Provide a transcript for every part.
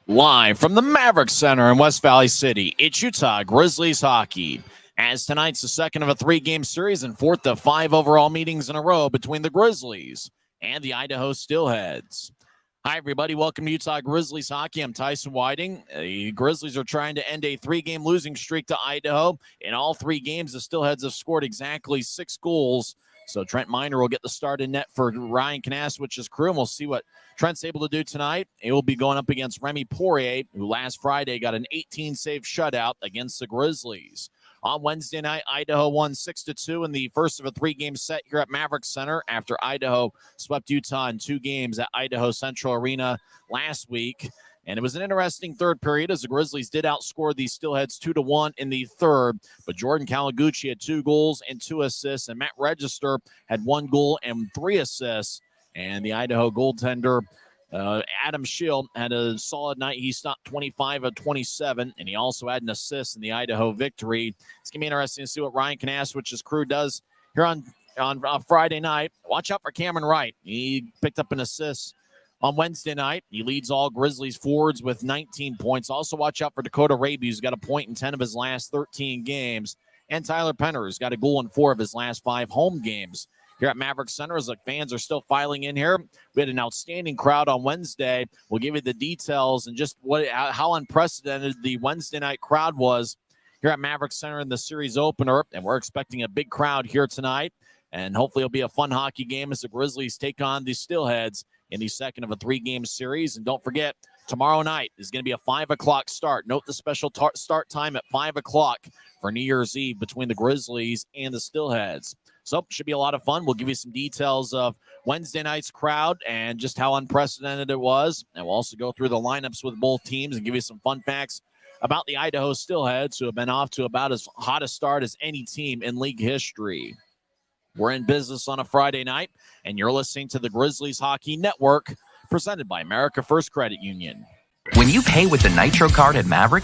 Live from the Maverik Center in West Valley City, it's Utah Grizzlies hockey. As tonight's the second of a three-game series and fourth of 5 overall meetings in a row between the Grizzlies and the Idaho Steelheads. Hi, everybody. Welcome to Utah Grizzlies hockey. I'm Tyson Whiting. The Grizzlies are trying to end a 3-game losing streak to Idaho. In all 3 games, the Steelheads have scored exactly 6 goals. So Trent Miner will get the start in net for Ryan Kanaswich's crew, and we'll see what Trent's able to do tonight. He will be going up against Remy Poirier, who last Friday got an 18-save shutout against the Grizzlies. On Wednesday night, Idaho won 6-2 in the first of a 3-game set here at Maverik Center after Idaho swept Utah in 2 games at Idaho Central Arena last week. And it was an interesting third period as the Grizzlies did outscore the Steelheads 2-1 in the third. But Jordan Kawaguchi had 2 goals and 2 assists, and Matt Register had 1 goal and 3 assists. And the Idaho goaltender, Adam Schill, had a solid night. He stopped 25 of 27, and he also had an assist in the Idaho victory. It's going to be interesting to see what Ryan Kanaswich's crew does here on Friday night. Watch out for Cameron Wright. He picked up an assist on Wednesday night. He leads all Grizzlies forwards with 19 points. Also watch out for Dakota Raby, who's got a point in 10 of his last 13 games. And Tyler Penner, who's got a goal in 4 of his last 5 home games. Here at Maverik Center, as the fans are still filing in here. We had an outstanding crowd on Wednesday. We'll give you the details and just how unprecedented the Wednesday night crowd was here at Maverik Center in the series opener. And we're expecting a big crowd here tonight. And hopefully it'll be a fun hockey game as the Grizzlies take on the Steelheads in the second of a 3-game series. And don't forget, tomorrow night is going to be a 5 o'clock start. Note the special start time at 5 o'clock for New Year's Eve between the Grizzlies and the Steelheads. So it should be a lot of fun. We'll give you some details of Wednesday night's crowd and just how unprecedented it was. And we'll also go through the lineups with both teams and give you some fun facts about the Idaho Steelheads, who have been off to about as hot a start as any team in league history. We're in business on a Friday night, and you're listening to the Grizzlies Hockey Network, presented by America First Credit Union. When you pay with the Nitro card at Maverik,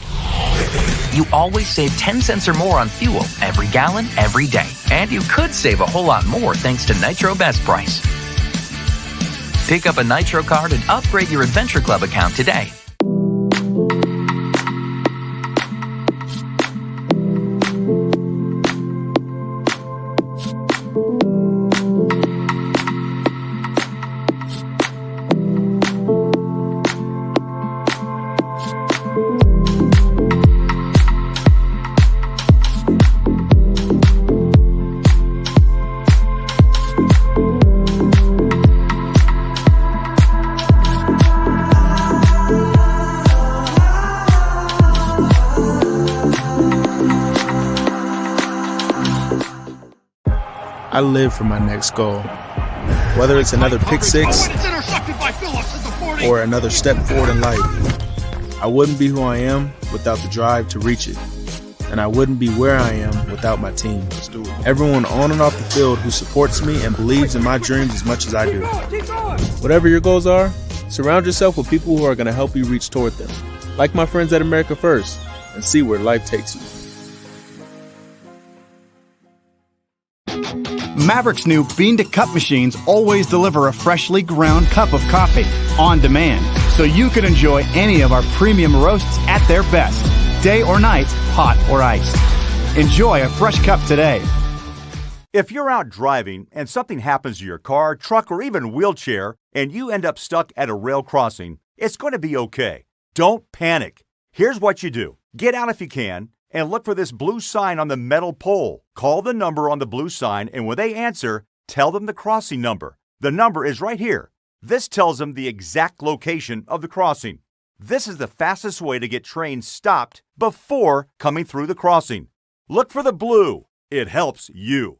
you always save 10 cents or more on fuel every gallon, every day. And you could save a whole lot more thanks to Nitro Best Price. Pick up a Nitro card and upgrade your Adventure Club account today. I live for my next goal. Whether it's another pick six or another step forward in life, I wouldn't be who I am without the drive to reach it. And I wouldn't be where I am without my team. Everyone on and off the field who supports me and believes in my dreams as much as I do. Whatever your goals are, surround yourself with people who are going to help you reach toward them. Like my friends at America First, and see where life takes you. Maverik's new bean-to-cup machines always deliver a freshly ground cup of coffee on demand, so you can enjoy any of our premium roasts at their best, day or night, hot or iced. Enjoy a fresh cup today. If you're out driving and something happens to your car, truck, or even wheelchair, and you end up stuck at a rail crossing, it's going to be okay. Don't panic. Here's what you do. Get out if you can, and look for this blue sign on the metal pole. Call the number on the blue sign, and when they answer, tell them the crossing number. The number is right here. This tells them the exact location of the crossing. This is the fastest way to get trains stopped before coming through the crossing. Look for the blue. It helps you.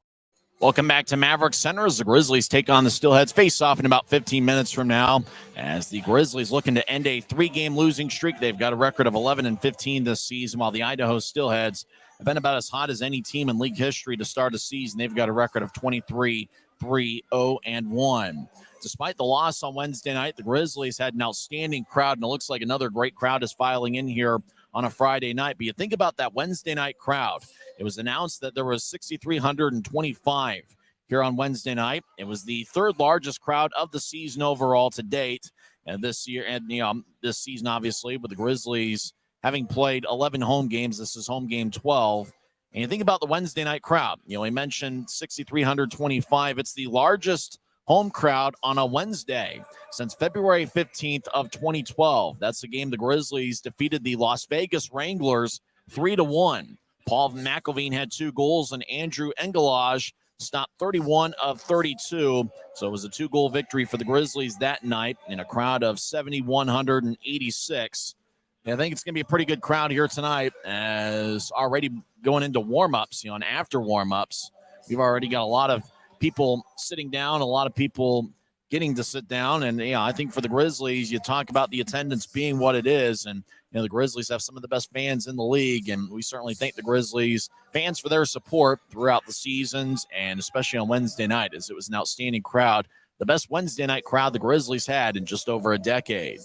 Welcome back to Maverik Center as the Grizzlies take on the Steelheads. Face off in about 15 minutes from now as the Grizzlies looking to end a 3-game losing streak. They've got a record of 11-15 this season, while the Idaho Steelheads have been about as hot as any team in league history to start a season. They've got a record of 23-3-0-1. Despite the loss on Wednesday night, the Grizzlies had an outstanding crowd, and it looks like another great crowd is filing in here on a Friday night. But you think about that Wednesday night crowd. It was announced that there was 6,325 here on Wednesday night. It was the third largest crowd of the season overall to date. And this year, and this season, obviously, with the Grizzlies having played 11 home games, this is home game 12. And you think about the Wednesday night crowd. We mentioned 6,325. It's the largest home crowd on a Wednesday since February 15th of 2012. That's the game the Grizzlies defeated the Las Vegas Wranglers 3-1. Paul McElveen had 2 goals, and Andrew Engelage stopped 31 of 32. So it was a 2-goal victory for the Grizzlies that night in a crowd of 7,186. I think it's going to be a pretty good crowd here tonight, as already going into warm-ups, and after warm-ups, we've already got a lot of people sitting down, a lot of people getting to sit down. And, I think for the Grizzlies, you talk about the attendance being what it is. And, the Grizzlies have some of the best fans in the league. And we certainly thank the Grizzlies fans for their support throughout the seasons, and especially on Wednesday night, as it was an outstanding crowd. The best Wednesday night crowd the Grizzlies had in just over a decade.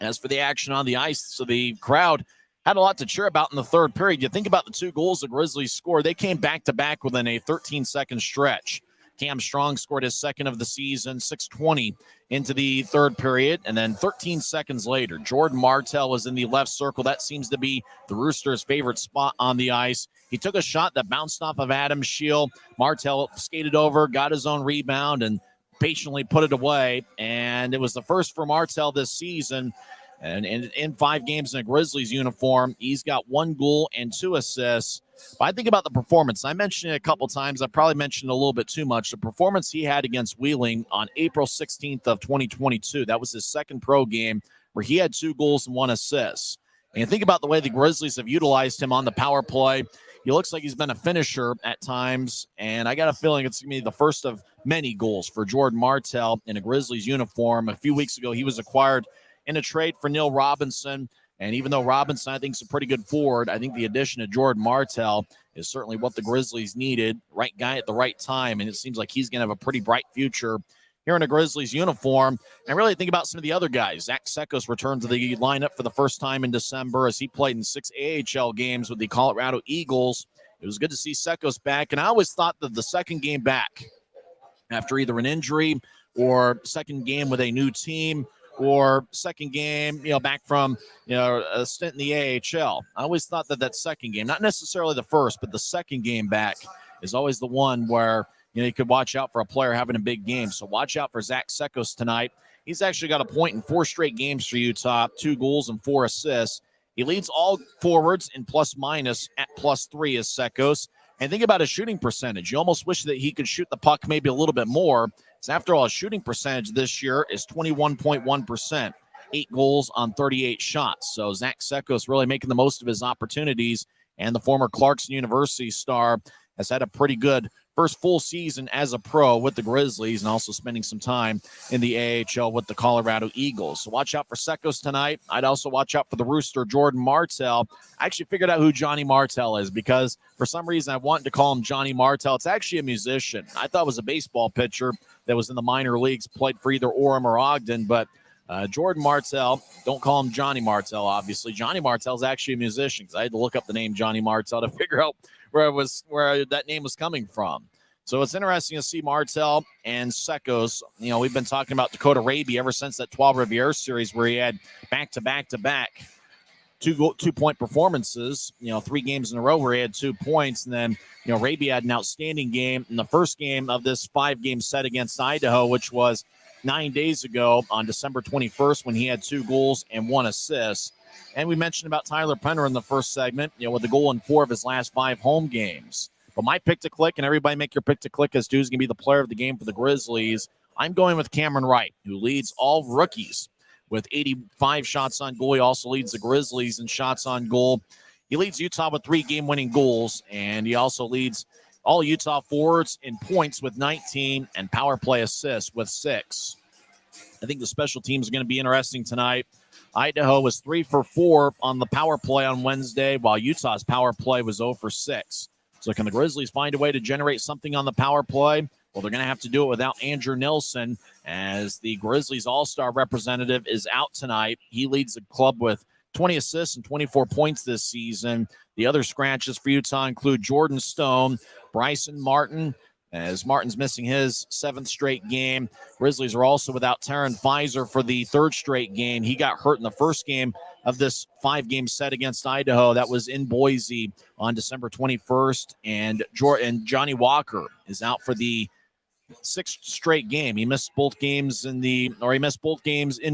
As for the action on the ice, so the crowd had a lot to cheer about in the third period. You think about the 2 goals the Grizzlies scored. They came back-to-back within a 13-second stretch. Cam Strong scored his second of the season, 6:20 into the third period. And then 13 seconds later, Jordan Martell was in the left circle. That seems to be the Roosters' favorite spot on the ice. He took a shot that bounced off of Adam's shield. Martell skated over, got his own rebound, and patiently put it away. And it was the first for Martell this season. And in 5 games in a Grizzlies uniform, he's got 1 goal and 2 assists. But I think about the performance. I mentioned it a couple times. I probably mentioned a little bit too much. The performance he had against Wheeling on April 16th of 2022. That was his second pro game where he had 2 goals and 1 assist. And you think about the way the Grizzlies have utilized him on the power play. He looks like he's been a finisher at times, and I got a feeling it's going to be the first of many goals for Jordan Martell in a Grizzlies uniform. A few weeks ago, he was acquired in a trade for Neil Robinson. And even though Robinson, I think, is a pretty good forward, I think the addition of Jordan Martell is certainly what the Grizzlies needed. Right guy at the right time, and it seems like he's going to have a pretty bright future here in a Grizzlies uniform. And really think about some of the other guys. Zach Sekos returned to the lineup for the first time in December as he played in 6 AHL games with the Colorado Eagles. It was good to see Sekos back, and I always thought that the second game back after either an injury or second game with a new team or second game, back from, a stint in the AHL. I always thought that second game, not necessarily the first, but the second game back is always the one where, you could watch out for a player having a big game. So watch out for Zach Sekos tonight. He's actually got a point in 4 straight games for Utah, 2 goals and 4 assists. He leads all forwards in plus-minus at +3 as Sekos. And think about his shooting percentage. You almost wish that he could shoot the puck maybe a little bit more. So after all, his shooting percentage this year is 21.1%, 8 goals on 38 shots. So Zach Sekos really making the most of his opportunities, and the former Clarkson University star has had a pretty good first full season as a pro with the Grizzlies, and also spending some time in the AHL with the Colorado Eagles. So watch out for Sekos tonight. I'd also watch out for the Rooster, Jordan Martell. I actually figured out who Johnny Martell is, because for some reason I wanted to call him Johnny Martell. It's actually a musician. I thought it was a baseball pitcher that was in the minor leagues, played for either Orem or Ogden, but Jordan Martell, don't call him Johnny Martell, obviously. Johnny Martell is actually a musician, because I had to look up the name Johnny Martell to figure out where that name was coming from. So it's interesting to see Martell and Sekos. We've been talking about Dakota Raby ever since that 12 Riviera series where he had back-to-back 2-point performances, 3 games in a row where he had 2 points. And then, Raby had an outstanding game in the first game of this 5-game set against Idaho, which was 9 days ago on December 21st, when he had 2 goals and 1 assist. And we mentioned about Tyler Penner in the first segment, with a goal in 4 of his last 5 home games. But my pick to click, and everybody make your pick to click as to who's going to be the player of the game for the Grizzlies. I'm going with Cameron Wright, who leads all rookies with 85 shots on goal. He also leads the Grizzlies in shots on goal. He leads Utah with 3 game-winning goals, and he also leads all Utah forwards in points with 19 and power play assists with 6. I think the special teams are going to be interesting tonight. Idaho was 3 for 4 on the power play on Wednesday, while Utah's power play was 0 for 6. So can the Grizzlies find a way to generate something on the power play? Well, they're going to have to do it without Andrew Nilsson, as the Grizzlies all-star representative is out tonight. He leads the club with 20 assists and 24 points this season. The other scratches for Utah include Jordan Stone, Bryson Martin, as Martin's missing his 7th straight game. Grizzlies are also without Taryn Pfizer for the 3rd straight game. He got hurt in the first game of this 5-game set against Idaho. That was in Boise on December 21st. And Johnny Walker is out for the 6th straight game. He missed both games in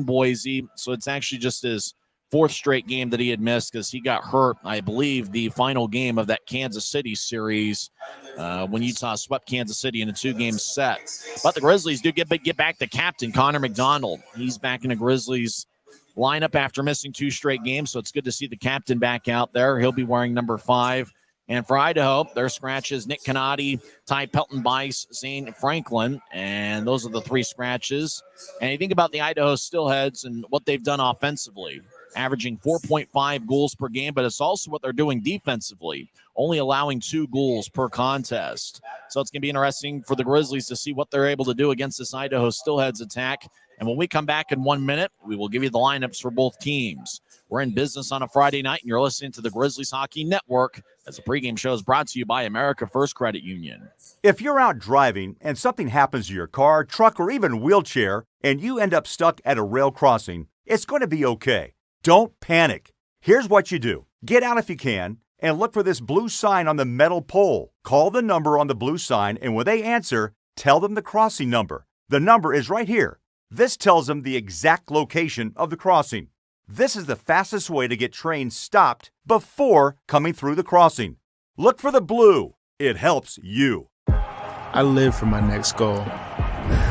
Boise. So it's actually just his 4th straight game that he had missed because he got hurt, I believe, the final game of that Kansas City series when Utah swept Kansas City in a 2-game set. But the Grizzlies do get back the captain, Connor McDonald. He's back in the Grizzlies lineup after missing 2 straight games, so it's good to see the captain back out there. He'll be wearing number 5. And for Idaho, their scratches, Nick Canati, Ty Pelton-Bice, Zane Franklin, and those are the 3 scratches. And you think about the Idaho Steelheads and what they've done offensively, averaging 4.5 goals per game, but it's also what they're doing defensively, only allowing 2 goals per contest. So it's going to be interesting for the Grizzlies to see what they're able to do against this Idaho Steelheads attack. And when we come back in 1 minute, we will give you the lineups for both teams. We're in business on a Friday night, and you're listening to the Grizzlies Hockey Network as the pregame show is brought to you by America First Credit Union. If you're out driving and something happens to your car, truck, or even wheelchair, and you end up stuck at a rail crossing, it's going to be okay. Don't panic. Here's what you do. Get out if you can and look for this blue sign on the metal pole. Call the number on the blue sign, and when they answer, tell them the crossing number. The number is right here. This tells them the exact location of the crossing. This is the fastest way to get trains stopped before coming through the crossing. Look for the blue. It helps you. I live for my next goal.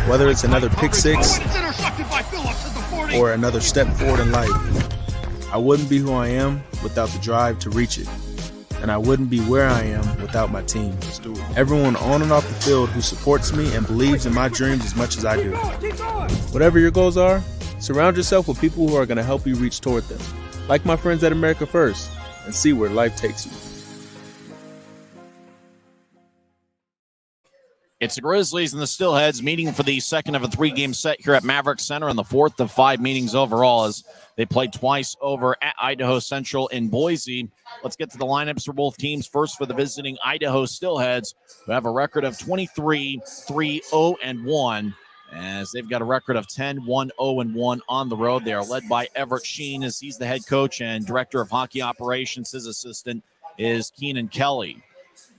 Whether it's another pick 6 or another step forward in life, I wouldn't be who I am without the drive to reach it. And I wouldn't be where I am without my team. Everyone on and off the field who supports me and believes in my dreams as much as I do. Whatever your goals are, surround yourself with people who are going to help you reach toward them. Like my friends at America First, and see where life takes you. It's the Grizzlies and the Steelheads meeting for the 2nd of a 3-game set here at Maverik Center and the 4th of 5 meetings overall as they played twice over at Idaho Central in Boise. Let's get to the lineups for both teams. First for the visiting Idaho Steelheads, who have a record of 23-3-0-1, as they've got a record of 10-1-0-1 on the road. They are led by Everett Sheen as he's the head coach and director of hockey operations. His assistant is Keenan Kelly.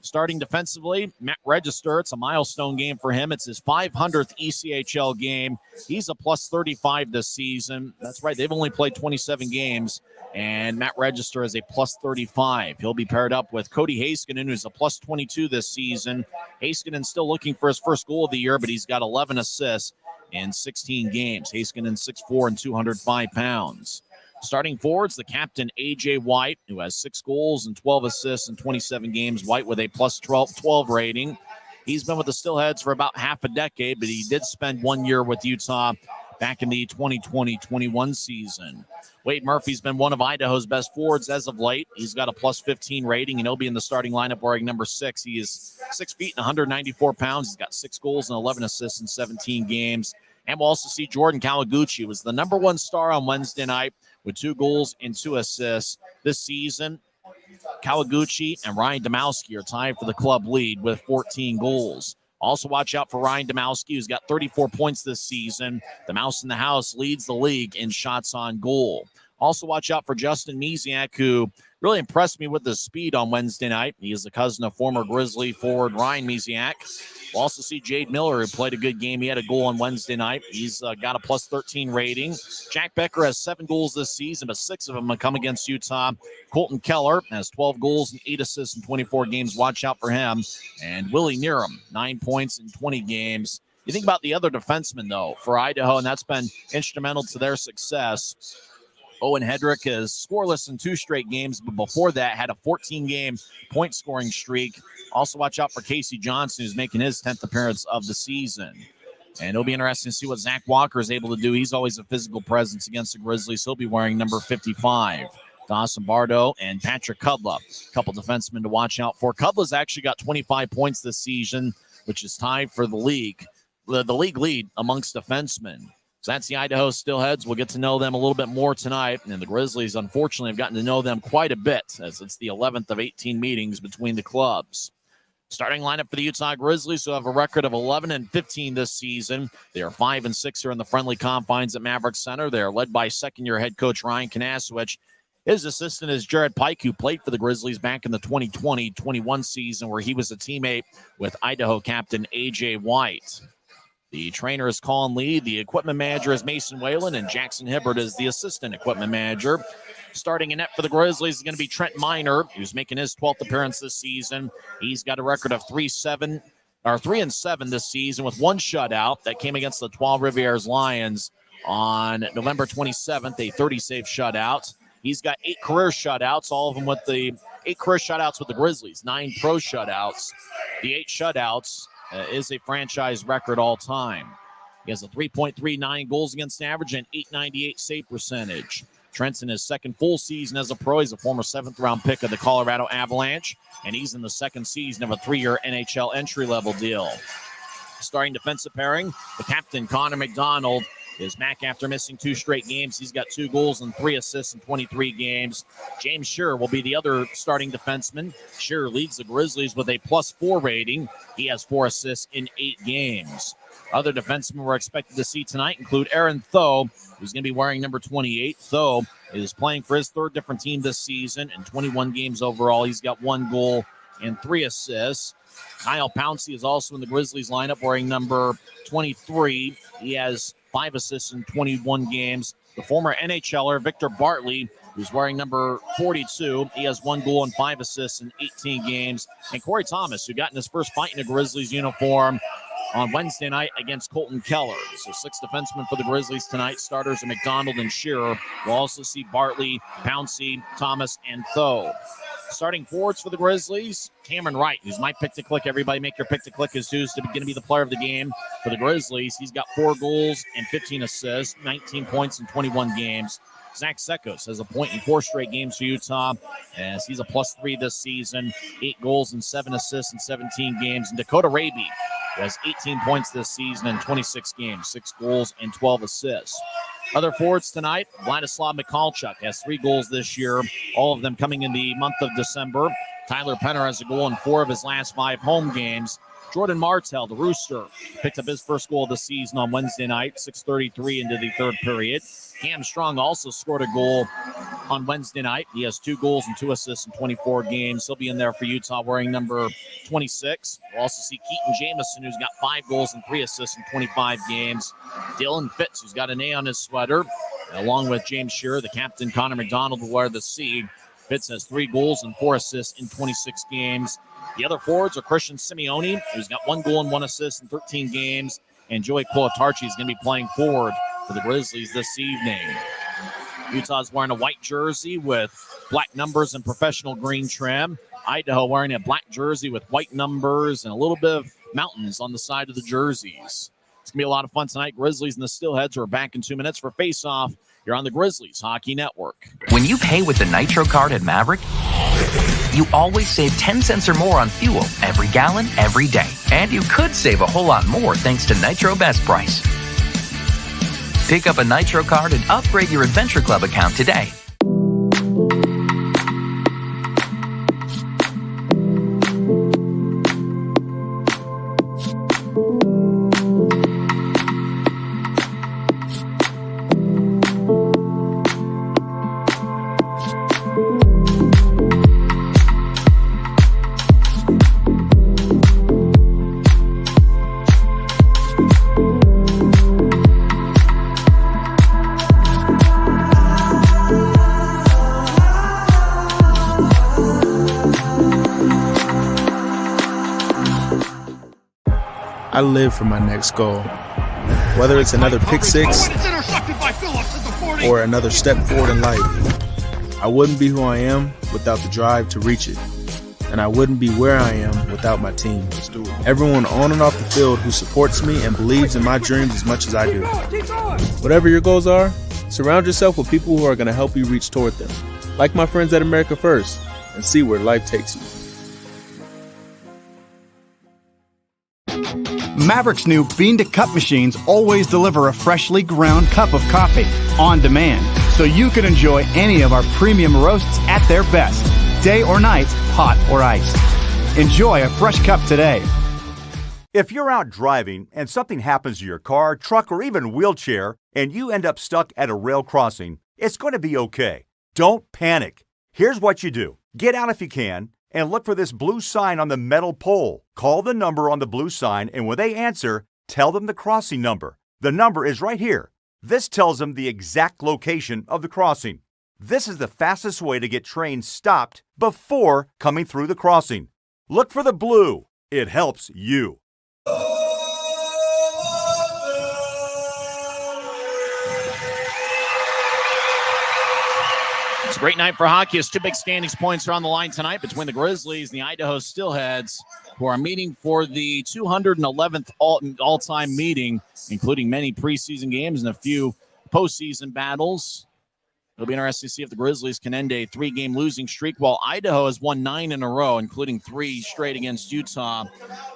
Starting defensively, Matt Register. It's a milestone game for him. It's his 500th ECHL game. He's a plus 35 this season. That's right. They've only played 27 games, and Matt Register is a plus 35. He'll be paired up with Cody Heiskanen, who's a plus 22 this season. Heiskanen's still looking for his first goal of the year, but he's got 11 assists in 16 games. Heiskanen 6'4" and 205 pounds. Starting forwards, the captain, A.J. White, who has 6 goals and 12 assists in 27 games. White with a plus 12 rating. He's been with the Steelheads for about half a decade, but he did spend 1 year with Utah back in the 2020-21 season. Wade Murphy's been one of Idaho's best forwards as of late. He's got a plus 15 rating, and he'll be in the starting lineup wearing number 6. He is 6 feet and 194 pounds. He's got 6 goals and 11 assists in 17 games. And we'll also see Jordan Kawaguchi was the number 1 star on Wednesday night with 2 goals and 2 assists this season. Kawaguchi and Ryan Domowski are tied for the club lead with 14 goals. Also watch out for Ryan Domowski, who's got 34 points this season. The Mouse in the House leads the league in shots on goal. Also watch out for Justin Misiak, who really impressed me with his speed on Wednesday night. He is the cousin of former Grizzly forward Ryan Misiak. We'll also see Jade Miller, who played a good game. He had a goal on Wednesday night. He's got a plus 13 rating. Jack Becker has 7 goals this season, but 6 of them have come against Utah. Colton Keller has 12 goals and 8 assists in 24 games. Watch out for him. And Willie Neerum, 9 points in 20 games. You think about the other defensemen, though, for Idaho, and that's been instrumental to their success. Owen Hedrick is scoreless in 2 straight games, but before that had a 14-game point-scoring streak. Also watch out for Casey Johnson, who's making his 10th appearance of the season. And it'll be interesting to see what Zach Walker is able to do. He's always a physical presence against the Grizzlies. He'll be wearing number 55. Dawson Bardo and Patrick Kudla, a couple defensemen to watch out for. Kudla's actually got 25 points this season, which is tied for the league lead amongst defensemen. So that's the Idaho Steelheads. We'll get to know them a little bit more tonight. And the Grizzlies, unfortunately, have gotten to know them quite a bit, as it's the 11th of 18 meetings between the clubs. Starting lineup for the Utah Grizzlies, who have a record of 11-15 this season. They are 5-6 here in the friendly confines at Maverik Center. They are led by second-year head coach Ryan Kanasowicz. His assistant is Jared Pike, who played for the Grizzlies back in the 2020-21 season, where he was a teammate with Idaho captain A.J. White. The trainer is Colin Lee. The equipment manager is Mason Whalen, and Jackson Hibbert is the assistant equipment manager. Starting in net for the Grizzlies is going to be Trent Miner, who's making his 12th appearance this season. He's got a record of 3-7 this season with one shutout that came against the Trois Rivières Lions on November 27th, a 30-save shutout. He's got 8 career shutouts, all of them with the 8 career shutouts with the Grizzlies, 9 pro shutouts. The 8 shutouts is a franchise record all time. He has a 3.39 goals against average and 898 save percentage. Trent's in his second full season as a pro. He's a former 7th-round pick of the Colorado Avalanche, and he's in the second season of a 3-year NHL entry-level deal. Starting defensive pairing, the captain, Connor McDonald, is back after missing 2 straight games. He's got 2 goals and 3 assists in 23 games. James Shearer will be the other starting defenseman. Shearer leads the Grizzlies with a +4 rating. He has 4 assists in 8 games. Other defensemen we're expected to see tonight include Aaron Tho, who's going to be wearing number 28. Tho is playing for his 3rd different team this season. In 21 games overall, he's got 1 goal and 3 assists. Kyle Pouncey is also in the Grizzlies lineup wearing number 23. He has 5 assists in 21 games. The former NHLer Victor Bartley, who's wearing number 42. He has 1 goal and 5 assists in 18 games. And Corey Thomas, who got in his first fight in a Grizzlies uniform on Wednesday night against Colton Keller. So 6 defensemen for the Grizzlies tonight. Starters are McDonald and Shearer. We'll also see Bartley, Pouncey, Thomas, and Tho. Starting forwards for the Grizzlies, Cameron Wright, who's my pick to click. Everybody make your pick to click as who's going to be the player of the game for the Grizzlies. He's got 4 goals and 15 assists, 19 points in 21 games. Zach Sekos has a point in 4 straight games for Utah, as he's a +3 this season, 8 goals and 7 assists in 17 games. And Dakota Raby has 18 points this season in 26 games, 6 goals and 12 assists. Other forwards tonight, Vladislav Mikhalchuk has 3 goals this year, all of them coming in the month of December. Tyler Penner has a goal in 4 of his last 5 home games. Jordan Martell, the Rooster, picked up his first goal of the season on Wednesday night, 6:33 into the 3rd period. Cam Strong also scored a goal on Wednesday night. He has 2 goals and 2 assists in 24 games. He'll be in there for Utah wearing number 26. We'll also see Keaton Jamison, who's got 5 goals and 3 assists in 25 games. Dylan Fitz, who's got an A on his sweater, along with James Shearer. The captain, Connor McDonald, will wear the C. Fitz has 3 goals and 4 assists in 26 games. The other forwards are Christian Simeone, who's got 1 goal and 1 assist in 13 games. And Joey Colatarchi is going to be playing forward for the Grizzlies this evening. Utah's wearing a white jersey with black numbers and professional green trim. Idaho wearing a black jersey with white numbers and a little bit of mountains on the side of the jerseys. It's going to be a lot of fun tonight. Grizzlies and the Steelheads are back in 2 minutes for face-off. You're on the Grizzlies Hockey Network. When you pay with the Nitro card at Maverik, you always save 10 cents or more on fuel every gallon, every day. And you could save a whole lot more thanks to Nitro Best Price. Pick up a Nitro card and upgrade your Adventure Club account today. I live for my next goal. Whether it's another pick 6 or another step forward in life, I wouldn't be who I am without the drive to reach it. And I wouldn't be where I am without my team. Everyone on and off the field who supports me and believes in my dreams as much as I do. Whatever your goals are, surround yourself with people who are going to help you reach toward them. Like my friends at America First, and see where life takes you. Maverik's new bean-to-cup machines always deliver a freshly ground cup of coffee on demand, so you can enjoy any of our premium roasts at their best, day or night, hot or iced. Enjoy a fresh cup today. If you're out driving and something happens to your car, truck, or even wheelchair, and you end up stuck at a rail crossing, it's going to be okay. Don't panic. Here's what you do. Get out if you can and look for this blue sign on the metal pole. Call the number on the blue sign, and when they answer, tell them the crossing number. The number is right here. This tells them the exact location of the crossing. This is the fastest way to get trains stopped before coming through the crossing. Look for the blue. It helps you. It's a great night for hockey as two big standings points are on the line tonight between the Grizzlies and the Idaho Steelheads, who are meeting for the 211th all-time meeting, including many preseason games and a few postseason battles. It'll be interesting to see if the Grizzlies can end a 3-game losing streak, while Idaho has won 9 in a row, including 3 straight against Utah.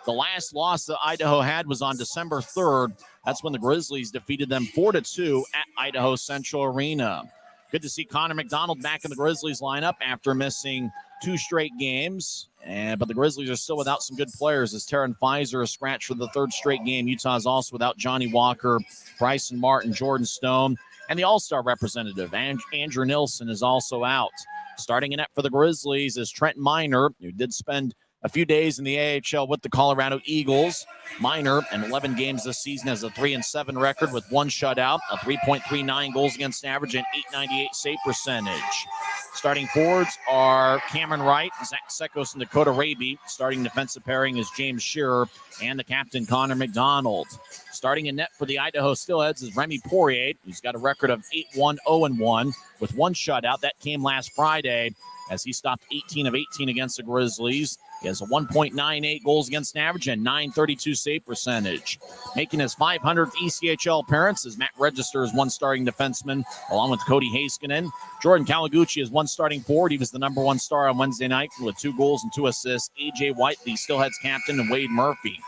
The last loss that Idaho had was on December 3rd. That's when the Grizzlies defeated them 4-2 at Idaho Central Arena. Good to see Connor McDonald back in the Grizzlies lineup after missing 2 straight games. But the Grizzlies are still without some good players as Taryn Fizer is scratched for the 3rd straight game. Utah is also without Johnny Walker, Bryson Martin, Jordan Stone, and the All-Star representative, Andrew Nilsson, is also out. Starting in net for the Grizzlies is Trent Miner, who did spend a few days in the AHL with the Colorado Eagles. Miner, in 11 games this season, has a 3-7 record with 1 shutout, a 3.39 goals against average, and .898 save percentage. Starting forwards are Cameron Wright, Zach Sekos, and Dakota Raby. Starting defensive pairing is James Shearer and the captain, Connor McDonald. Starting in net for the Idaho Steelheads is Remy Poirier, who's got a record of 8-1-0-1 with 1 shutout. That came last Friday as he stopped 18 of 18 against the Grizzlies. He has a 1.98 goals against average and .932 save percentage. Making his 500th ECHL appearance is Matt Register as 1 starting defenseman, along with Cody Heiskanen. Jordan Kawaguchi is 1 starting forward. He was the number 1 star on Wednesday night with 2 goals and 2 assists. AJ White, the Steelheads captain, and Wade Murphy.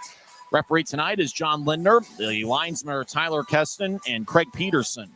Referee tonight is John Lindner. The linesmen are Tyler Keston and Craig Peterson.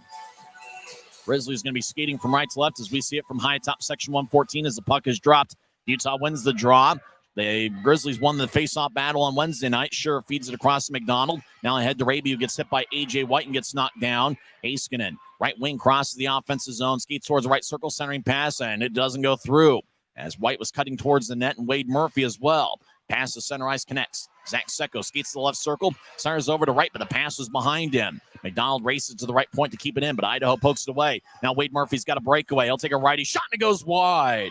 Grizzlies going to be skating from right to left as we see it from high top section 114 as the puck is dropped. Utah wins the draw. The Grizzlies won the face-off battle on Wednesday night. Sure feeds it across to McDonald. Now ahead to Raby, who gets hit by A.J. White and gets knocked down. Heiskanen, right wing, crosses the offensive zone, skates towards the right circle, centering pass, and it doesn't go through as White was cutting towards the net, and Wade Murphy as well. Pass to center ice connects. Zach Secco skates to the left circle, centers over to right, but the pass was behind him. McDonald races to the right point to keep it in, but Idaho pokes it away. Now Wade Murphy's got a breakaway. He'll take a righty shot, and it goes wide.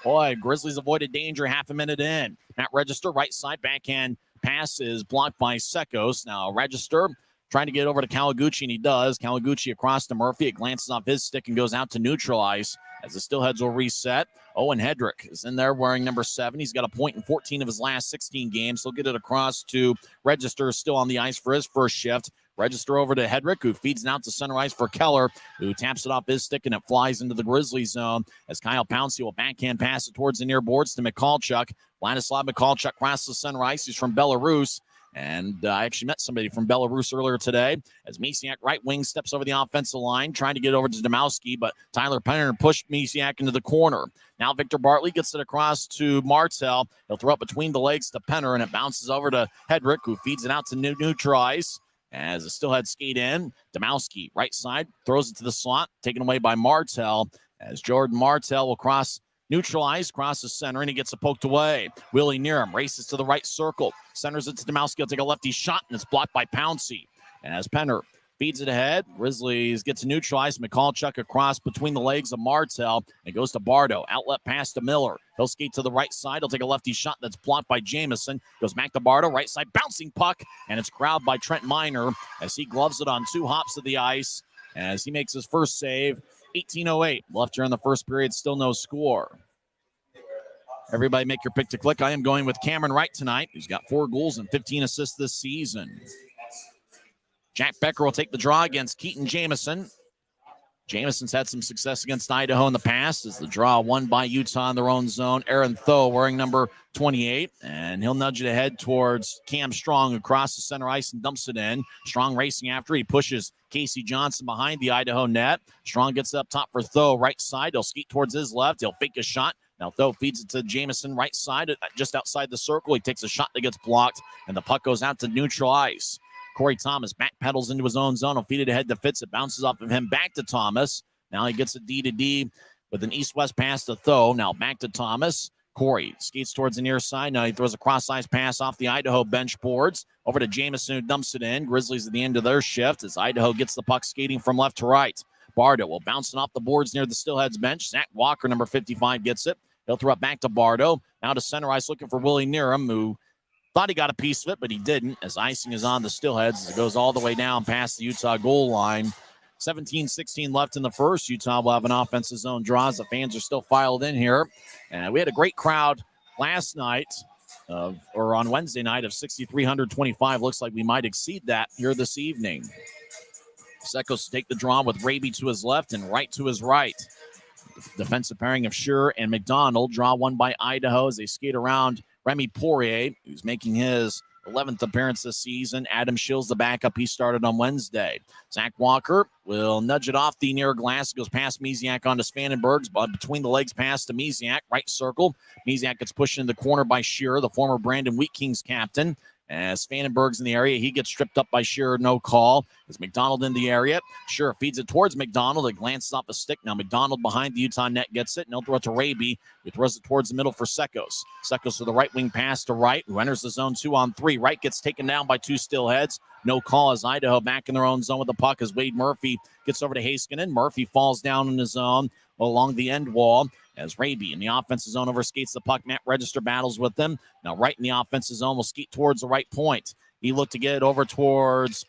Boy, Grizzlies avoided danger half a minute in. Matt Register, right side, backhand pass is blocked by Sekos. Now Register trying to get over to Kawaguchi, and he does. Kawaguchi across to Murphy. It glances off his stick and goes out to neutralize as the Steelheads will reset. Owen Hedrick is in there wearing number 7. He's got a point in 14 of his last 16 games. He'll get it across to Register, still on the ice for his first shift. Register over to Hedrick, who feeds it out to center ice for Keller, who taps it off his stick, and it flies into the Grizzlies zone as Kyle Pouncey will backhand pass it towards the near boards to Mikalchuk. Vladislav Mikalchuk crosses the center ice. He's from Belarus. And I actually met somebody from Belarus earlier today as Misiak, right wing, steps over the offensive line, trying to get over to Domowski, but Tyler Penner pushed Misiak into the corner. Now Victor Bartley gets it across to Martell. He'll throw it between the legs to Penner, and it bounces over to Hedrick, who feeds it out to neutralize. As the Steelheads skate in, Domowski, right side, throws it to the slot, taken away by Martell, as Jordan Martell will neutralize, crosses center, and he gets it poked away. Willie Nearham races to the right circle, centers it to Domowski. He'll take a lefty shot, and it's blocked by Pouncey. As Penner feeds it ahead, Grizzlies get to neutralize. Mikalchuk across between the legs of Martell. It goes to Bardo. Outlet pass to Miller. He'll skate to the right side. He'll take a lefty shot that's blocked by Jamison. Goes back to Bardo. Right side bouncing puck, and it's grabbed by Trent Miner as he gloves it on 2 hops of the ice as he makes his first save. 18:08 left here in the first period. Still no score. Everybody make your pick to click. I am going with Cameron Wright tonight, who's got 4 goals and 15 assists this season. Jack Becker will take the draw against Keaton Jamison. Jamison's had some success against Idaho in the past as the draw won by Utah in their own zone. Aaron Tho wearing number 28, and he'll nudge it ahead towards Cam Strong, who crosses center ice and dumps it in. Strong racing after. He pushes Casey Johnson behind the Idaho net. Strong gets up top for Tho, right side. He'll skate towards his left. He'll fake a shot. Now Tho feeds it to Jamison right side, just outside the circle. He takes a shot that gets blocked, and the puck goes out to neutral ice. Corey Thomas backpedals into his own zone. He'll feed it ahead to Fitz. It bounces off of him back to Thomas. Now he gets a D-to-D with an east-west pass to Tho. Now back to Thomas. Corey skates towards the near side. Now he throws a cross-ice pass off the Idaho bench boards over to Jamison, who dumps it in. Grizzlies at the end of their shift as Idaho gets the puck skating from left to right. Bardo will bounce it off the boards near the Steelheads bench. Zach Walker, number 55, gets it. He'll throw it back to Bardo. Now to center ice looking for Willie Nerum, who thought he got a piece of it, but he didn't, as icing is on the Steelheads as it goes all the way down past the Utah goal line. 17-16 left in the first. Utah will have an offensive zone draw as the fans are still filed in here. And we had a great crowd last night, or on Wednesday night, of 6,325. Looks like we might exceed that here this evening. Sekos take the draw with Raby to his left and Wright to his right. Defensive pairing of Shearer and McDonald. Draw one by Idaho as they skate around Remy Poirier, who's making his 11th appearance this season. Adam Schill's the backup. He started on Wednesday. Zach Walker will nudge it off the near glass. It goes past Misiak onto Spanenbergs, but between the legs pass to Misiak. Right circle. Misiak gets pushed in the corner by Shearer, the former Brandon Wheat Kings captain. As Spanenberg's in the area, he gets stripped up by Shearer, no call. As McDonald in the area, Shearer feeds it towards McDonald. It glances off a stick. Now McDonald behind the Utah net gets it, and he'll throw it to Raby, who throws it towards the middle for Sekos. Sekos with the right wing pass to Wright, who enters the zone 2-on-3. Wright gets taken down by two Steelheads. No call as Idaho back in their own zone with the puck as Wade Murphy gets over to Heiskanen. Murphy falls down in his zone along the end wall. As Raby in the offensive zone overskates the puck. Matt Register battles with them. Now Wright in the offensive zone will skate towards the right point. He looked to get it over towards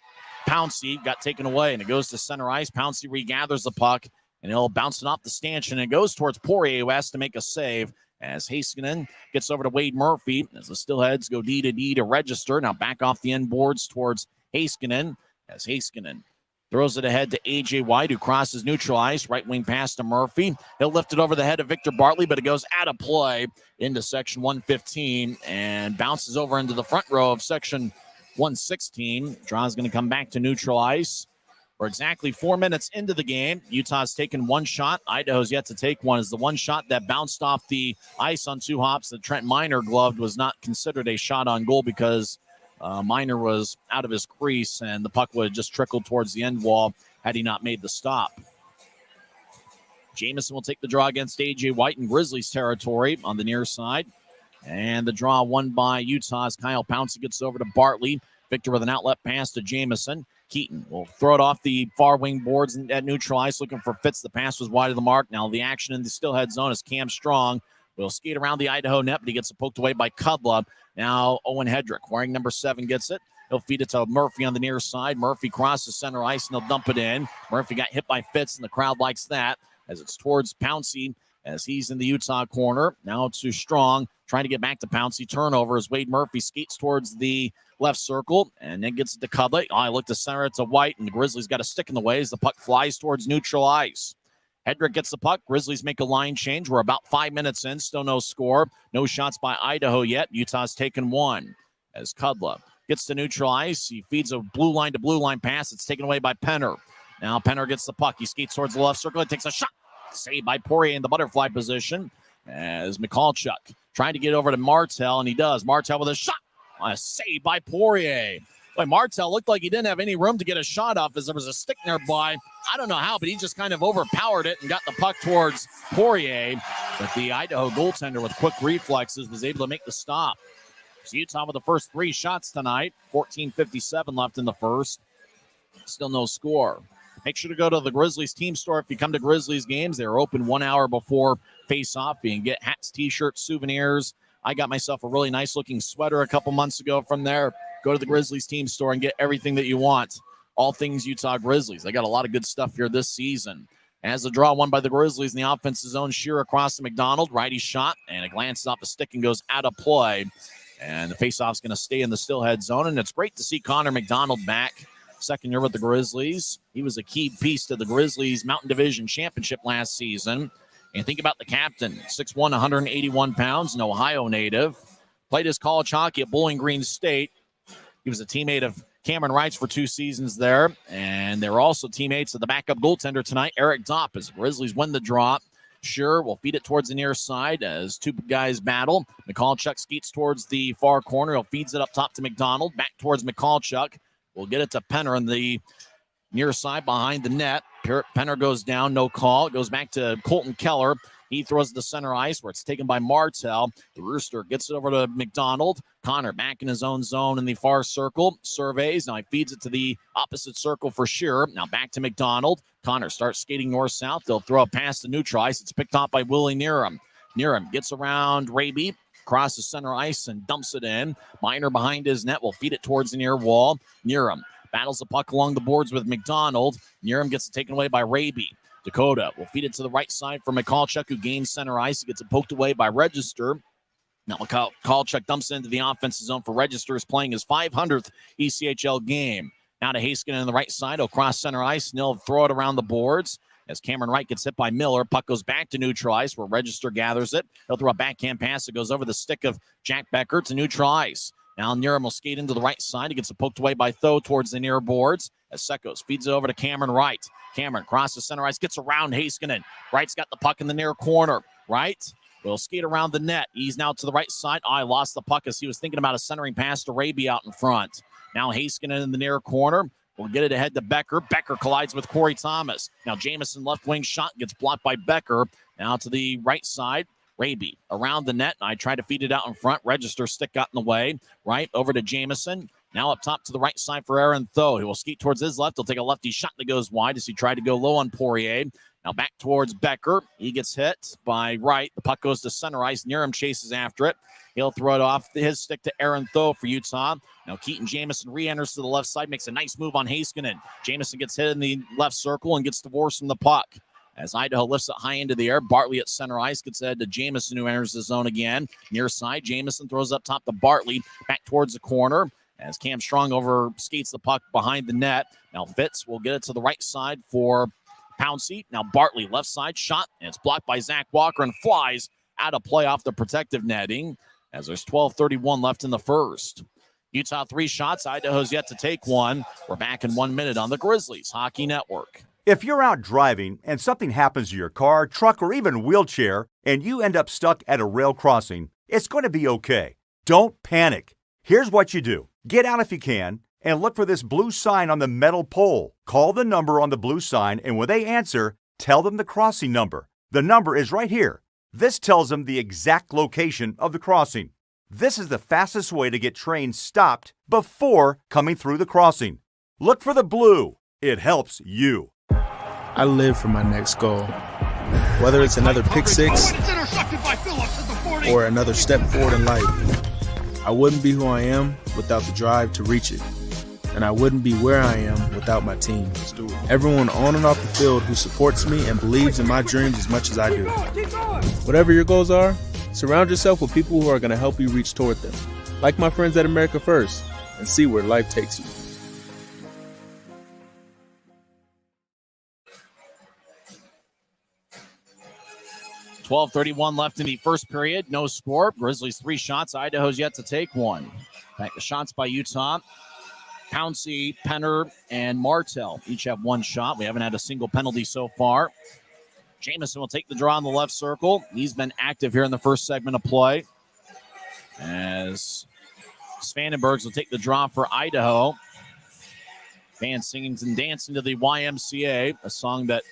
Pouncey. Got taken away, and it goes to center ice. Pouncey regathers the puck, and he'll bounce it off the stanchion. And it goes towards Poirier, who has to make a save. As Heiskanen gets over to Wade Murphy. As the Steelheads go D-to-D to Register. Now back off the end boards towards Heiskanen. As Heiskanen throws it ahead to A.J. White, who crosses neutral ice. Right wing pass to Murphy. He'll lift it over the head of Victor Bartley, but it goes out of play into section 115 and bounces over into the front row of section 116. Draw's going to come back to neutral ice. We're exactly 4 minutes into the game. Utah's taken one shot. Idaho's yet to take one, as the one shot that bounced off the ice on two hops that Trent Miner gloved was not considered a shot on goal because Miner was out of his crease, and the puck would have just trickled towards the end wall had he not made the stop. Jamison will take the draw against A.J. White in Grizzlies territory on the near side. And the draw won by Utah's Kyle Pouncey gets over to Bartley. Victor with an outlet pass to Jamison. Keaton will throw it off the far wing boards at neutral ice, looking for Fitz. The pass was wide of the mark. Now the action in the Steelhead zone is Cam Strong. Will skate around the Idaho net, but he gets it poked away by Kudla. Now Owen Hedrick, wearing number 7, gets it. He'll feed it to Murphy on the near side. Murphy crosses center ice, and he'll dump it in. Murphy got hit by Fitz, and the crowd likes that as it's towards Pouncey as he's in the Utah corner. Now to Strong, trying to get back to Pouncey. Turnover as Wade Murphy skates towards the left circle and then gets it to Kudla. I look to center it to White, and the Grizzlies got a stick in the way as the puck flies towards neutral ice. Hedrick gets the puck. Grizzlies make a line change. We're about 5 minutes in. Still no score. No shots by Idaho yet. Utah's taken one as Kudla gets to neutral ice. He feeds a blue line to blue line pass. It's taken away by Penner. Now Penner gets the puck. He skates towards the left circle. He takes a shot. Saved by Poirier in the butterfly position as Michalchuk trying to get over to Martel, and he does. Martel with a shot. A save by Poirier. Boy, Martel looked like he didn't have any room to get a shot off as there was a stick nearby. I don't know how, but he just kind of overpowered it and got the puck towards Poirier. But the Idaho goaltender with quick reflexes was able to make the stop. So Utah with the first 3 shots tonight. 14:57 left in the first. Still no score. Make sure to go to the Grizzlies team store if you come to Grizzlies games. They're open 1 hour before face-off. You can get hats, T-shirts, souvenirs. I got myself a really nice-looking sweater a couple months ago from there. Go to the Grizzlies team store and get everything that you want. All things Utah Grizzlies. They got a lot of good stuff here this season. As the draw won by the Grizzlies in the offensive zone, Shearer across to McDonald. Righty shot, and it glances off a stick and goes out of play. And the faceoff's going to stay in the Steelhead zone. And it's great to see Connor McDonald back. Second year with the Grizzlies. He was a key piece to the Grizzlies Mountain Division Championship last season. And think about the captain, 6'1", 181 pounds, an Ohio native. Played his college hockey at Bowling Green State. He was a teammate of Cameron Wrights for 2 seasons there. And they were also teammates of the backup goaltender tonight, Eric Dopp, as the Grizzlies win the draw. Sure will feed it towards the near side as two guys battle. McCallchuck skates towards the far corner. He'll feeds it up top to McDonald. Back towards McCallchuck. We'll get it to Penner on the near side behind the net. Penner goes down, no call. It goes back to Colton Keller. He throws it to center ice where it's taken by Martell. The Rooster gets it over to McDonald. Connor back in his own zone in the far circle. Surveys. Now he feeds it to the opposite circle for Shearer. Now back to McDonald. Connor starts skating north-south. They'll throw a pass to neutral ice. It's picked off by Willie Nerum. Nerum gets around Raby, crosses center ice and dumps it in. Miner behind his net will feed it towards the near wall. Nerum battles the puck along the boards with McDonald. Nerum gets it taken away by Raby. Dakota will feed it to the right side for McCallchuck, who gains center ice. He gets it poked away by Register. Now McCallchuck dumps into the offensive zone for Register, is playing his 500th ECHL game. Now to Haskinen on the right side. He'll cross center ice, and he'll throw it around the boards. As Cameron Wright gets hit by Miller, puck goes back to neutral ice where Register gathers it. He'll throw a backhand pass that goes over the stick of Jack Becker to neutral ice. Now Nerum will skate into the right side. He gets it poked away by Tho towards the near boards. As Sekos feeds it over to Cameron Wright. Cameron crosses center ice, gets around Haskinen. Wright's got the puck in the near corner. Wright will skate around the net. He's now to the right side. I lost the puck as he was thinking about a centering pass to Raby out in front. Now Haskinen in the near corner. We'll get it ahead to Becker. Becker collides with Corey Thomas. Now Jamison left wing shot gets blocked by Becker. Now to the right side. Raby around the net. I tried to feed it out in front. Register stick got in the way. Right over to Jamison. Now up top to the right side for Aaron Tho. He will skate towards his left. He'll take a lefty shot that goes wide as he tried to go low on Poirier. Now back towards Becker. He gets hit by Wright. The puck goes to center ice. Nerum chases after it. He'll throw it off his stick to Aaron Tho for Utah. Now Keaton Jamison re-enters to the left side. Makes a nice move on Haskinen. Jamison gets hit in the left circle and gets divorced from the puck. As Idaho lifts it high into the air, Bartley at center ice gets ahead to Jamison, who enters the zone again. Near side, Jamison throws up top to Bartley, back towards the corner. As Cam Strong over skates the puck behind the net. Now Fitz will get it to the right side for Pouncey. Now Bartley, left side shot, and it's blocked by Zach Walker and flies out of play off the protective netting as there's 12:31 left in the first. Utah 3 shots. Idaho's yet to take one. We're back in 1 minute on the Grizzlies Hockey Network. If you're out driving and something happens to your car, truck, or even wheelchair, and you end up stuck at a rail crossing, it's going to be okay. Don't panic. Here's what you do. Get out if you can and look for this blue sign on the metal pole. Call the number on the blue sign, and when they answer, tell them the crossing number. The number is right here. This tells them the exact location of the crossing. This is the fastest way to get trains stopped before coming through the crossing. Look for the blue. It helps you. I live for my next goal. Whether it's another pick six or another step forward in life, I wouldn't be who I am without the drive to reach it. And I wouldn't be where I am without my team. Everyone on and off the field who supports me and believes in my dreams as much as I do. Whatever your goals are, surround yourself with people who are going to help you reach toward them. Like my friends at America First, and see where life takes you. .12:31 left in the first period. No score. Grizzlies 3 shots. Idaho's yet to take one. Back the shots by Utah. Pouncey, Penner, and Martell each have 1 shot. We haven't had a single penalty so far. Jamison will take the draw in the left circle. He's been active here in the first segment of play. As Svanenbergs will take the draw for Idaho. Fans singing and dancing to the YMCA, a song that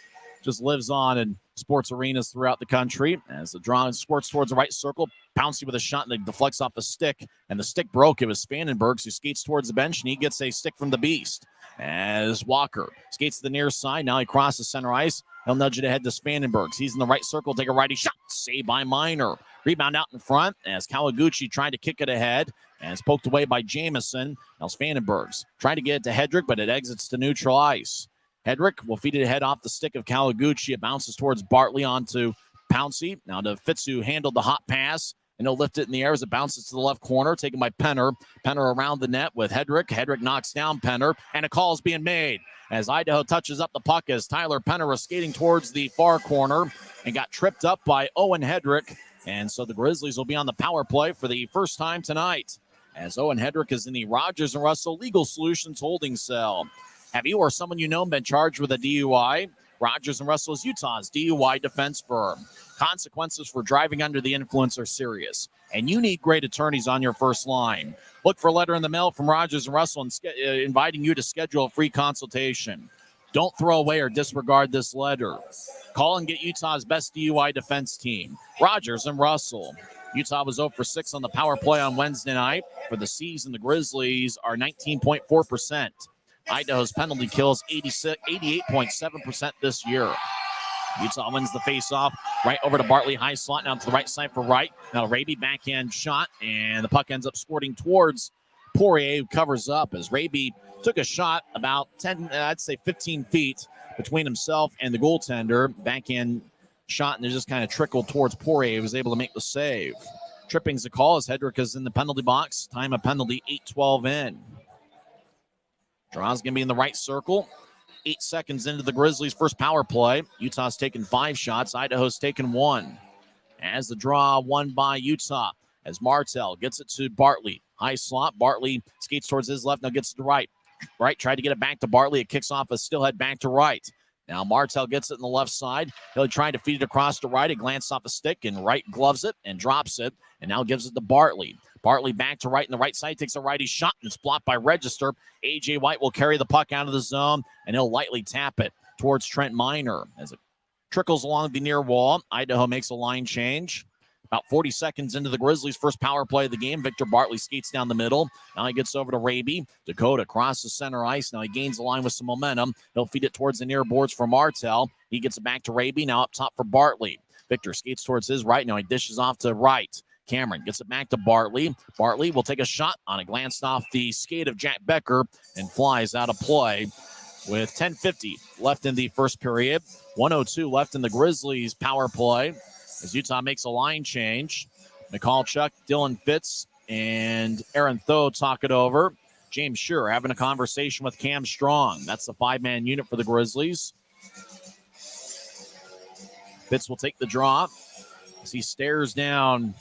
just lives on in sports arenas throughout the country. As the draw squirts towards the right circle, Pouncey with a shot that deflects off the stick, and the stick broke. It was Spanenbergs who skates towards the bench, and he gets a stick from the Beast. As Walker skates to the near side, now he crosses center ice. He'll nudge it ahead to Spanenbergs. He's in the right circle, take a righty shot. Saved by Miner. Rebound out in front as Kawaguchi tried to kick it ahead, and it's poked away by Jamison. Now Spanenbergs trying to get it to Hedrick, but it exits to neutral ice. Hedrick will feed it ahead off the stick of Kawaguchi. It bounces towards Bartley onto Pouncey. Now to Fitz, who handled the hot pass, and he'll lift it in the air as it bounces to the left corner, taken by Penner. Penner around the net with Hedrick. Hedrick knocks down Penner, and a call is being made as Idaho touches up the puck as Tyler Penner was skating towards the far corner and got tripped up by Owen Hedrick. And so the Grizzlies will be on the power play for the first time tonight as Owen Hedrick is in the Rogers and Russell Legal Solutions holding cell. Have you or someone you know been charged with a DUI? Rogers and Russell is Utah's DUI defense firm. Consequences for driving under the influence are serious, and you need great attorneys on your first line. Look for a letter in the mail from Rogers and Russell inviting you to schedule a free consultation. Don't throw away or disregard this letter. Call and get Utah's best DUI defense team, Rogers and Russell. Utah was 0 for 6 on the power play on Wednesday night. For the season, the Grizzlies are 19.4%. Idaho's penalty kills 88.7% this year. Utah wins the faceoff right over to Bartley, high slot now to the right side for Wright. Now Raby backhand shot, and the puck ends up squirting towards Poirier, who covers up as Raby took a shot about 15 feet between himself and the goaltender. Backhand shot, and it just kind of trickled towards Poirier, who was able to make the save. Tripping's the call as Hedrick is in the penalty box. Time of penalty, 8:12 in. Draw's going to be in the right circle. 8 seconds into the Grizzlies' first power play. Utah's taken 5 shots. Idaho's taken 1. As the draw won by Utah, as Martell gets it to Bartley. High slot. Bartley skates towards his left. Now gets it to right. Right, tried to get it back to Bartley. It kicks off a Steelhead back to right. Now Martell gets it in the left side. He'll try to feed it across to right. It glanced off a stick, and Wright gloves it and drops it, and now gives it to Bartley. Bartley back to right in the right side, takes a righty shot, and it's blocked by Register. A.J. White will carry the puck out of the zone, and he'll lightly tap it towards Trent Miner. As it trickles along the near wall, Idaho makes a line change. About 40 seconds into the Grizzlies' first power play of the game, Victor Bartley skates down the middle. Now he gets over to Raby. Dakota crosses center ice. Now he gains the line with some momentum. He'll feed it towards the near boards for Martell. He gets it back to Raby. Now up top for Bartley. Victor skates towards his right. Now he dishes off to right. Cameron gets it back to Bartley. Bartley will take a shot on it. Glanced off the skate of Jack Becker and flies out of play with 10:50 left in the first period. 1:02 left in the Grizzlies' power play as Utah makes a line change. Michalchuk, Dylan Fitz, and Aaron Tho talk it over. James Shearer having a conversation with Cam Strong. That's the 5-man unit for the Grizzlies. Fitz will take the draw as he stares down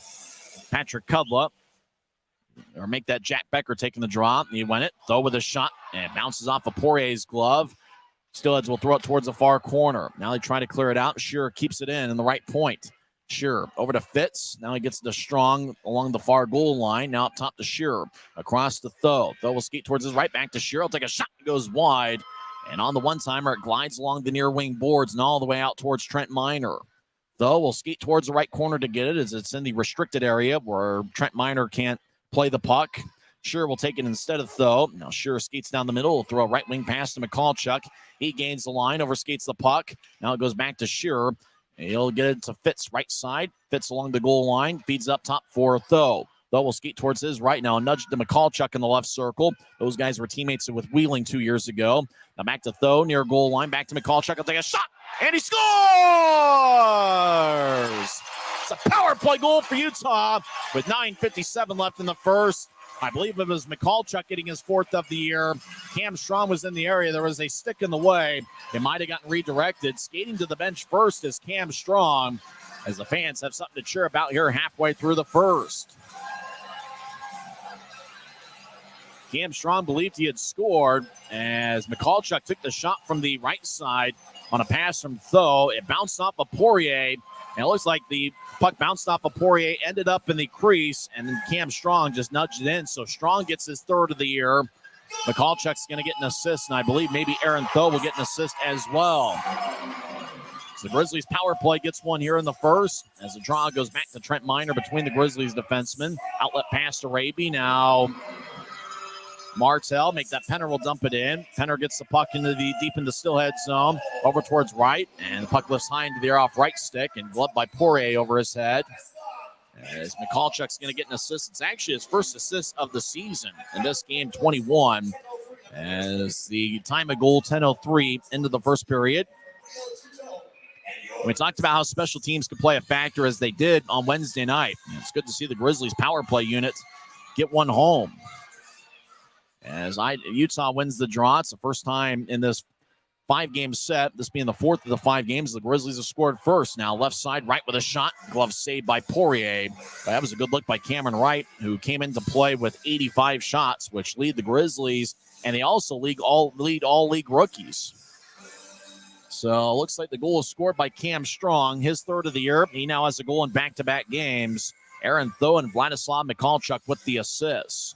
Patrick Kudla, or make that Jack Becker taking the draw. He went it. Tho with a shot, and it bounces off of Poirier's glove. Steelheads will throw it towards the far corner. Now they try to clear it out. Shearer keeps it in the right point. Shearer over to Fitz. Now he gets to Strong along the far goal line. Now up top to Shearer. Across to Tho. Tho will skate towards his right, back to Shearer. He'll take a shot. It goes wide. And on the one-timer, it glides along the near wing boards and all the way out towards Trent Miner. Tho will skate towards the right corner to get it as it's in the restricted area where Trent Miner can't play the puck. Shearer will take it instead of Tho. Now Shearer skates down the middle. Will throw a right wing pass to Michalchuk. He gains the line, overskates the puck. Now it goes back to Shearer. He'll get it to Fitz right side. Fitz along the goal line. Feeds up top for Tho. Tho will skate towards his right now. Nudge to Michalchuk in the left circle. Those guys were teammates with Wheeling 2 years ago. Now back to Tho near goal line. Back to Michalchuk. He'll take a shot. And he scores! It's a power play goal for Utah with 9:57 left in the first. I believe it was Michalchuk getting his 4th of the year. Cam Strong was in the area. There was a stick in the way. It might have gotten redirected. Skating to the bench first is Cam Strong, as the fans have something to cheer about here halfway through the first. Cam Strong believed he had scored as Michalchuk took the shot from the right side on a pass from Tho. It bounced off of Poirier, and it looks like the puck bounced off of Poirier, ended up in the crease, and then Cam Strong just nudged it in. So Strong gets his 3rd of the year. Michalchuk's going to get an assist, and I believe maybe Aaron Tho will get an assist as well. So the Grizzlies' power play gets one here in the first as the draw goes back to Trent Miner between the Grizzlies defensemen. Outlet pass to Raby. Now Martell, make that Penner will dump it in. Penner gets the puck deep in the Steelhead zone, over towards right, and the puck lifts high into the air off right stick and gloved by Poirier over his head. As Michalchuk's going to get an assist. It's actually his first assist of the season in this game, 21. As the time of goal, 10:03 into the first period. We talked about how special teams could play a factor as they did on Wednesday night. It's good to see the Grizzlies power play unit get one home. As Utah wins the draw, it's the first time in this 5-game set, this being the 4th of the 5 games, the Grizzlies have scored first. Now left side, right with a shot, glove saved by Poirier. That was a good look by Cameron Wright, who came into play with 85 shots, which lead the Grizzlies, and they also lead all league rookies. So it looks like the goal was scored by Cam Strong, his third of the year. He now has a goal in back-to-back games. Aaron Tho and Vladislav Mikalchuk with the assists.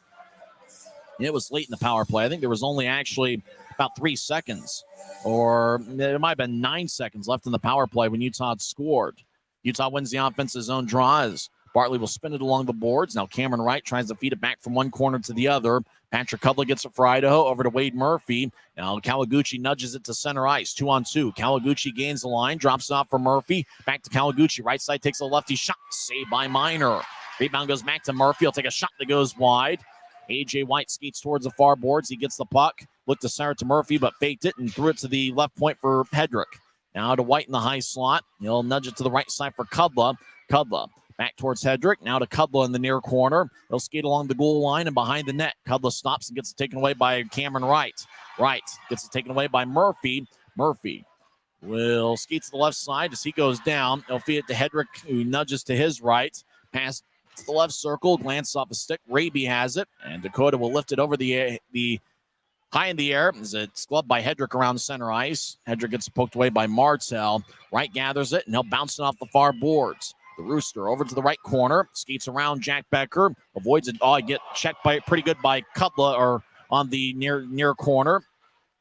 It was late in the power play. I think there was only actually about 3 seconds, or it might have been 9 seconds left in the power play when Utah had scored. Utah wins the offensive zone draw as Bartley will spin it along the boards. Now Cameron Wright tries to feed it back from one corner to the other. Patrick Cudley gets it for Idaho over to Wade Murphy. Now Kawaguchi nudges it to center ice. 2-on-2. Kawaguchi gains the line, drops it off for Murphy. Back to Kawaguchi. Right side takes a lefty shot. Saved by Minor. Rebound goes back to Murphy. He'll take a shot that goes wide. A.J. White skates towards the far boards. He gets the puck. Looked to center to Murphy, but faked it and threw it to the left point for Hedrick. Now to White in the high slot. He'll nudge it to the right side for Kudla. Kudla back towards Hedrick. Now to Kudla in the near corner. He'll skate along the goal line and behind the net. Kudla stops and gets it taken away by Cameron Wright. Wright gets it taken away by Murphy. Murphy will skate to the left side as he goes down. He'll feed it to Hedrick, who nudges to his right. Pass to the left circle. Glance off a stick. Raby has it. And Dakota will lift it over the high in the air as it's gloved by Hedrick around the center ice. Hedrick gets poked away by Martell. Wright gathers it, and he'll bounce it off the far boards. The Rooster over to the right corner, skates around Jack Becker, avoids it. Oh, get checked by pretty good by Kudla, or on the near corner.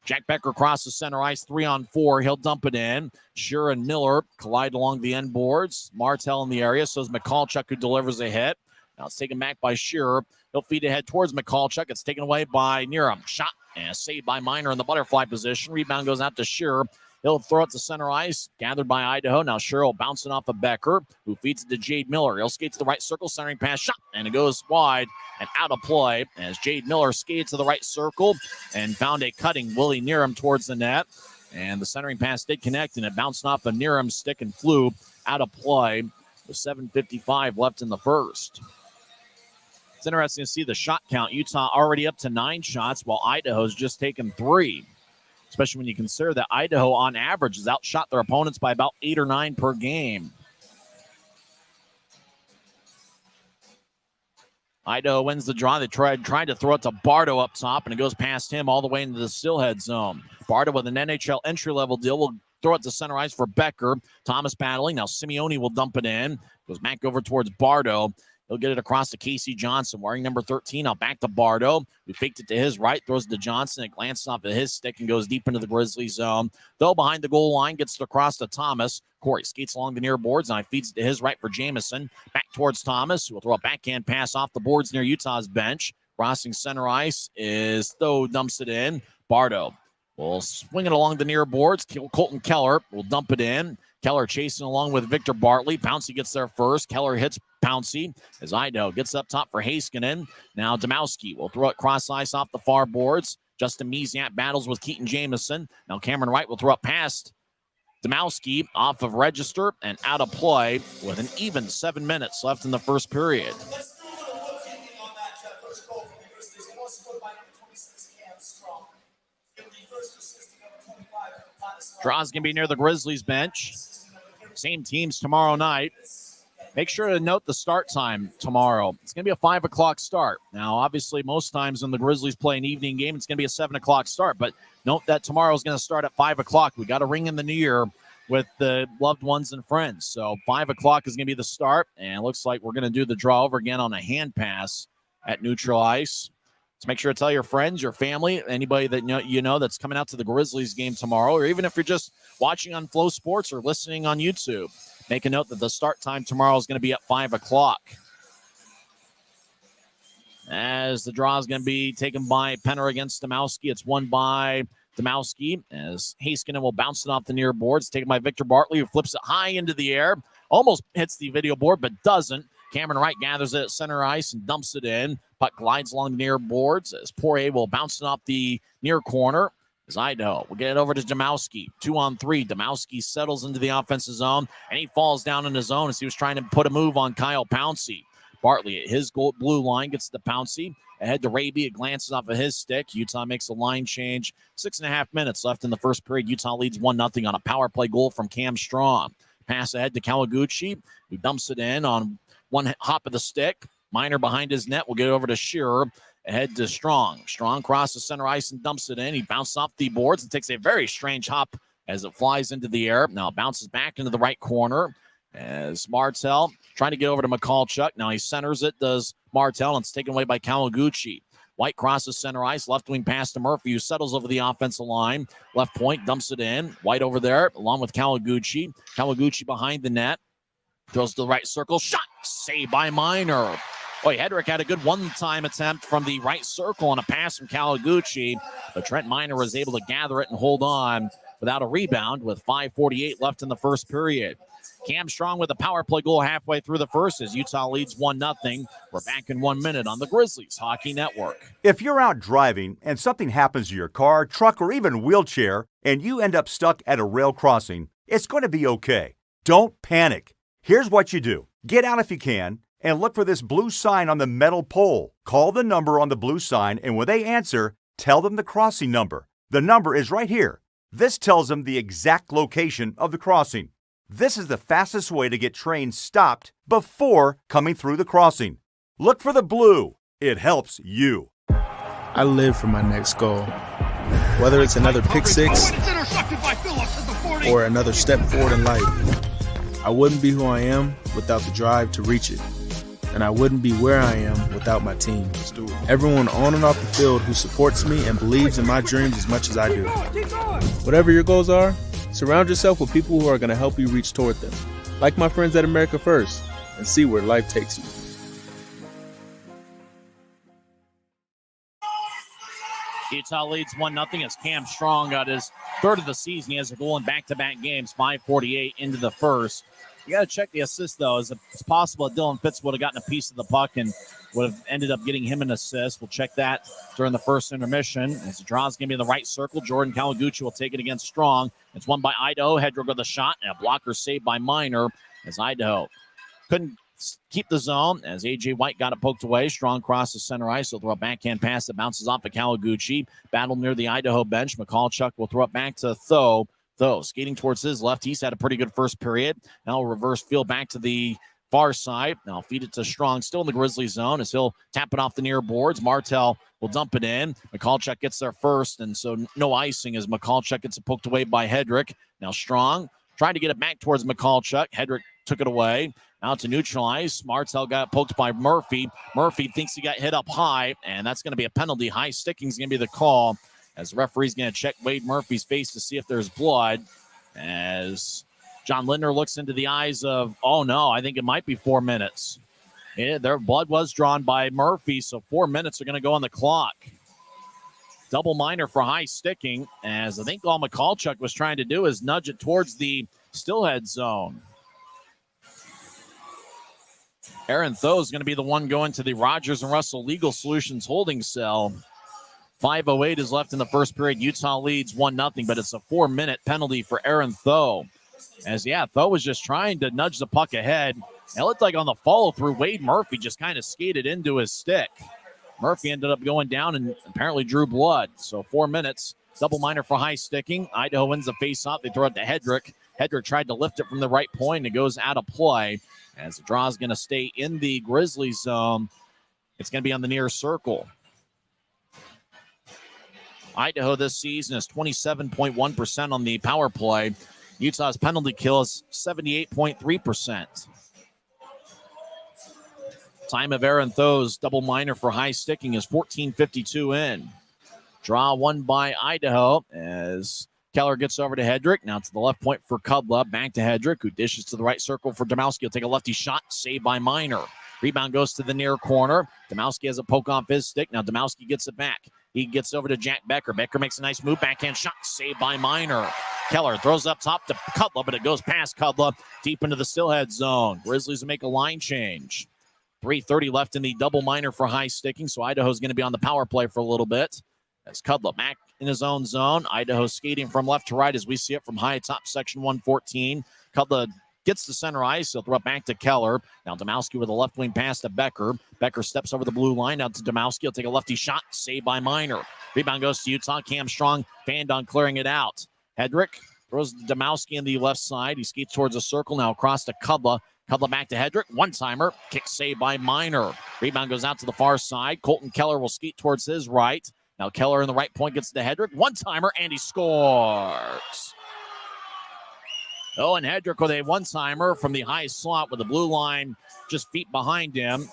Jack Becker crosses center ice, 3-on-4. He'll dump it in. Shearer and Miller collide along the end boards. Martell in the area, so is Mikalchuk, who delivers a hit. Now it's taken back by Shearer. He'll feed ahead towards Mikalchuk. It's taken away by Niram. Shot and saved by Minor in the butterfly position. Rebound goes out to Shearer. He'll throw it to center ice, gathered by Idaho. Now Shearer bouncing off of Becker, who feeds it to Jade Miller. He'll skate to the right circle, centering pass, shot, and it goes wide and out of play as Jade Miller skated to the right circle and found a cutting Willie Niram towards the net. And the centering pass did connect, and it bounced off of Niram's stick and flew out of play with 7:55 left in the first. It's interesting to see the shot count. Utah already up to 9 shots, while Idaho's just taken 3. Especially when you consider that Idaho, on average, has outshot their opponents by about 8 or 9 per game. Idaho wins the draw. They tried to throw it to Bardo up top, and it goes past him all the way into the Steelhead zone. Bardo with an NHL entry-level deal will throw it to center ice for Becker. Thomas battling. Now Simeone will dump it in. Goes back over towards Bardo. He'll get it across to Casey Johnson, wearing number 13. Now back to Bardo, who faked it to his right, throws it to Johnson. It glances off of his stick and goes deep into the Grizzlies zone. Though behind the goal line, gets it across to Thomas. Corey skates along the near boards, and he feeds it to his right for Jamison. Back towards Thomas, who will throw a backhand pass off the boards near Utah's bench. Crossing center ice is Tho, dumps it in. Bardo will swing it along the near boards. Colton Keller will dump it in. Keller chasing along with Victor Bartley. Pouncey gets there first. Keller hits Pouncey as Idaho gets up top for Heiskanen. Now Domowski will throw it cross ice off the far boards. Justin Mesiat battles with Keaton Jamison. Now Cameron Wright will throw it past Domowski off of register and out of play with an even 7 minutes left in the first period. Draw's going to be near the Grizzlies bench. Same teams tomorrow night. Make sure to note the start time tomorrow. It's going to be a 5 o'clock start. Now, obviously, most times when the Grizzlies play an evening game, it's going to be a 7 o'clock start. But note that tomorrow is going to start at 5 o'clock. We got to ring in the new year with the loved ones and friends. So 5 o'clock is going to be the start. And it looks like we're going to do the draw over again on a hand pass at neutral ice. So make sure to tell your friends, your family, anybody that you know that's coming out to the Grizzlies game tomorrow, or even if you're just watching on Flow Sports or listening on YouTube, make a note that the start time tomorrow is going to be at 5 o'clock. As the draw is going to be taken by Penner against Domowski. It's won by Domowski as Heiskanen will bounce it off the near boards. Taken by Victor Bartley, who flips it high into the air. Almost hits the video board, but doesn't. Cameron Wright gathers it at center ice and dumps it in. Puck glides along the near boards as Poirier will bounce it off the near corner. As Idaho will get it over to Domowski. 2-on-3. Domowski settles into the offensive zone, and he falls down in his zone as he was trying to put a move on Kyle Pouncey. Bartley at his blue line gets to Pouncey. Ahead to Raby. It glances off of his stick. Utah makes a line change. 6.5 minutes left in the first period. Utah leads 1-0 on a power play goal from Cam Strong. Pass ahead to Kawaguchi, who dumps it in on one hop of the stick. Minor behind his net will get over to Shearer. Ahead to Strong. Strong crosses center ice and dumps it in. He bounces off the boards and takes a very strange hop as it flies into the air. Now it bounces back into the right corner as Martell trying to get over to Michalchuk. Now he centers it, does Martell, and it's taken away by Kawaguchi. White crosses center ice, left wing pass to Murphy, who settles over the offensive line. Left point, dumps it in. White over there, along with Kawaguchi. Kawaguchi behind the net. Throws to the right circle. Shot! Saved by Minor. Boy, Hedrick had a good one-time attempt from the right circle on a pass from Kawaguchi, but Trent Minor was able to gather it and hold on without a rebound with 5:48 left in the first period. Cam Strong with a power play goal halfway through the first as Utah leads 1-0. We're back in 1 minute on the Grizzlies Hockey Network. If you're out driving and something happens to your car, truck, or even wheelchair, and you end up stuck at a rail crossing, it's going to be okay. Don't panic. Here's what you do. Get out if you can and look for this blue sign on the metal pole. Call the number on the blue sign, and when they answer, tell them the crossing number. The number is right here. This tells them the exact location of the crossing. This is the fastest way to get trains stopped before coming through the crossing. Look for the blue. It helps you. I live for my next goal. Whether it's another pick six or another step forward in life, I wouldn't be who I am without the drive to reach it. And I wouldn't be where I am without my team. Everyone on and off the field who supports me and believes in my dreams as much as I do. Whatever your goals are, surround yourself with people who are going to help you reach toward them. Like my friends at America First, and see where life takes you. Utah leads 1-0 as Cam Strong got his third of the season. He has a goal in back-to-back games, 5:48 into the first. You got to check the assist, though. It's possible that Dylan Fitz would have gotten a piece of the puck and would have ended up getting him an assist. We'll check that during the first intermission. As the draw is going to be in the right circle, Jordan Kawaguchi will take it against Strong. It's won by Idaho. Hedrick with a shot and a blocker saved by Minor as Idaho couldn't keep the zone as A.J. White got it poked away. Strong crosses center ice. He'll throw a backhand pass that bounces off of Kawaguchi. Battle near the Idaho bench. Michalchuk will throw it back to Tho. Tho skating towards his left. He's had a pretty good first period. Now reverse field back to the far side. Now feed it to Strong, still in the Grizzlies zone as he'll tap it off the near boards. Martell will dump it in. Michalchuk gets there first, and so no icing as Michalchuk gets it poked away by Hedrick. Now Strong trying to get it back towards Michalchuk. Hedrick took it away. Out to neutral ice. Martell got poked by Murphy. Murphy thinks he got hit up high, and that's going to be a penalty. High sticking is going to be the call as the referee's going to check Wade Murphy's face to see if there's blood. As John Lindner looks into the eyes of, oh no, I think it might be 4 minutes. Yeah, their blood was drawn by Murphy, so 4 minutes are going to go on the clock. Double minor for high sticking, as I think all Michalchuk was trying to do is nudge it towards the Steelhead zone. Aaron Tho is going to be the one going to the Rogers and Russell Legal Solutions holding cell. 5:08 is left in the first period. Utah leads 1-0, but it's a 4-minute penalty for Aaron Tho. As, Tho was just trying to nudge the puck ahead. It looked like on the follow-through, Wade Murphy just kind of skated into his stick. Murphy ended up going down and apparently drew blood. So 4 minutes, double minor for high sticking. Idaho wins the face-off. They throw it to Hedrick. Hedrick tried to lift it from the right point. It goes out of play. As the draw is going to stay in the Grizzlies zone, it's going to be on the near circle. Idaho this season is 27.1% on the power play. Utah's penalty kill is 78.3%. Time of Aaron Tho's double minor for high sticking is 14:52 in. Draw won by Idaho as Keller gets over to Hedrick. Now to the left point for Kudla. Back to Hedrick, who dishes to the right circle for Domowski. He'll take a lefty shot, saved by Minor. Rebound goes to the near corner. Domowski has a poke off his stick. Now Domowski gets it back. He gets over to Jack Becker. Becker makes a nice move. Backhand shot, saved by Minor. Keller throws up top to Kudla, but it goes past Kudla deep into the Steelhead zone. Grizzlies will make a line change. 3:30 left in the double minor for high sticking, so Idaho's going to be on the power play for a little bit. As Kudla back in his own zone. Idaho skating from left to right as we see it from high top section 114. Kudla gets to center ice. He'll throw it back to Keller. Now Domowski with a left wing pass to Becker. Becker steps over the blue line out to Domowski. He'll take a lefty shot, saved by Minor. Rebound goes to Utah. Cam Strong fanned on clearing it out. Hedrick throws Domowski in the left side. He skates towards a circle now across to Kudla. Kudla back to Hedrick. One-timer. Kick saved by Minor. Rebound goes out to the far side. Colton Keller will skate towards his right. Now Keller in the right point gets to Hedrick. One-timer, and he scores. Owen Hedrick with a one-timer from the high slot with the blue line just feet behind him.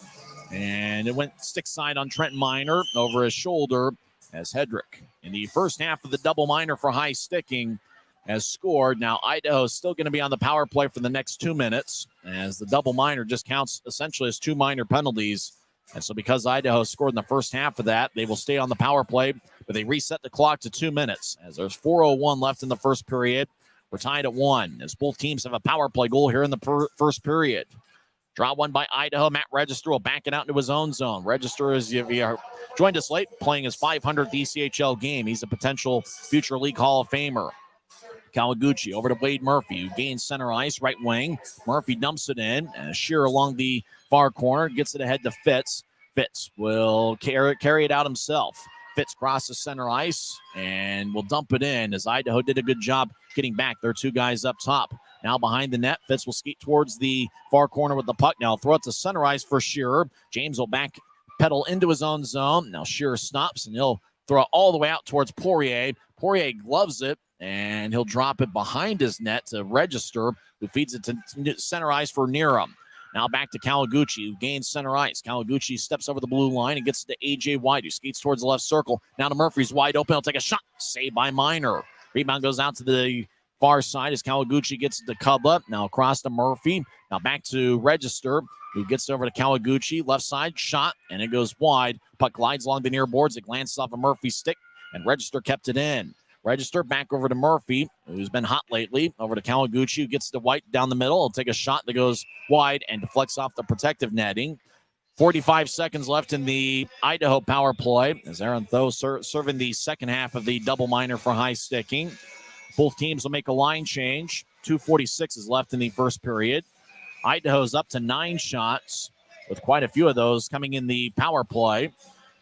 And it went stick side on Trent Miner over his shoulder as Hedrick in the first half of the double minor for high sticking has scored. Now Idaho is still going to be on the power play for the next 2 minutes as the double minor just counts essentially as 2 minor penalties. And so because Idaho scored in the first half of that, they will stay on the power play, but they reset the clock to 2 minutes as there's 4:01 left in the first period. We're tied at 1 as both teams have a power play goal here in the first period. Draw one by Idaho. Matt Register will back it out into his own zone. Register is joined us late playing his 500th ECHL game. He's a potential future league Hall of Famer. Kawaguchi over to Wade Murphy, who gains center ice, right wing. Murphy dumps it in. Shearer along the far corner, gets it ahead to Fitz. Fitz will carry it out himself. Fitz crosses center ice and will dump it in as Idaho did a good job getting back. There are 2 guys up top. Now behind the net, Fitz will skate towards the far corner with the puck. Now throw it to center ice for Shearer. James will back pedal into his own zone. Now Shearer stops and he'll throw it all the way out towards Poirier. Poirier gloves it and he'll drop it behind his net to Register, who feeds it to center ice for Neerum. Now back to Kawaguchi, who gains center ice. Kawaguchi steps over the blue line and gets to A.J. White, who skates towards the left circle. Now to Murphy's wide open. He'll take a shot. Saved by Miner. Rebound goes out to the far side as Kawaguchi gets to Cudla. Now across to Murphy. Now back to Register, who gets over to Kawaguchi. Left side shot, and it goes wide. Puck glides along the near boards. It glances off of Murphy's stick, and Register kept it in. Register back over to Murphy, who's been hot lately. Over to Kawaguchi, who gets to White down the middle. He'll take a shot that goes wide and deflects off the protective netting. 45 seconds left in the Idaho power play as Aaron Tho serving the second half of the double minor for high sticking. Both teams will make a line change. 2:46 is left in the first period. Idaho's up to 9 shots, with quite a few of those coming in the power play.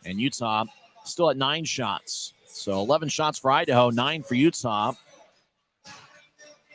And Utah still at 9 shots. So 11 shots for Idaho, 9 for Utah.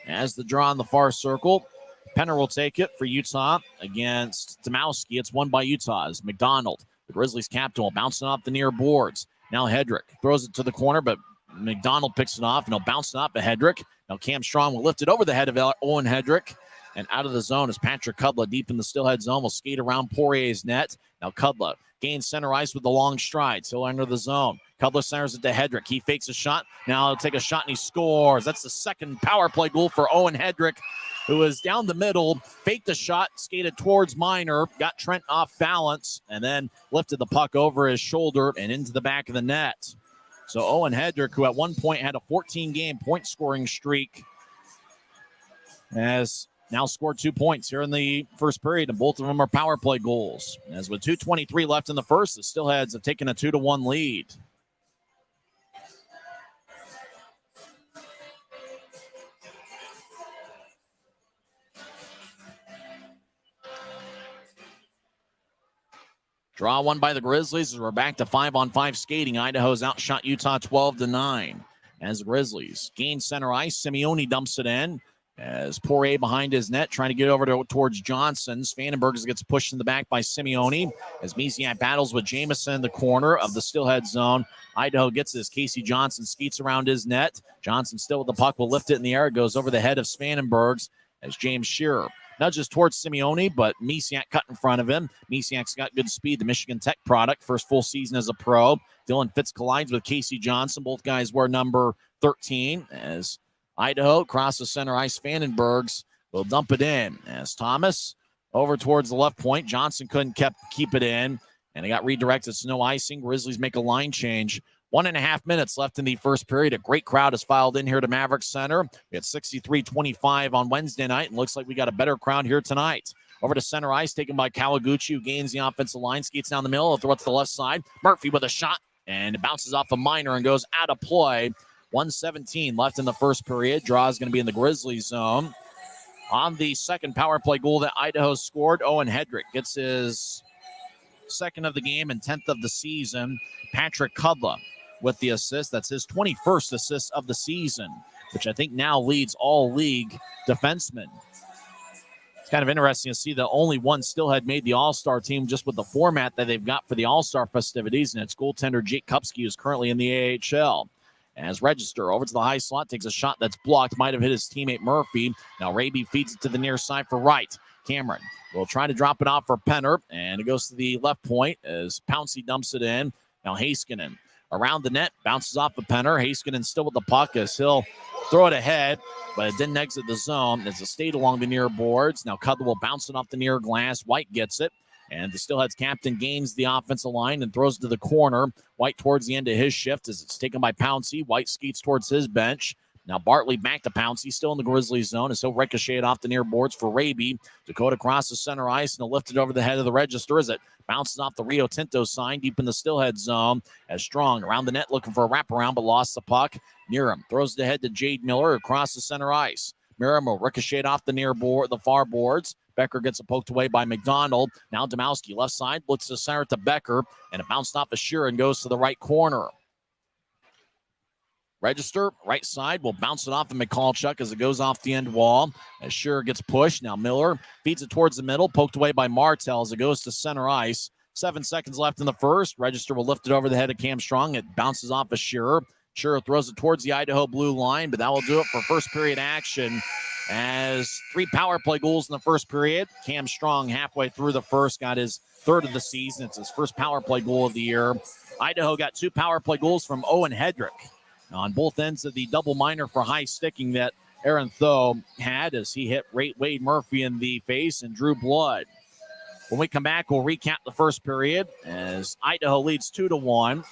As the draw on the far circle, Penner will take it for Utah against Tomowski. It's won by Utah as McDonald, the Grizzlies captain, will bounce it off the near boards. Now Hedrick throws it to the corner, but McDonald picks it off, and he'll bounce it off to Hedrick. Now Cam Strong will lift it over the head of Owen Hedrick. And out of the zone is Patrick Cudla deep in the Steelhead zone. Will skate around Poirier's net. Now Cudla gains center ice with the long strides. He'll enter the zone. Cudla centers it to Hedrick. He fakes a shot. Now he'll take a shot and he scores. That's the second power play goal for Owen Hedrick, who was down the middle, faked a shot, skated towards Miner, got Trent off balance, and then lifted the puck over his shoulder and into the back of the net. So Owen Hedrick, who at one point had a 14-game point-scoring streak, has now scored 2 points here in the first period, and both of them are power play goals. As with 2:23 left in the first, the Steelheads have taken a 2-1 lead. Draw one by the Grizzlies as we're back to 5-on-5 skating. Idaho's outshot Utah 12-9. As the Grizzlies gain center ice, Simeone dumps it in. As Poirier behind his net, trying to get over towards Johnson. Svanenberg gets pushed in the back by Simeone. As Misiak battles with Jamison in the corner of the Steelhead zone. Idaho gets this. Casey Johnson skates around his net. Johnson still with the puck, will lift it in the air. It goes over the head of Svanenberg as James Shearer nudges towards Simeone, but Misiak cut in front of him. Misiak's got good speed, the Michigan Tech product. First full season as a pro. Dylan Fitz collides with Casey Johnson. Both guys wear number 13 as Idaho crosses center ice. Svanenberg will dump it in as Thomas over towards the left point. Johnson couldn't keep it in, and it got redirected. So no icing. Grizzlies make a line change. 1.5 minutes left in the first period. A great crowd has filed in here to Maverik Center. We had 63-25 on Wednesday night, and looks like we got a better crowd here tonight. Over to center ice, taken by Kawaguchi, who gains the offensive line, skates down the middle, he'll throw it to the left side. Murphy with a shot, and it bounces off a Miner and goes out of play. 1:17 left in the first period. Draw is going to be in the Grizzlies zone. On the second power play goal that Idaho scored, Owen Hedrick gets his second of the game and 10th of the season. Patrick Cudla with the assist. That's his 21st assist of the season, which I think now leads all league defensemen. It's kind of interesting to see that only one Steelhead made the All-Star team just with the format that they've got for the All-Star festivities, and it's goaltender Jake Kupski, who's currently in the AHL. as Register over to the high slot, takes a shot that's blocked, might have hit his teammate Murphy. Now Raby feeds it to the near side for Wright. Cameron will try to drop it off for Penner, and it goes to the left point as Pouncey dumps it in. Now Heiskanen around the net, bounces off of Penner. Heiskanen still with the puck as he'll throw it ahead, but it didn't exit the zone as it stayed along the near boards. Now Cudler will bounce it off the near glass. White gets it, and the Steelheads captain gains the offensive line and throws it to the corner. White towards the end of his shift as it's taken by Pouncey. White skates towards his bench. Now Bartley back to Pouncey, still in the Grizzlies zone, as he'll ricochet it off the near boards for Raby. Dakota crosses center ice, and he'll lift it over the head of the Register as it bounces off the Rio Tinto sign deep in the Steelhead zone. As Strong around the net looking for a wraparound, but lost the puck. Niram throws it ahead to Jade Miller across the center ice. Miram will ricochet off the near board, the far boards. Becker gets it poked away by McDonald. Now Domowski left side, blitz the center to Becker, and it bounced off of Shearer and goes to the right corner. Register, right side, will bounce it off of McCallchuck as it goes off the end wall. As Shearer gets pushed, now Miller feeds it towards the middle, poked away by Martell as it goes to center ice. 7 seconds left in the first. Register will lift it over the head of Cam Strong. It bounces off of Shearer. Shearer throws it towards the Idaho blue line, but that will do it for first period action. As 3 power play goals in the first period. Cam Strong halfway through the first got his third of the season. It's his first power play goal of the year. Idaho got 2 power play goals from Owen Hedrick on both ends of the double minor for high sticking that Aaron Tho had as he hit Wade Murphy in the face and drew blood. When we come back, we'll recap the first period as Idaho leads 2-1.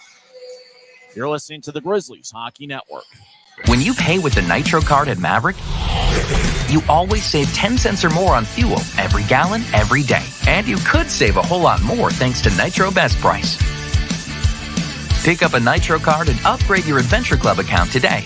You're listening to the Grizzlies Hockey Network. When you pay with the Nitro card at Maverik, you always save 10 cents or more on fuel every gallon, every day. And you could save a whole lot more thanks to Nitro Best Price. Pick up a Nitro card and upgrade your Adventure Club account today.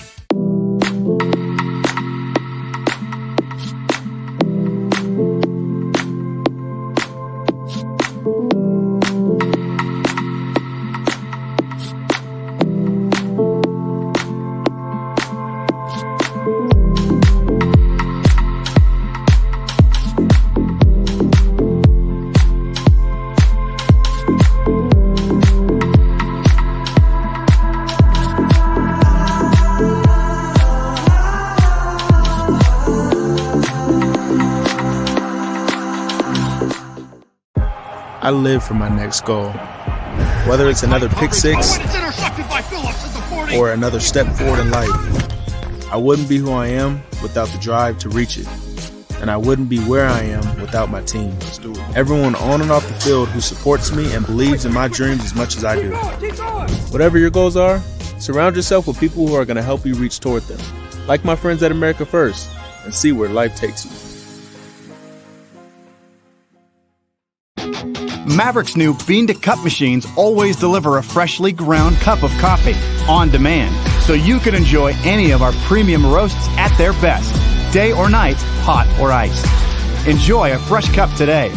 I live for my next goal. Whether it's another pick six or another step forward in life, I wouldn't be who I am without the drive to reach it. And I wouldn't be where I am without my team. Everyone on and off the field who supports me and believes in my dreams as much as I do. Whatever your goals are, surround yourself with people who are going to help you reach toward them. Like my friends at America First, and see where life takes you. Maverik's new bean-to-cup machines always deliver a freshly ground cup of coffee on demand, so you can enjoy any of our premium roasts at their best, day or night, hot or iced. Enjoy a fresh cup today.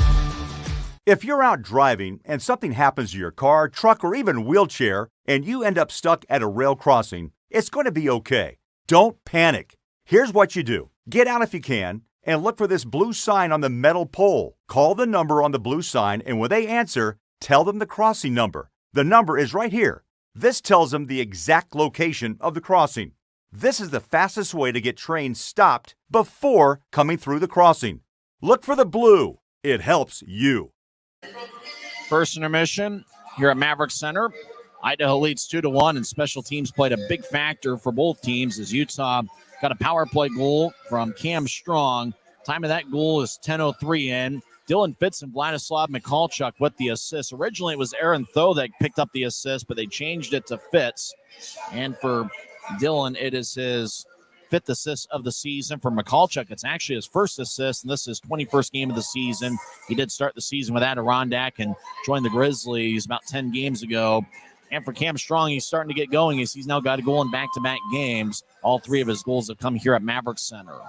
If you're out driving and something happens to your car, truck, or even wheelchair, and you end up stuck at a rail crossing, it's going to be okay. Don't panic. Here's what you do. Get out if you can, and look for this blue sign on the metal pole. Call the number on the blue sign, and when they answer, tell them the crossing number. The number is right here. This tells them the exact location of the crossing. This is the fastest way to get trains stopped before coming through the crossing. Look for the blue. It helps you. First intermission here at Maverik Center. Idaho leads 2-1, and special teams played a big factor for both teams as Utah got a power play goal from Cam Strong. Time of that goal is 10:03 in. Dylan Fitz and Vladislav Mikalchuk with the assist. Originally, it was Aaron Tho that picked up the assist, but they changed it to Fitz. And for Dylan, it is his 5th assist of the season. For Mikalchuk, it's actually his first assist, and this is his 21st game of the season. He did start the season with Adirondack and joined the Grizzlies about 10 games ago. And for Cam Strong, he's starting to get going as he's now got a goal in back-to-back games. All 3 of his goals have come here at Maverik Center.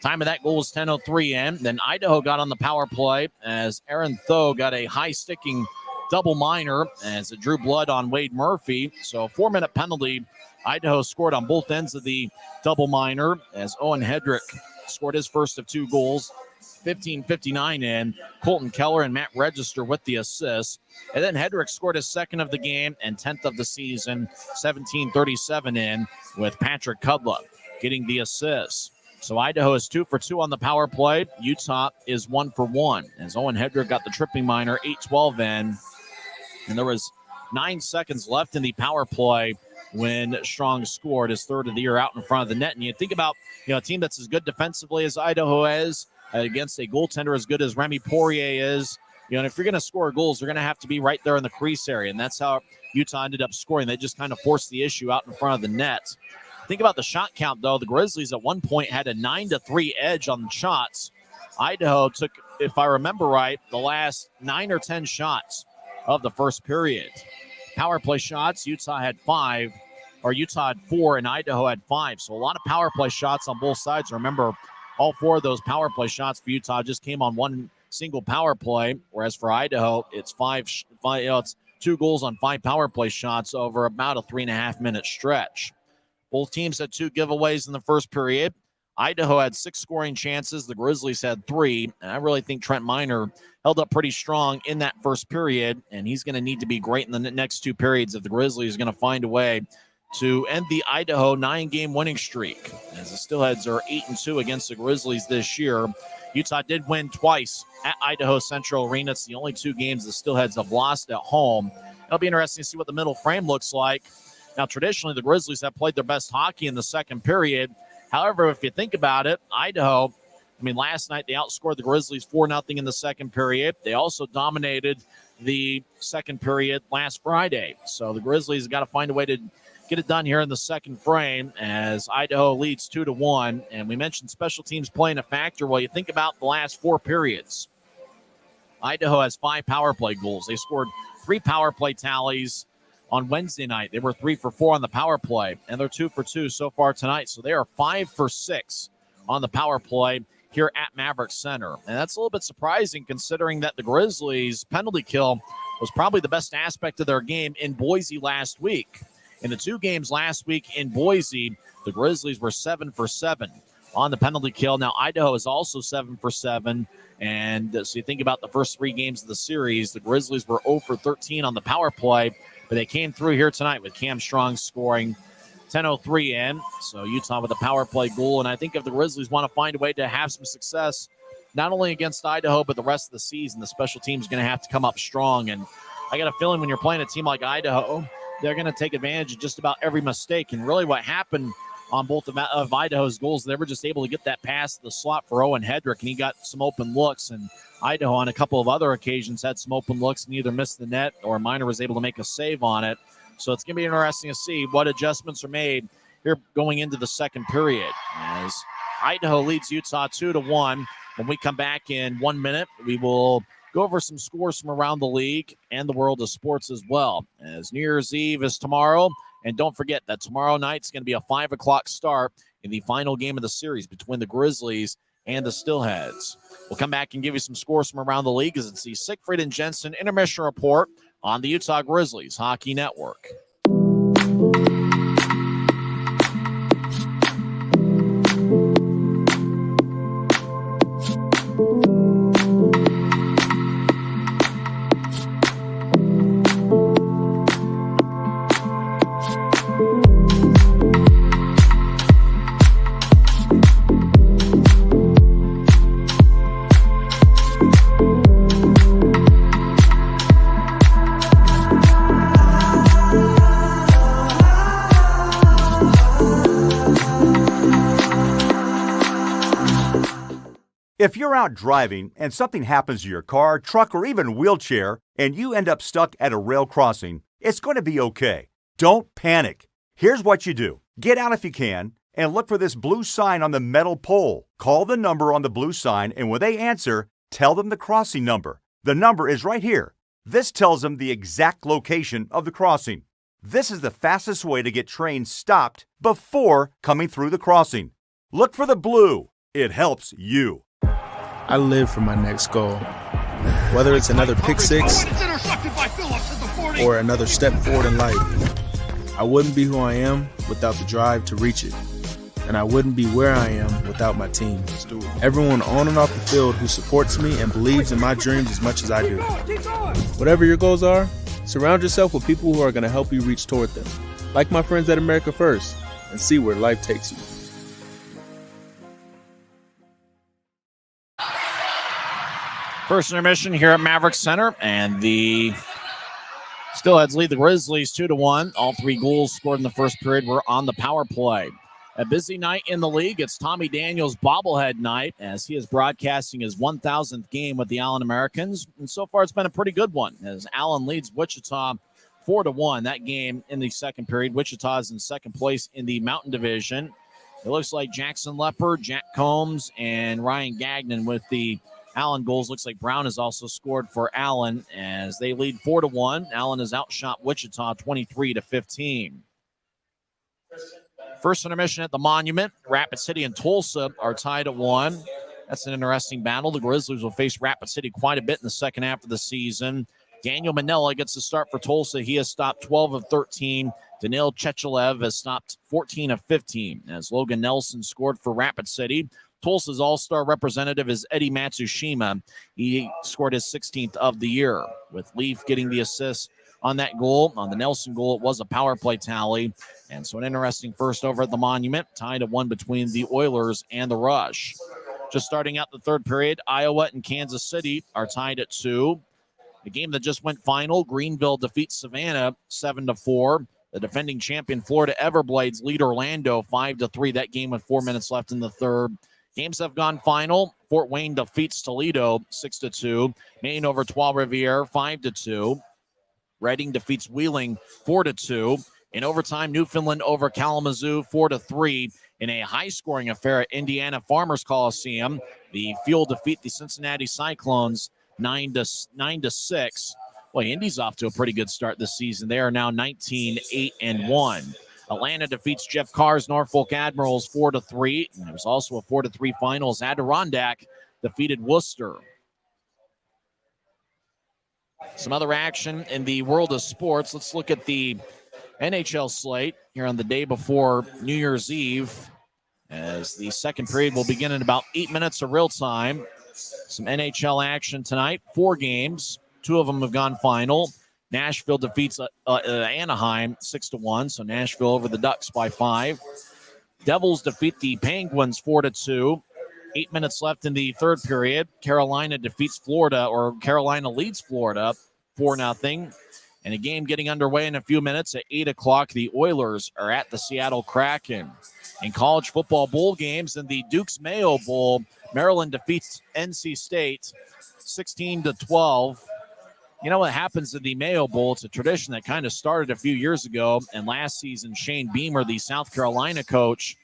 Time of that goal is 10:03 in. Then Idaho got on the power play as Aaron Tho got a high-sticking double minor as it drew blood on Wade Murphy. So a 4-minute penalty. Idaho scored on both ends of the double minor as Owen Hedrick scored his first of 2 goals. 15:59 in. Colton Keller and Matt Register with the assists. And then Hedrick scored his second of the game and 10th of the season, 17:37 in, with Patrick Cudlip getting the assists. So Idaho is 2 for 2 on the power play. Utah is 1 for 1. As Owen Hedrick got the tripping minor, 8:12 in. And there was 9 seconds left in the power play when Strong scored his third of the year out in front of the net. And you think about, a team that's as good defensively as Idaho is, against a goaltender as good as Remy Poirier is, and if you're going to score goals, they're going to have to be right there in the crease area. And that's how Utah ended up scoring. They just kind of forced the issue out in front of the net. Think about the shot count, though. The Grizzlies at one point had a 9-3 edge on the shots. Idaho took, if I remember right, the last 9 or 10 shots of the first period. Power play shots, Utah had 4 and Idaho had 5. So a lot of power play shots on both sides. Remember, all 4 of those power play shots for Utah just came on one single power play, whereas for Idaho, it's it's 2 goals on 5 power play shots over about a 3.5-minute stretch. Both teams had 2 giveaways in the first period. Idaho had 6 scoring chances. The Grizzlies had 3. And I really think Trent Miner held up pretty strong in that first period, and he's going to need to be great in the next 2 periods if the Grizzlies are going to find a way to end the Idaho 9-game winning streak, as the Steelheads are 8-2 against the Grizzlies this year. Utah did win twice at Idaho Central Arena. It's the only 2 games the Steelheads have lost at home. It'll be interesting to see what the middle frame looks like. Now, traditionally, the Grizzlies have played their best hockey in the second period. However, if you think about it, Idaho, last night they outscored the Grizzlies 4-0 in the second period. They also dominated the second period last Friday. So the Grizzlies have got to find a way to get it done here in the second frame as Idaho leads 2-1. And we mentioned special teams playing a factor. Well, you think about the last 4 periods. Idaho has 5 power play goals. They scored 3 power play tallies on Wednesday night. They were 3 for 4 on the power play, and they're 2 for 2 so far tonight. So they are 5 for 6 on the power play here at Maverik Center. And that's a little bit surprising considering that the Grizzlies' penalty kill was probably the best aspect of their game in Boise last week. In the 2 games last week in Boise, the Grizzlies were 7 for 7 on the penalty kill. Now, Idaho is also 7 for 7. And so you think about the first 3 games of the series, the Grizzlies were 0 for 13 on the power play, but they came through here tonight with Cam Strong scoring 10:03 in. So Utah with a power play goal. And I think if the Grizzlies want to find a way to have some success, not only against Idaho, but the rest of the season, the special team's going to have to come up strong. And I got a feeling when you're playing a team like Idaho, they're going to take advantage of just about every mistake. And really what happened on both of Idaho's goals, they were just able to get that pass to the slot for Owen Hedrick, and he got some open looks. And Idaho on a couple of other occasions had some open looks and either missed the net or Miner was able to make a save on it. So it's going to be interesting to see what adjustments are made here going into the second period. As Idaho leads Utah 2-1. When we come back in 1 minute, we will go over some scores from around the league and the world of sports as well. As New Year's Eve is tomorrow, and don't forget that tomorrow night's going to be a 5 o'clock start in the final game of the series between the Grizzlies and the Steelheads. We'll come back and give you some scores from around the league as it's the Siegfried and Jensen intermission report on the Utah Grizzlies Hockey Network. If you're out driving and something happens to your car, truck, or even wheelchair, and you end up stuck at a rail crossing, it's going to be okay. Don't panic. Here's what you do. Get out if you can and look for this blue sign on the metal pole. Call the number on the blue sign, and when they answer, tell them the crossing number. The number is right here. This tells them the exact location of the crossing. This is the fastest way to get trains stopped before coming through the crossing. Look for the blue. It helps you. I live for my next goal. Whether it's another pick six or another step forward in life, I wouldn't be who I am without the drive to reach it. And I wouldn't be where I am without my team. Let's do it. everyone on and off the field who supports me and believes in my dreams as much as I do. Whatever your goals are, surround yourself with people who are going to help you reach toward them, like my friends at America First, and see where life takes you. First intermission here at Maverik Center, and the Steelheads lead the Grizzlies 2-1. All 3 goals scored in the first period were on the power play. A busy night in the league. It's Tommy Daniels' bobblehead night as he is broadcasting his 1,000th game with the Allen Americans. And so far, it's been a pretty good one as Allen leads Wichita 4-1. That game in the second period. Wichita is in second place in the Mountain Division. It looks like Jackson Leopard, Jack Combs, and Ryan Gagnon with the Allen goals. Looks like Brown has also scored for Allen as they lead 4-1. Allen has outshot Wichita 23-15. First intermission at the Monument. Rapid City and Tulsa are tied at 1. That's an interesting battle. The Grizzlies will face Rapid City quite a bit in the second half of the season. Daniel Manella gets the start for Tulsa. He has stopped 12 of 13. Danil Chechelev has stopped 14 of 15 as Logan Nelson scored for Rapid City. Tulsa's all-star representative is Eddie Matsushima. He scored his 16th of the year, with Leaf getting the assist on that goal. On the Nelson goal, it was a power play tally. And so an interesting first over at the Monument, tied at 1 between the Oilers and the Rush. Just starting out the third period, Iowa and Kansas City are tied at 2. The game that just went final, Greenville defeats Savannah 7-4. The defending champion Florida Everblades lead Orlando 5-3. That game with 4 minutes left in the third. Games have gone final. Fort Wayne defeats Toledo 6-2. Maine over Trois-Rivières 5-2. Reading defeats Wheeling 4-2. In overtime, Newfoundland over Kalamazoo 4-3. In a high-scoring affair at Indiana Farmers Coliseum, the Fuel defeat the Cincinnati Cyclones 9-6. Well, Indy's off to a pretty good start this season. They are now 19-8-1. Atlanta defeats Jeff Carr's Norfolk Admirals 4-3. And there was also a 4-3 finals. Adirondack defeated Worcester. Some other action in the world of sports. Let's look at the NHL slate here on the day before New Year's Eve, as the second period will begin in about 8 minutes of real time. Some NHL action tonight. 4 games. 2 of them have gone final. Nashville defeats Anaheim 6-1, so Nashville over the Ducks by 5. Devils defeat the Penguins 4-2. 8 minutes left in the third period. Carolina defeats Florida, or Carolina leads Florida 4-0. And a game getting underway in a few minutes at 8 o'clock. The Oilers are at the Seattle Kraken. In college football bowl games, in the Duke's Mayo Bowl, Maryland defeats NC State 16-12. You know what happens in the Mayo Bowl? It's a tradition that kind of started a few years ago. And last season, Shane Beamer, the South Carolina coach,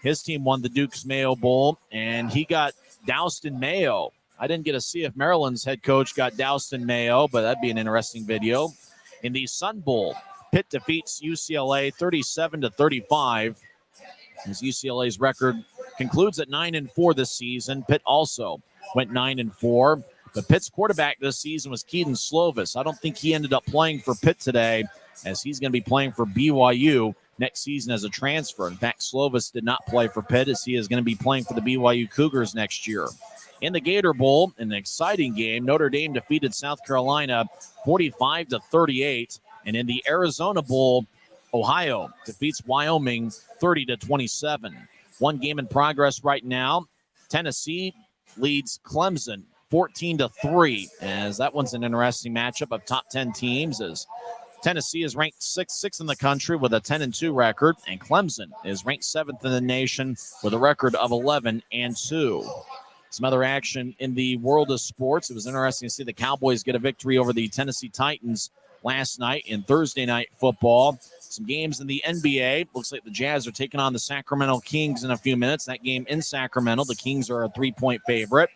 his team won the Duke's Mayo Bowl, and he got doused in mayo. I didn't get to see if Maryland's head coach got doused in mayo, but that'd be an interesting video. In the Sun Bowl, Pitt defeats UCLA 37-35. As UCLA's record concludes at 9-4 this season. Pitt also went 9-4. But Pitt's quarterback this season was Keaton Slovis. I don't think he ended up playing for Pitt today, as he's going to be playing for BYU next season as a transfer. In fact, Slovis did not play for Pitt, as he is going to be playing for the BYU Cougars next year. In the Gator Bowl, an exciting game, Notre Dame defeated South Carolina 45-38. And in the Arizona Bowl, Ohio defeats Wyoming 30-27. One game in progress right now. Tennessee leads Clemson 14-3, as that one's an interesting matchup of top 10 teams, as Tennessee is ranked 6th in the country with a 10-2 record, and Clemson is ranked 7th in the nation with a record of 11-2. Some other action in the world of sports. It was interesting to see the Cowboys get a victory over the Tennessee Titans last night in Thursday night football. Some games in the NBA. Looks like the Jazz are taking on the Sacramento Kings in a few minutes. That game in Sacramento, the Kings are a 3-point favorite.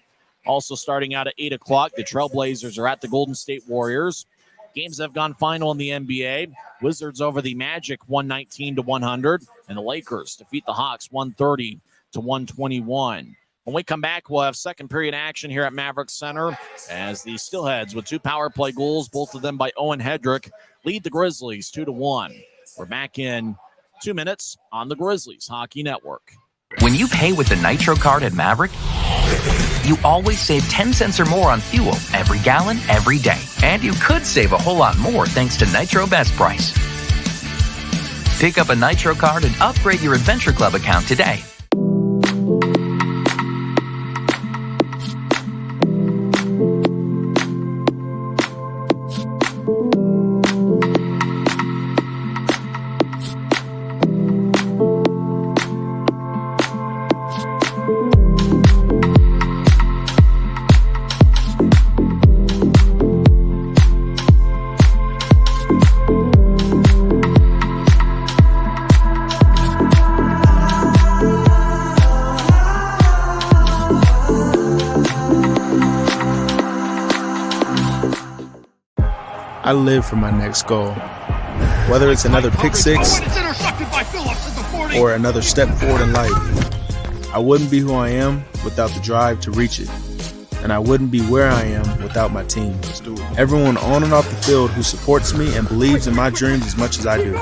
Also starting out at 8 o'clock, the Trailblazers are at the Golden State Warriors. Games have gone final in the NBA. Wizards over the Magic 119-100, and the Lakers defeat the Hawks 130-121. When we come back, we'll have second period action here at Maverik Center as the Steelheads with 2 power play goals, both of them by Owen Hedrick, lead the Grizzlies 2-1. We're back in 2 minutes on the Grizzlies Hockey Network. When you pay with the Nitro card at Maverik, you always save 10 cents or more on fuel every gallon, every day. And you could save a whole lot more thanks to Nitro Best Price. Pick up a Nitro card and upgrade your Adventure Club account today. I live for my next goal. Whether it's another pick six or another step forward in life, I wouldn't be who I am without the drive to reach it. And I wouldn't be where I am without my team. Everyone on and off the field who supports me and believes in my dreams as much as I do.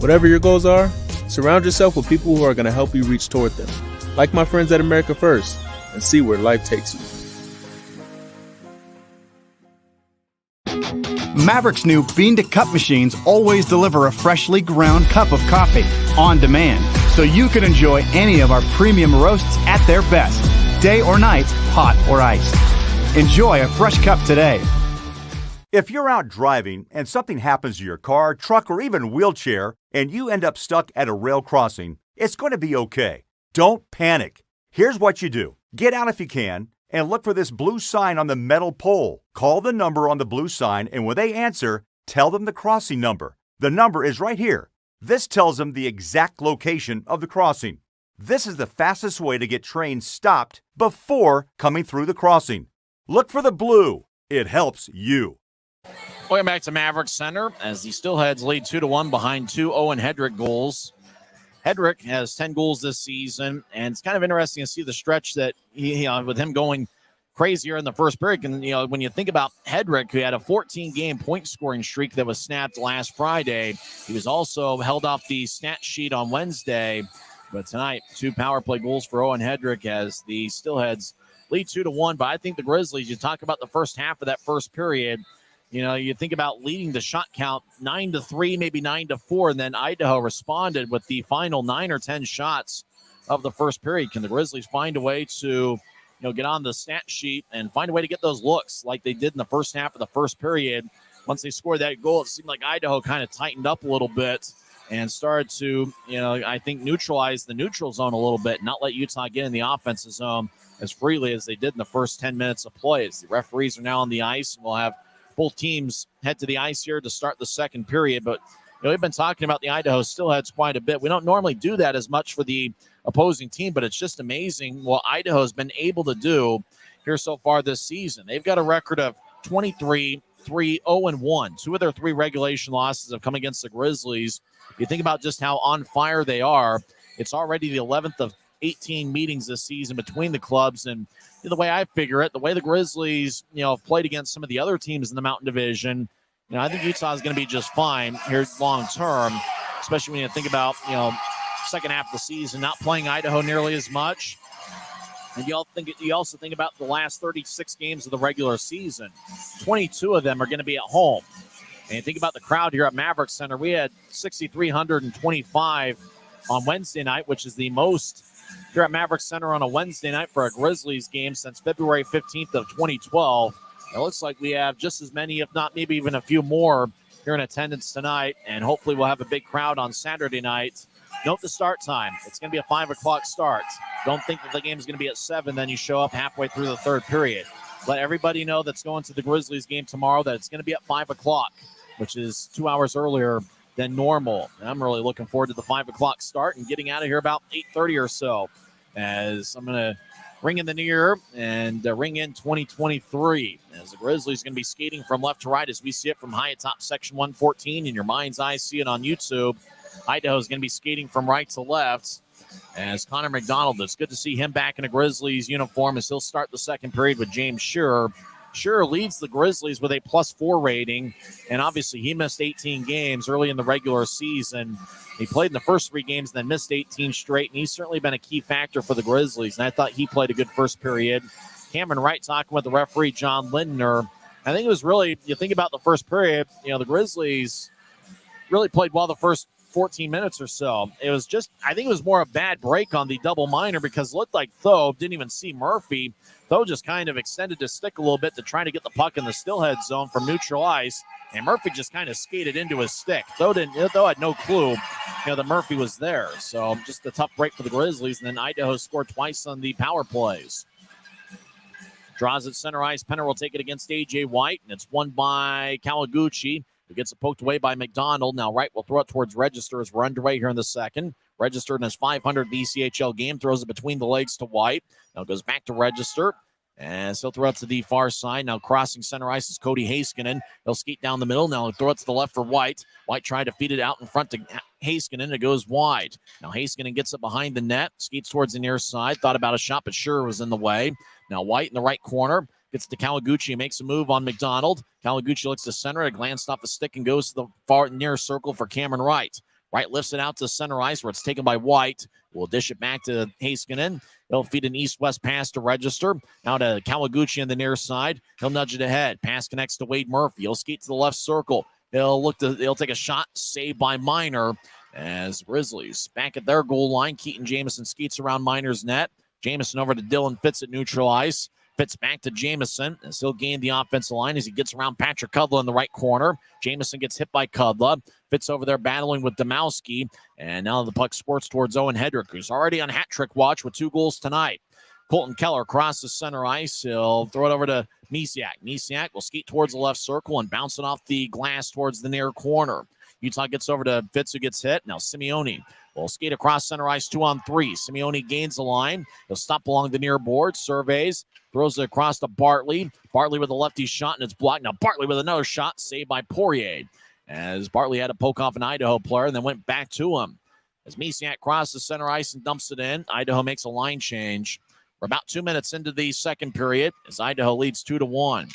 Whatever your goals are, surround yourself with people who are going to help you reach toward them. Like my friends at America First, and see where life takes you. Maverik's new bean-to-cup machines always deliver a freshly ground cup of coffee on demand, so you can enjoy any of our premium roasts at their best, day or night, hot or iced. Enjoy a fresh cup today. If you're out driving and something happens to your car, truck, or even wheelchair, and you end up stuck at a rail crossing, it's going to be okay. Don't panic. Here's what you do. Get out if you can, and look for this blue sign on the metal pole. Call the number on the blue sign, and when they answer, tell them the crossing number. The number is right here. This tells them the exact location of the crossing. This is the fastest way to get trains stopped before coming through the crossing. Look for the blue. It helps you. Welcome back to Maverik Center as the Steelheads lead 2-1 behind two Owen Hedrick goals. Hedrick has 10 goals this season, and it's kind of interesting to see the stretch that he with him going crazier in the first period. And, when you think about Hedrick, who had a 14-game point-scoring streak that was snapped last Friday, he was also held off the stat sheet on Wednesday. But tonight, 2 power play goals for Owen Hedrick as the Steelheads lead 2-1. But I think the Grizzlies, you talk about the first half of that first period, you think about leading the shot count 9-3, maybe 9-4, and then Idaho responded with the final 9 or 10 shots of the first period. Can the Grizzlies find a way to, get on the stat sheet and find a way to get those looks like they did in the first half of the first period? Once they scored that goal, it seemed like Idaho kind of tightened up a little bit and started to, I think, neutralize the neutral zone a little bit, not let Utah get in the offensive zone as freely as they did in the first 10 minutes of play. As the referees are now on the ice, and we'll have both teams head to the ice here to start the second period. But we've been talking about the Idaho Steelheads quite a bit. We don't normally do that as much for the opposing team, but it's just amazing what Idaho's been able to do here so far this season. They've got a record of 23-3-0-1. 2 of their 3 regulation losses have come against the Grizzlies. If you think about just how on fire they are, it's already the 11th of 18 meetings this season between the clubs. And the way I figure it, the way the Grizzlies, have played against some of the other teams in the Mountain Division, I think Utah is going to be just fine here long term, especially when you think about, second half of the season, not playing Idaho nearly as much. And you also think about the last 36 games of the regular season. 22 of them are going to be at home. And you think about the crowd here at Maverik Center, we had 6,325 on Wednesday night, which is the most here at Maverik Center on a Wednesday night for a Grizzlies game since February 15th of 2012. It looks like we have just as many, if not maybe even a few more here in attendance tonight, and hopefully we'll have a big crowd on Saturday night. Note the start time. It's going to be a 5 o'clock start. Don't think that the game is going to be at 7, then you show up halfway through the third period. Let everybody know that's going to the Grizzlies game tomorrow that it's going to be at 5 o'clock, which is 2 hours earlier than normal. And I'm really looking forward to the 5 o'clock start and getting out of here about 8:30 or so, as I'm going to ring in the new year and ring in 2023, as the Grizzlies going to be skating from left to right as we see it from high atop section 114. In your mind's eye, see it on YouTube. Idaho is going to be skating from right to left as Connor McDonald. It's good to see him back in a Grizzlies uniform as he'll start the second period with James Shearer Shearer leads the Grizzlies with a +4 rating, and obviously he missed 18 games early in the regular season. He played in the first 3 games and then missed 18 straight, and he's certainly been a key factor for the Grizzlies, and I thought he played a good first period. Cameron Wright talking with the referee, John Lindner. I think it was really, you think about the first period, the Grizzlies really played well the first 14 minutes or so. It was just, I think it was more a bad break on the double minor because it looked like Thoe didn't even see Murphy. Thoe just kind of extended his stick a little bit to try to get the puck in the Steelhead zone from neutral ice, and Murphy just kind of skated into his stick. Thoe had no clue, that Murphy was there. So just a tough break for the Grizzlies, and then Idaho scored twice on the power plays. Draws at center ice. Penner will take it against A.J. White, and it's won by Kawaguchi, who gets it poked away by McDonald. Now Wright will throw it towards Register as we're underway here in the second. Register in his 500 VCHL game throws it between the legs to White. Now goes back to Register, and he'll throw it to the far side. Now crossing center ice is Cody Heiskanen. He'll skate down the middle. Now he'll throw it to the left for White. White tried to feed it out in front to Heiskanen. It goes wide. Now Heiskanen gets it behind the net, skates towards the near side. Thought about a shot, but Shearer was in the way. Now White in the right corner. Gets to Kawaguchi, makes a move on McDonald. Kawaguchi looks to center. It glanced off the stick and goes to the far near circle for Cameron Wright. Wright lifts it out to center ice where it's taken by White. We'll dish it back to Heiskanen. He'll feed an east-west pass to Register. Now to Kawaguchi on the near side. He'll nudge it ahead. Pass connects to Wade Murphy. He'll skate to the left circle. He'll take a shot, saved by Minor. As Grizzlies back at their goal line, Keaton Jamison skates around Minor's net. Jamison over to Dylan Fitz at neutral ice. Fitz back to Jamison, and still gain the offensive line as he gets around Patrick Kudla in the right corner. Jamison gets hit by Kudla. Fitz over there battling with Domowski, and now the puck squirts towards Owen Hedrick, who's already on hat trick watch with 2 goals tonight. Colton Keller crosses center ice. He'll throw it over to Misiak. Misiak will skate towards the left circle and bounce it off the glass towards the near corner. Utah gets over to Fitz, who gets hit. Now Simeone will skate across center ice 2-on-3. Simeone gains the line. He'll stop along the near board, surveys, throws it across to Bartley. Bartley with a lefty shot, and it's blocked. Now Bartley with another shot, saved by Poirier. As Bartley had to poke off an Idaho player and then went back to him. As Misiak crosses center ice and dumps it in, Idaho makes a line change. We're about 2 minutes into the second period as Idaho leads 2-1.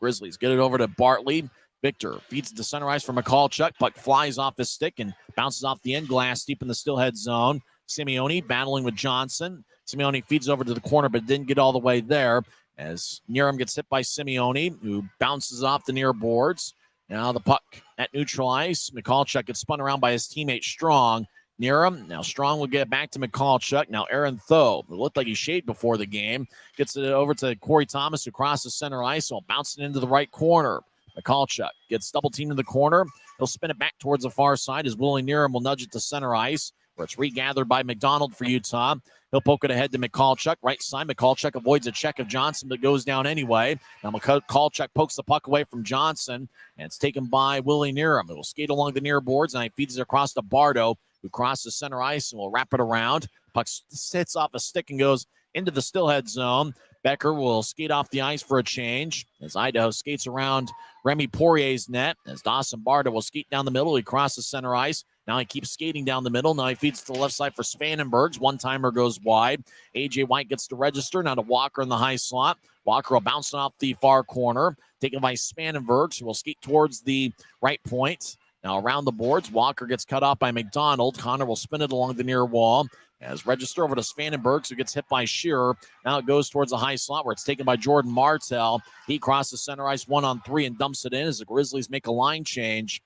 Grizzlies get it over to Bartley. Victor feeds it to center ice for McCallchuck. Puck flies off his stick and bounces off the end glass deep in the Steelhead zone. Simeone battling with Johnson. Simeone feeds over to the corner but didn't get all the way there as Niram gets hit by Simeone, who bounces off the near boards. Now the puck at neutral ice. McCallchuck gets spun around by his teammate Strong. Niram, now Strong will get it back to McCallchuck. Now Aaron Thoe, who looked like he shaved before the game, gets it over to Corey Thomas, who crosses center ice, while bouncing into the right corner. McCallchuck gets double teamed in the corner. He'll spin it back towards the far side as Willie Niram will nudge it to center ice, where it's regathered by McDonald for Utah. He'll poke it ahead to McCallchuck. Right side, McCallchuck avoids a check of Johnson, but goes down anyway. Now McCallchuck pokes the puck away from Johnson, and it's taken by Willie Niram. It will skate along the near boards, and he feeds it across to Bardo, who crosses center ice and will wrap it around. Puck sits off a stick and goes into the Steelhead zone. Becker will skate off the ice for a change as Idaho skates around Remy Poirier's net. As Dawson Barda will skate down the middle. He crosses center ice. Now he keeps skating down the middle. Now he feeds to the left side for Spanenbergs. One-timer goes wide. A.J. White gets to Register. Now to Walker in the high slot. Walker will bounce it off the far corner. Taken by Spanenbergs, who will skate towards the right point. Now around the boards, Walker gets cut off by McDonald. Connor will spin it along the near wall. As Register over to Spanenbergs, who gets hit by Shearer. Now it goes towards the high slot where it's taken by Jordan Martell. He crosses center ice 1-on-3 and dumps it in as the Grizzlies make a line change.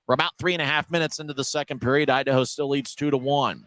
We're about 3.5 minutes into the second period. Idaho still leads 2-1.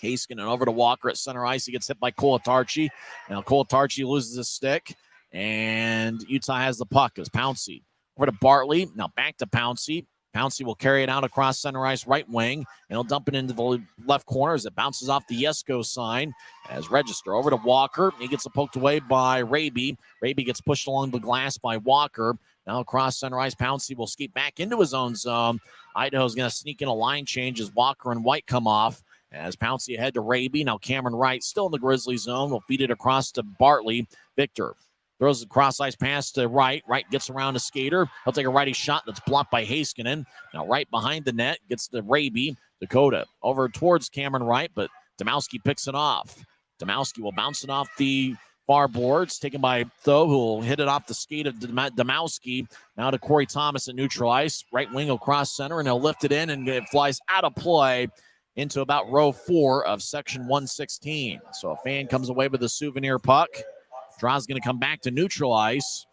Heiskanen over to Walker at center ice. He gets hit by Colatarchi. Now Colatarchi loses his stick, and Utah has the puck as Pouncey over to Bartley. Now back to Pouncey. Pouncey will carry it out across center ice right wing, and he'll dump it into the left corner as it bounces off the Yesko sign. As Register over to Walker. He gets it poked away by Raby. Raby gets pushed along the glass by Walker. Now across center ice, Pouncey will skate back into his own zone. Idaho's going to sneak in a line change as Walker and White come off. As Pouncey ahead to Raby. Now Cameron Wright still in the Grizzly zone. Will feed it across to Bartley. Victor throws the cross-ice pass to Wright. Wright gets around a skater. He'll take a righty shot that's blocked by Heiskanen. Now Wright behind the net gets to Raby. Dakota over towards Cameron Wright, but Domowski picks it off. Domowski will bounce it off the far boards, taken by Tho, who will hit it off the skate of Domowski. Now to Corey Thomas at neutral ice. Right wing across center, and he'll lift it in, and it flies out of play into about row 4 of section 116. So a fan comes away with a souvenir puck. Draw's going to come back to neutral ice.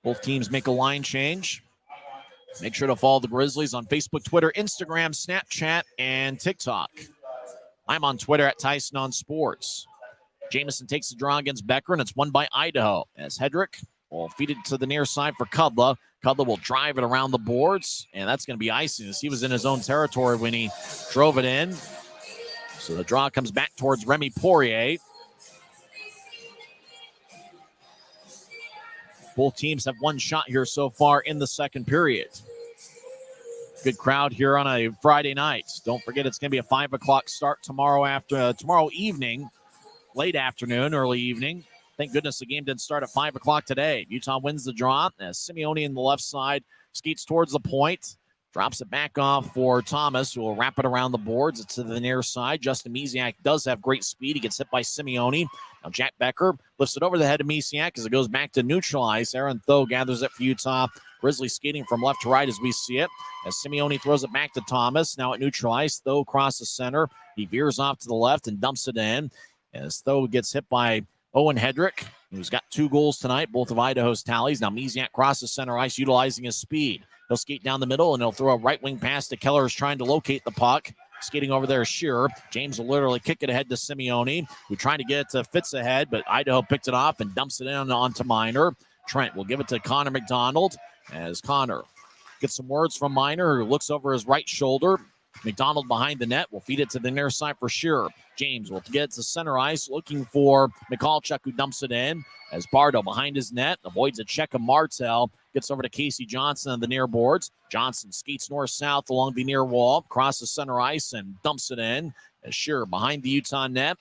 Both teams make a line change. Make sure to follow the Grizzlies on Facebook, Twitter, Instagram, Snapchat, and TikTok. I'm on Twitter at Tyson on Sports. Jamison takes the draw against Becker, and it's won by Idaho. As Hedrick will feed it to the near side for Kudla. Kudla will drive it around the boards, and that's going to be icing as he was in his own territory when he drove it in. So the draw comes back towards Remy Poirier. Both teams have one shot here so far in the second period. Good crowd here on a Friday night. Don't forget it's going to be a 5 o'clock start tomorrow evening, late afternoon, early evening. Thank goodness the game didn't start at 5 o'clock today. Utah wins the draw as Simeone in the left side skates towards the point. Drops it back off for Thomas, who will wrap it around the boards. It's to the near side. Justin Misiak does have great speed. He gets hit by Simeone. Now Jack Becker lifts it over the head of Misiak as it goes back to neutral ice. Aaron Tho gathers it for Utah. Grizzlies skating from left to right as we see it. As Simeone throws it back to Thomas. Now at neutral ice, Tho crosses center. He veers off to the left and dumps it in. As Tho gets hit by Owen Hedrick, who's got 2 goals tonight, both of Idaho's tallies. Now Misiak crosses center ice, utilizing his speed. He'll skate down the middle, and he'll throw a right wing pass to Keller, who's trying to locate the puck. Skating over there is Shearer. James will literally kick it ahead to Simeone, who trying to get it to Fitz ahead, but Idaho picked it off and dumps it in onto Minor. Trent will give it to Connor McDonald as Connor gets some words from Minor, who looks over his right shoulder. McDonald behind the net will feed it to the near side for Shearer. James will get it to center ice, looking for Michalchuk, who dumps it in. As Bardo behind his net avoids a check of Martel. Gets over to Casey Johnson on the near boards. Johnson skates north-south along the near wall, crosses center ice, and dumps it in. As Shearer behind the Utah net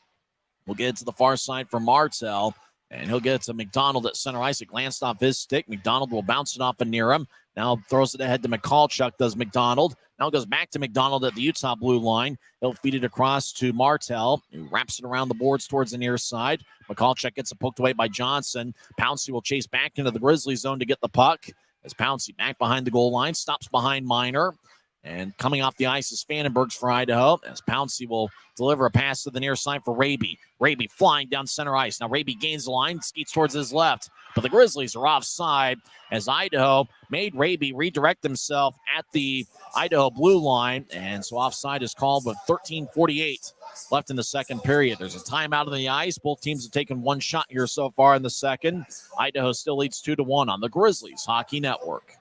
will get it to the far side for Martel. And he'll get it to McDonald at center ice. It glanced off his stick. McDonald will bounce it off and near him. Now throws it ahead to Michalchuk, does McDonald. Now goes back to McDonald at the Utah blue line. He'll feed it across to Martel, who wraps it around the boards towards the near side. Michalchuk gets it poked away by Johnson. Pouncey will chase back into the Grizzly zone to get the puck. As Pouncey back behind the goal line, stops behind Minor. And coming off the ice is Vandenbergs for Idaho, as Pouncey will deliver a pass to the near side for Raby. Raby flying down center ice. Now Raby gains the line, skates towards his left. But the Grizzlies are offside as Idaho made Raby redirect himself at the Idaho blue line. And so offside is called with 13:48 left in the second period. There's a timeout on the ice. Both teams have taken one shot here so far in the second. Idaho still leads 2-1 on the Grizzlies Hockey Network.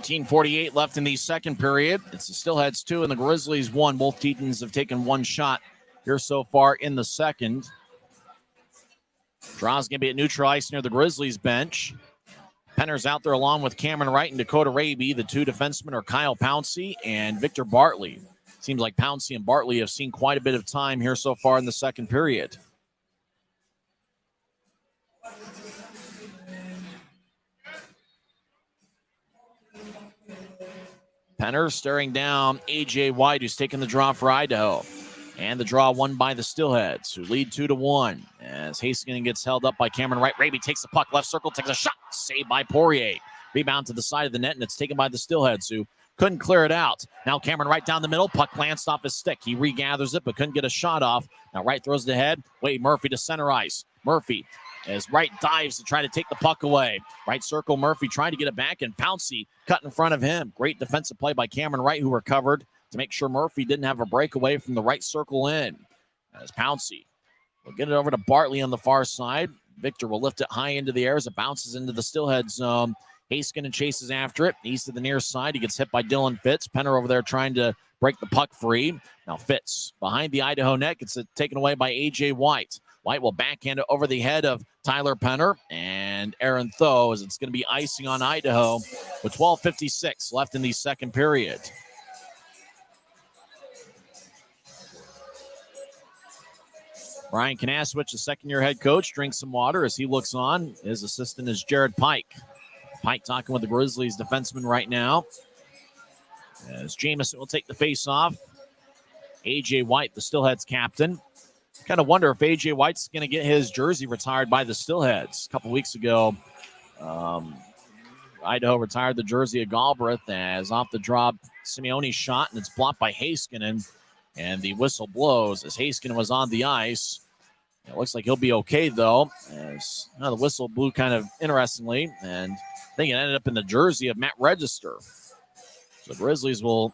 .48 left in the second period. It's the Steelheads 2 and the Grizzlies 1. Both teams have taken one shot here so far in the second. Draw's going to be at neutral ice near the Grizzlies bench. Penner's out there along with Cameron Wright and Dakota Raby. The 2 defensemen are Kyle Pouncey and Victor Bartley. Seems like Pouncey and Bartley have seen quite a bit of time here so far in the second period. Penner staring down A.J. White, who's taking the draw for Idaho. And the draw won by the Steelheads, who lead 2-1. As Hastings gets held up by Cameron Wright. Raby takes the puck, left circle, takes a shot. Saved by Poirier. Rebound to the side of the net, and it's taken by the Steelheads, who couldn't clear it out. Now Cameron Wright down the middle. Puck glanced off his stick. He regathers it, but couldn't get a shot off. Now Wright throws it ahead. Wade Murphy to center ice. Murphy, as Wright dives to try to take the puck away. Right circle, Murphy trying to get it back, and Pouncey cut in front of him. Great defensive play by Cameron Wright, who recovered to make sure Murphy didn't have a breakaway from the right circle in. As Pouncey will get it over to Bartley on the far side. Victor will lift it high into the air as it bounces into the Steelhead zone. Haskinen chases after it. East to the near side. He gets hit by Dylan Fitz. Penner over there trying to break the puck free. Now Fitz behind the Idaho net. Gets it taken away by A.J. White. White will backhand it over the head of Tyler Penner and Aaron Tho, as it's going to be icing on Idaho with 12:56 left in the second period. Brian Kanaswich, the second-year head coach, drinks some water as he looks on. His assistant is Jared Pike. Pike talking with the Grizzlies defenseman right now. As Jamison will take the face-off. A.J. White, the Steelheads captain. Kind of wonder if A.J. White's going to get his jersey retired by the Steelheads. A couple weeks ago, Idaho retired the jersey of Galbraith as off the draw, Simeone shot, and it's blocked by Haskinen. And the whistle blows as Haskinen was on the ice. It looks like he'll be okay, though. As the whistle blew kind of interestingly, and I think it ended up in the jersey of Matt Register. So the Grizzlies will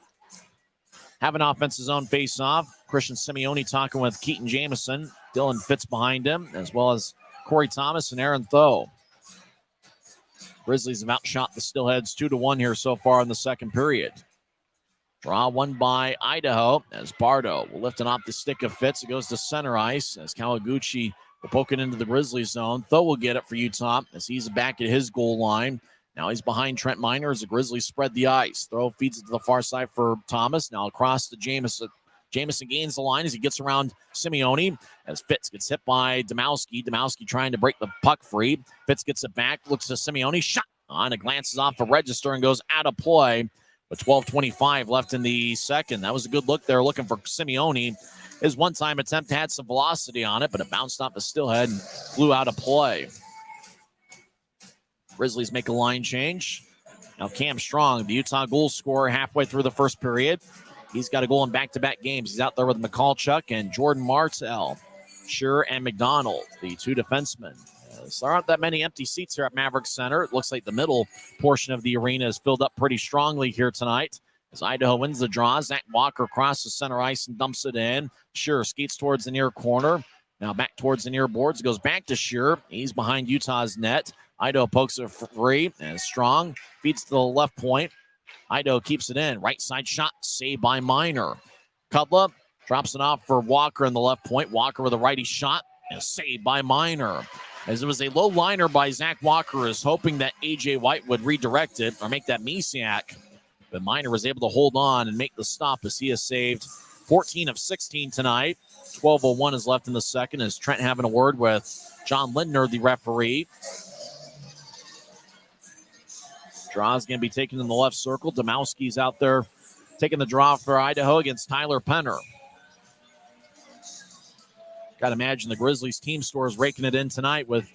have an offensive zone face-off. Christian Simeone talking with Keaton Jamison. Dylan Fitz behind him, as well as Corey Thomas and Aaron Tho. Grizzlies have outshot the Steelheads 2-1 here so far in the second period. Draw won by Idaho as Bardo will lift it off the stick of Fitz. It goes to center ice as Kawaguchi will poke it into the Grizzlies zone. Tho will get it for Utah as he's back at his goal line. Now he's behind Trent Miner as the Grizzlies spread the ice. Tho feeds it to the far side for Thomas. Now across to Jamison. Jamison gains the line as he gets around Simeone as Fitz gets hit by Domowski. Domowski trying to break the puck free. Fitz gets it back, looks to Simeone, shot on, it glances off a Register and goes out of play. With 12:25 left in the second. That was a good look there looking for Simeone. His one-time attempt had some velocity on it, but it bounced off the Steelhead and flew out of play. Grizzlies make a line change. Now Cam Strong, the Utah goal scorer halfway through the first period. He's got a goal in back-to-back games. He's out there with McCallchuck and Jordan Martell. Shearer and McDonald, the two defensemen. There aren't that many empty seats here at Maverik Center. It looks like the middle portion of the arena is filled up pretty strongly here tonight. As Idaho wins the draw, Zach Walker crosses center ice and dumps it in. Shearer skates towards the near corner. Now back towards the near boards. Goes back to Shearer. He's behind Utah's net. Idaho pokes it free. And Strong feeds to the left point. Idaho keeps it in. Right side shot. Saved by Miner. Kudla drops it off for Walker in the left point. Walker with a righty shot. And saved by Miner. As it was a low liner by Zach Walker, is hoping that A.J. White would redirect it or make that Misiak. But Miner was able to hold on and make the stop as he has saved 14 of 16 tonight. 12:01 is left in the second as Trent having a word with John Lindner, the referee. Draw is going to be taken in the left circle. Domowski's out there taking the draw for Idaho against Tyler Penner. Got to imagine the Grizzlies team store is raking it in tonight with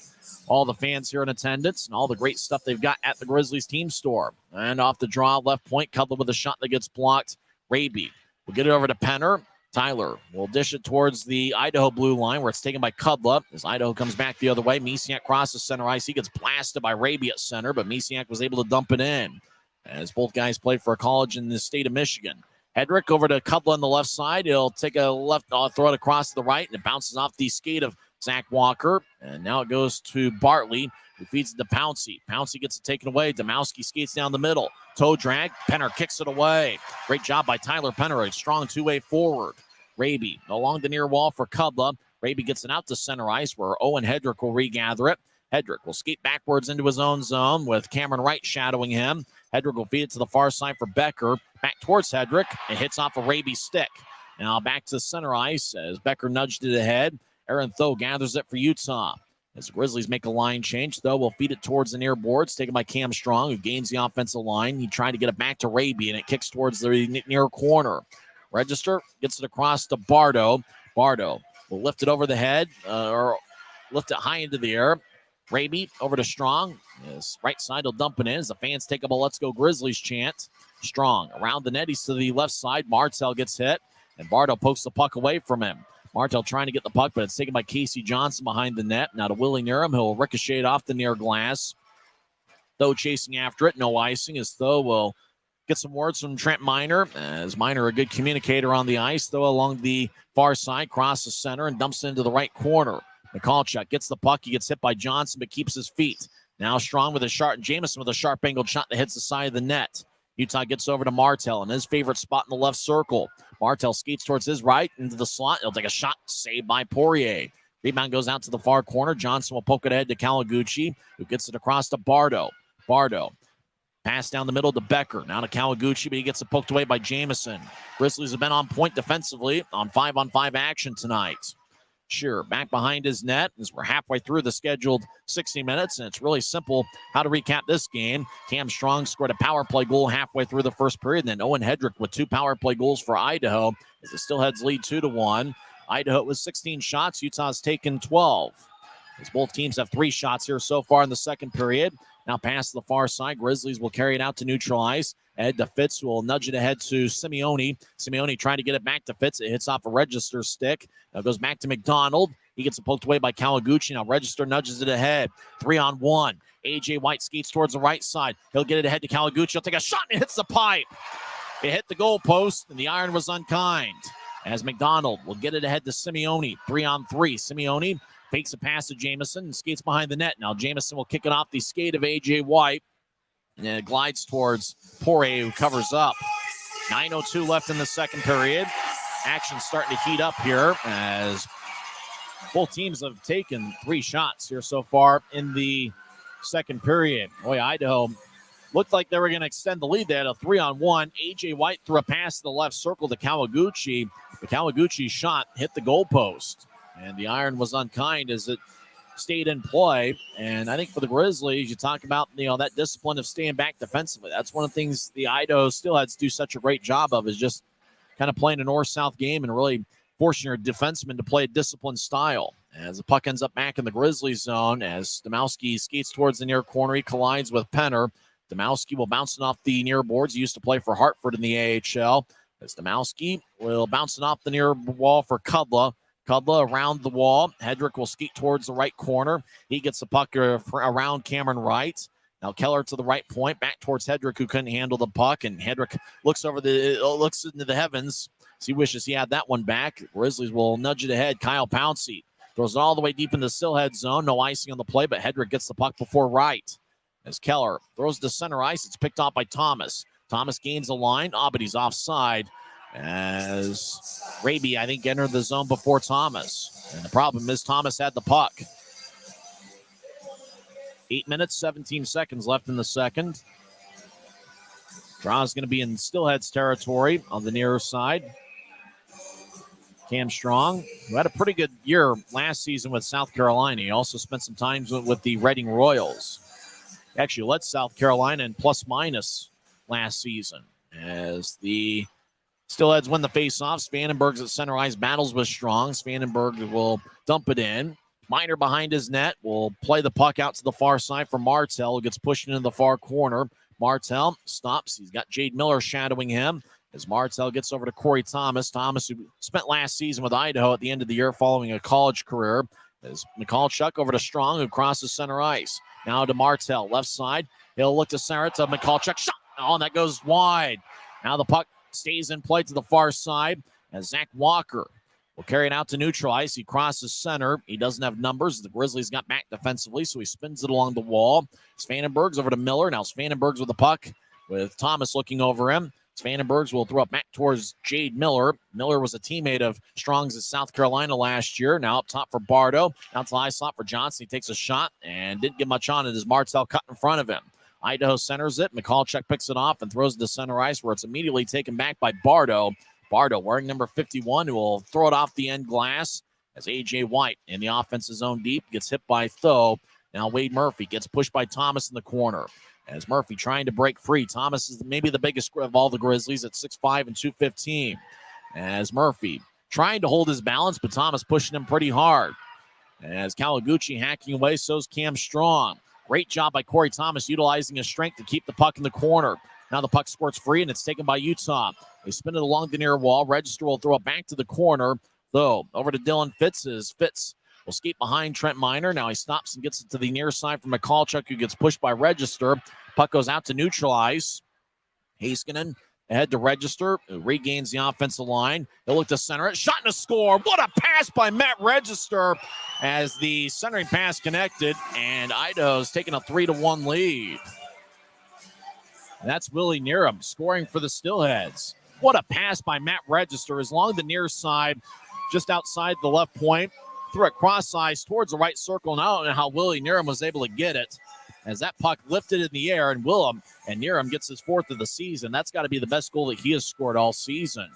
all the fans here in attendance and all the great stuff they've got at the Grizzlies team store. And off the draw, left point, Cutler with a shot that gets blocked. Raby will get it over to Penner. Tyler will dish it towards the Idaho blue line where it's taken by Kudla. As Idaho comes back the other way, Misiak crosses center ice. He gets blasted by Raby at center, but Misiak was able to dump it in. As both guys played for a college in the state of Michigan. Hedrick over to Kudla on the left side. He'll take a left, throw it across to the right, and it bounces off the skate of Zach Walker. And now it goes to Bartley, who feeds it to Pouncey. Pouncey gets it taken away. Domowski skates down the middle. Toe drag. Penner kicks it away. Great job by Tyler Penner, a strong two-way forward. Raby along the near wall for Kudla. Raby gets it out to center ice where Owen Hedrick will regather it. Hedrick will skate backwards into his own zone with Cameron Wright shadowing him. Hedrick will feed it to the far side for Becker. Back towards Hedrick. It hits off a Raby stick. Now back to center ice as Becker nudged it ahead. Aaron Tho gathers it for Utah. As the Grizzlies make a line change, Tho will feed it towards the near boards, taken by Cam Strong, who gains the offensive line. He tried to get it back to Raby, and it kicks towards the near corner. Register gets it across to Bardo. Bardo will lift it over the head, or lift it high into the air. Raby over to Strong. His right side will dump it in as the fans take up a Let's Go Grizzlies chant. Strong around the net. He's to the left side. Martell gets hit, and Bardo pokes the puck away from him. Martell trying to get the puck, but it's taken by Casey Johnson behind the net. Now to Willie Nierum. He'll ricochet it off the near glass. Tho chasing after it. No icing as Tho will get some words from Trent Miner. As Miner, a good communicator on the ice. Tho along the far side, crosses center and dumps it into the right corner. McCallchuck gets the puck. He gets hit by Johnson, but keeps his feet. Now Strong with a sharp, Jamison with a sharp angled shot that hits the side of the net. Utah gets over to Martell in his favorite spot in the left circle. Martell skates towards his right into the slot. He'll take a shot, saved by Poirier. Rebound goes out to the far corner. Johnson will poke it ahead to Kawaguchi, who gets it across to Bardo. Bardo. Pass down the middle to Becker. Now to Kawaguchi, but he gets it poked away by Jamison. Grizzlies have been on point defensively on 5-on-5 action tonight. Shearer back behind his net as we're halfway through the scheduled 60 minutes, and it's really simple how to recap this game. Cam Strong scored a power play goal halfway through the first period, and then Owen Hedrick with 2 power play goals for Idaho as the Steelheads lead 2-1. Idaho with 16 shots. Utah's taken 12. As both teams have 3 shots here so far in the second period. Now past the far side, Grizzlies will carry it out to neutral ice. Ahead to Fitz, who will nudge it ahead to Simeone. Simeone trying to get it back to Fitz. It hits off a Register stick. Now goes back to McDonald. He gets it poked away by Kawaguchi. Now Register nudges it ahead. 3-on-1. A.J. White skates towards the right side. He'll get it ahead to Kawaguchi. He'll take a shot and it hits the pipe. It hit the goalpost, and the iron was unkind. As McDonald will get it ahead to Simeone. 3-on-3. Simeone fakes a pass to Jamison and skates behind the net. Now Jamison will kick it off the skate of A.J. White. And it glides towards Poirier, who covers up. 9:02 left in the second period. Action starting to heat up here as both teams have taken 3 shots here so far in the second period. Boy, Idaho looked like they were going to extend the lead. They had a 3-on-1. A.J. White threw a pass to the left circle to Kawaguchi. The Kawaguchi shot hit the goalpost, and the iron was unkind as it stayed in play. And I think for the Grizzlies, you talk about, that discipline of staying back defensively. That's one of the things the Idaho Steelheads do such a great job of, is just kind of playing a north-south game and really forcing your defensemen to play a disciplined style. As the puck ends up back in the Grizzlies zone, as Stamowski skates towards the near corner, he collides with Penner. Stamowski will bounce it off the near boards. He used to play for Hartford in the AHL. As Stamowski will bounce it off the near wall for Kudla. Kudla around the wall. Hedrick will skate towards the right corner. He gets the puck around Cameron Wright. Now Keller to the right point, back towards Hedrick, who couldn't handle the puck. And Hedrick looks into the heavens. So he wishes he had that one back. Grizzlies will nudge it ahead. Kyle Pouncey throws it all the way deep into the Steelhead zone. No icing on the play, but Hedrick gets the puck before Wright. As Keller throws to center ice, it's picked off by Thomas. Thomas gains the line. But he's offside. As Raby, I think, entered the zone before Thomas. And the problem is Thomas had the puck. 8 minutes, 17 seconds left in the second. Draw is going to be in Steelheads territory on the near side. Cam Strong, who had a pretty good year last season with South Carolina. He also spent some time with the Reading Royals. He actually led South Carolina in plus-minus last season. As the Steelheads win the face-off, Svanenberg's at center ice, battles with Strong. Svanenberg will dump it in. Miner behind his net will play the puck out to the far side for Martell, who gets pushed into the far corner. Martell stops. He's got Jade Miller shadowing him as Martell gets over to Corey Thomas. Thomas, who spent last season with Idaho at the end of the year following a college career. As McCallchuck over to Strong, who crosses center ice. Now to Martell, left side. He'll look to center to McCallchuck. Shot! Oh, and that goes wide. Now the puck stays in play to the far side as Zach Walker will carry it out to neutral ice. He crosses center. He doesn't have numbers. The Grizzlies got back defensively, so he spins it along the wall. Svanenberg's over to Miller. Now Svanenberg's with the puck with Thomas looking over him. Svanenberg's will throw it back towards Jade Miller. Miller was a teammate of Strong's at South Carolina last year. Now up top for Bardo. Down to the high slot for Johnson. He takes a shot and didn't get much on it as Martell cut in front of him. Idaho centers it. McCallchuck picks it off and throws it to center ice, where it's immediately taken back by Bardo. Bardo wearing number 51, who will throw it off the end glass as A.J. White in the offensive zone deep gets hit by Tho. Now Wade Murphy gets pushed by Thomas in the corner. As Murphy trying to break free. Thomas is maybe the biggest of all the Grizzlies at 6'5" and 215. As Murphy trying to hold his balance, but Thomas pushing him pretty hard. As Kawaguchi hacking away, so's Cam Strong. Great job by Corey Thomas utilizing his strength to keep the puck in the corner. Now the puck squirts free, and it's taken by Utah. They spin it along the near wall. Register will throw it back to the corner, though. Over to Dylan Fitz. Fitz will skate behind Trent Miner. Now he stops and gets it to the near side from McCallchuck, who gets pushed by Register. Puck goes out to neutral ice. Heiskanen ahead to Register, who regains the offensive line. He'll look to center it. Shot and a score. What a pass by Matt Register as the centering pass connected, and Idaho's taking a 3-1 lead. And that's Willie Nerum scoring for the Steelheads. What a pass by Matt Register is along the near side, just outside the left point. Threw it cross eyes towards the right circle. And I don't know how Willie Nerum was able to get it as that puck lifted in the air, and Nerum gets his 4th of the season. That's got to be the best goal that he has scored all season.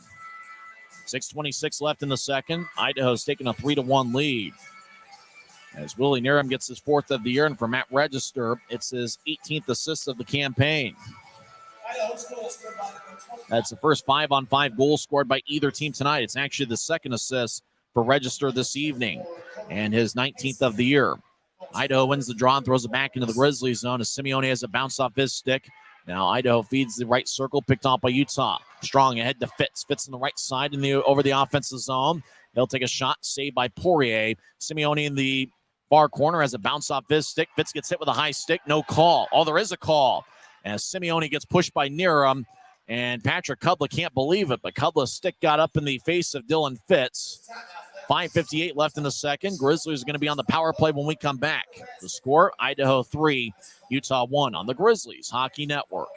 6:26 left in the second. Idaho's taking a 3-1 lead as Willie Nerum gets his 4th of the year, and for Matt Register, it's his 18th assist of the campaign. That's the first 5-on-5 goal scored by either team tonight. It's actually the second assist for Register this evening and his 19th of the year. Idaho wins the draw and throws it back into the Grizzlies zone as Simeone has a bounce off his stick. Now Idaho feeds the right circle, picked off by Utah. Strong ahead to Fitz. Fitz on the right side over the offensive zone. He'll take a shot, saved by Poirier. Simeone in the far corner has a bounce off his stick. Fitz gets hit with a high stick. No call. Oh, there is a call. As Simeone gets pushed by Nerum, and Patrick Kudla can't believe it, but Kudla's stick got up in the face of Dylan Fitz. 5:58 left in the second. Grizzlies are going to be on the power play when we come back. The score, Idaho 3, Utah 1 on the Grizzlies Hockey Network.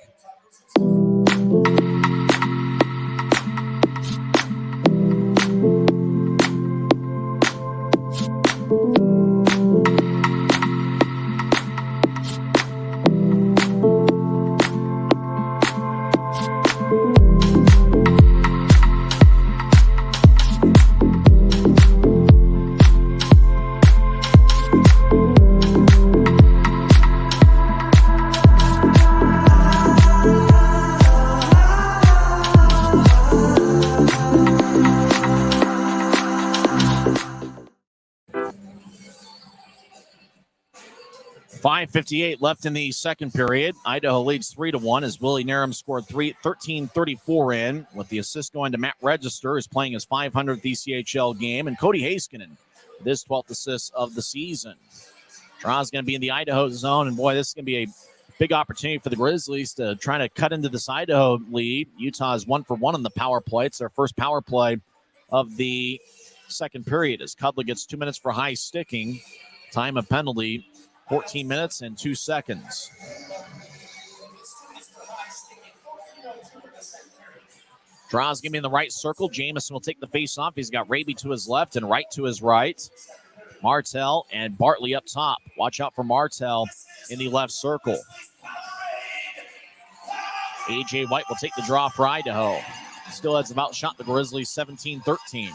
5:58 left in the second period. Idaho leads 3-1 as Willie Nerum scored 13:34 in, with the assist going to Matt Register, who's playing his 500th ECHL game, and Cody Heiskanen, this 12th assist of the season. Draw's going to be in the Idaho zone, and boy, this is going to be a big opportunity for the Grizzlies to try to cut into this Idaho lead. Utah is 1-for-1 on the power play. It's their first power play of the second period as Kudla gets 2 minutes for high sticking. Time of penalty, 14 minutes and 2 seconds. Draw's going to be in the right circle. Jamison will take the face off. He's got Raby to his left and Wright to his right. Martell and Bartley up top. Watch out for Martell in the left circle. A.J. White will take the draw for Idaho. Steelheads have outshot the Grizzlies 17-13.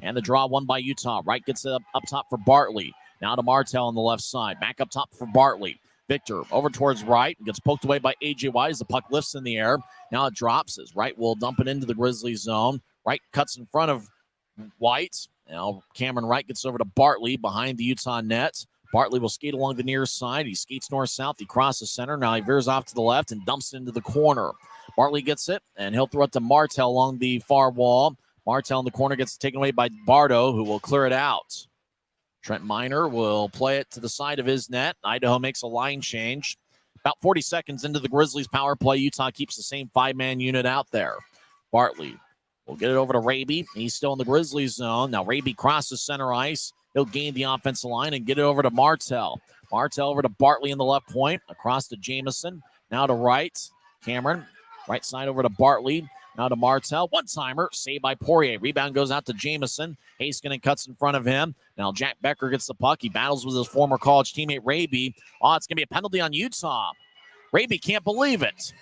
And the draw won by Utah. Wright gets it up top for Bartley. Now to Martell on the left side. Back up top for Bartley. Victor over towards Wright. Gets poked away by A.J. White as the puck lifts in the air. Now it drops as Wright will dump it into the Grizzlies zone. Wright cuts in front of White. Now Cameron Wright gets over to Bartley behind the Utah net. Bartley will skate along the near side. He skates north-south. He crosses center. Now he veers off to the left and dumps it into the corner. Bartley gets it, and he'll throw it to Martell along the far wall. Martell in the corner gets taken away by Bardo, who will clear it out. Trent Miner will play it to the side of his net. Idaho makes a line change. About 40 seconds into the Grizzlies' power play, Utah keeps the same five-man unit out there. Bartley will get it over to Raby. He's still in the Grizzlies zone. Now Raby crosses center ice. He'll gain the offensive line and get it over to Martell. Martell over to Bartley in the left point. Across to Jamison. Now to Wright. Cameron. Right side over to Bartley. Now to Martell. One-timer. Saved by Poirier. Rebound goes out to Jamison. Heiskanen cuts in front of him. Now Jack Becker gets the puck. He battles with his former college teammate Raby. Oh, it's going to be a penalty on Utah. Raby can't believe it.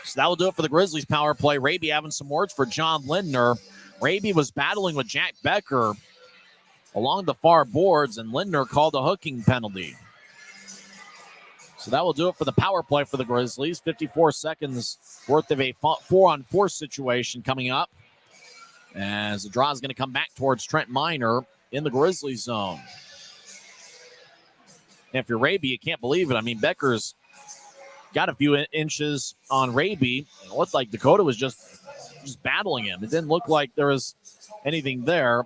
So that will do it for the Grizzlies power play. Raby having some words for John Lindner. Raby was battling with Jack Becker along the far boards, and Lindner called a hooking penalty. So that will do it for the power play for the Grizzlies. 54 seconds worth of a 4-on-4 situation coming up, as the draw is going to come back towards Trent Miner in the Grizzlies zone. And if you're Raby, you can't believe it. I mean, Becker's got a few inches on Raby. It looked like Dakota was just battling him. It didn't look like there was anything there.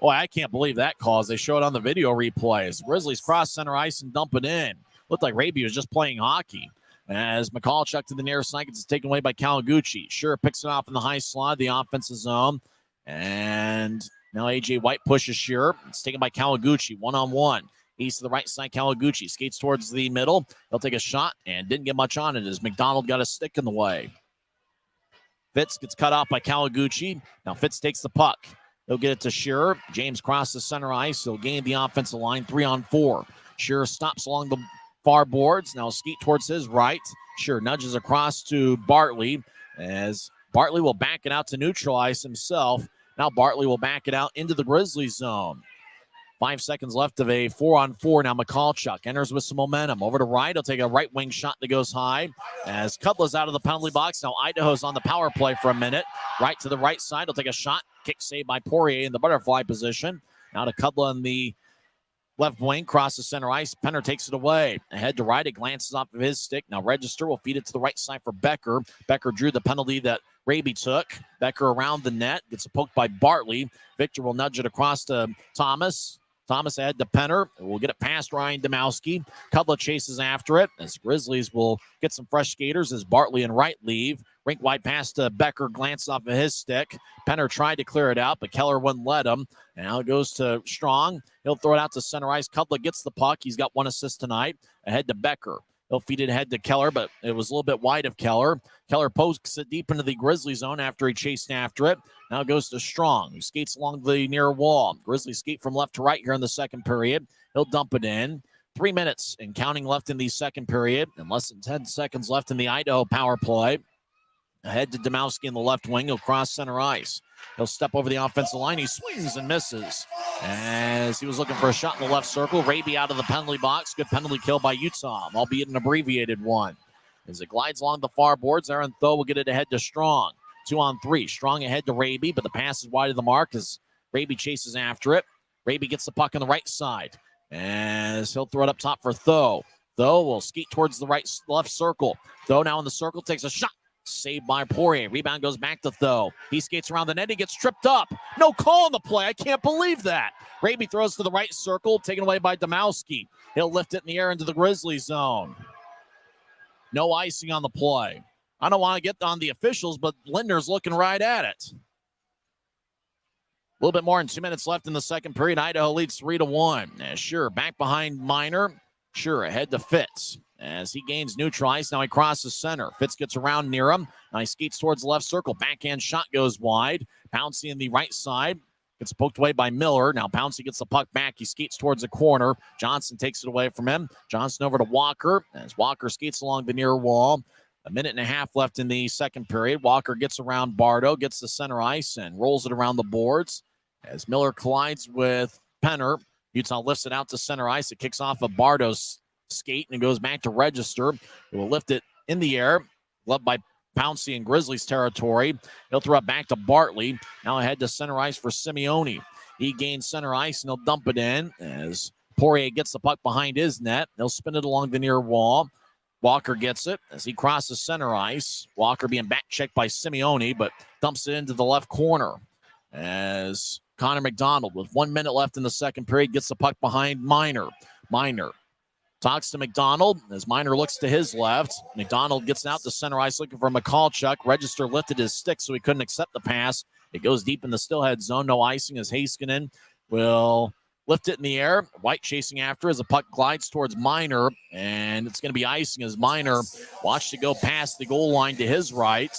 Boy, I can't believe that call as they show it on the video replays. Grizzlies cross center ice and dump it in. Looked like Raby was just playing hockey. As Michalchuk to the nearest side, gets taken away by Kawaguchi. Sure picks it off in the high slot, the offensive zone. And now A.J. White pushes Shearer. It's taken by Kawaguchi, one-on-one. He's to the right side. Kawaguchi skates towards the middle. He'll take a shot and didn't get much on it as McDonald got a stick in the way. Fitz gets cut off by Kawaguchi. Now Fitz takes the puck. He'll get it to Shearer. James crosses center ice. He'll gain the offensive line 3-on-4. Shearer stops along the far boards. Now skeet towards his right. Shearer nudges across to Bartley as Bartley will back it out to neutralize himself. Now Bartley will back it out into the Grizzlies zone. 5 seconds left of a 4-on-4. Now Michalchuk enters with some momentum. Over to right. He'll take a right wing shot that goes high. As Kudla's out of the penalty box. Now Idaho's on the power play for a minute. Right to the right side. He'll take a shot. Kick saved by Poirier in the butterfly position. Now to Kudla in the left wing. Crosses center ice. Penner takes it away. Ahead to right. It glances off of his stick. Now Register will feed it to the right side for Becker. Becker drew the penalty that Raby took. Becker around the net. Gets poked by Bartley. Victor will nudge it across to Thomas. Thomas ahead to Penner. We'll get it past Ryan Domowski. Kudla chases after it as Grizzlies will get some fresh skaters as Bartley and Wright leave. Rink wide pass to Becker, glance off of his stick. Penner tried to clear it out, but Keller wouldn't let him. Now it goes to Strong. He'll throw it out to center ice. Kudla gets the puck. He's got 1 assist tonight. Ahead to Becker. He'll feed it ahead to Keller, but it was a little bit wide of Keller. Keller pokes it deep into the Grizzly zone after he chased after it. Now it goes to Strong, who skates along the near wall. Grizzlies skate from left to right here in the second period. He'll dump it in. 3 minutes and counting left in the second period, and less than 10 seconds left in the Idaho power play. Ahead to Domowski in the left wing. He'll cross center ice. He'll step over the offensive line. He swings and misses as he was looking for a shot in the left circle. Raby out of the penalty box. Good penalty kill by Utah, albeit an abbreviated one. As it glides along the far boards, Aaron Tho will get it ahead to Strong. 2-on-3. Strong ahead to Raby, but the pass is wide of the mark as Raby chases after it. Raby gets the puck on the right side as he'll throw it up top for Tho. Tho will skeet towards the left circle. Tho now in the circle takes a shot. Saved by Poirier. Rebound goes back to Tho. He skates around the net. He gets tripped up. No call on the play. I can't believe that. Raby throws to the right circle, taken away by Domowski. He'll lift it in the air into the Grizzly zone. No icing on the play. I don't want to get on the officials, but Linder's looking right at it. A little bit more than 2 minutes left in the second period. Idaho leads 3-1. Sure, back behind Minor. Sure, ahead to Fitz. As he gains neutral ice, now he crosses center. Fitz gets around near him. Now he skates towards the left circle. Backhand shot goes wide. Pouncey in the right side. Gets poked away by Miller. Now Pouncey gets the puck back. He skates towards the corner. Johnson takes it away from him. Johnson over to Walker. As Walker skates along the near wall. 1.5 minutes left in the second period. Walker gets around Bardo. Gets the center ice and rolls it around the boards. As Miller collides with Penner. Utah lifts it out to center ice. It kicks off of Bardo's skate and it goes back to Register. He will lift it in the air. Gloved by Pouncey in Grizzlies territory. He'll throw it back to Bartley. Now ahead to center ice for Simeone. He gains center ice and he'll dump it in as Poirier gets the puck behind his net. He'll spin it along the near wall. Walker gets it as he crosses center ice. Walker being back checked by Simeone, but dumps it into the left corner as Connor McDonald, with 1 minute left in the second period, gets the puck behind Minor. Minor talks to McDonald as Minor looks to his left. McDonald gets out to center ice looking for Michalchuk. Register lifted his stick so he couldn't accept the pass. It goes deep in the Steelhead zone. No icing as Heiskanen will lift it in the air. White chasing after as the puck glides towards Minor, and it's going to be icing as Minor watched it go past the goal line to his right.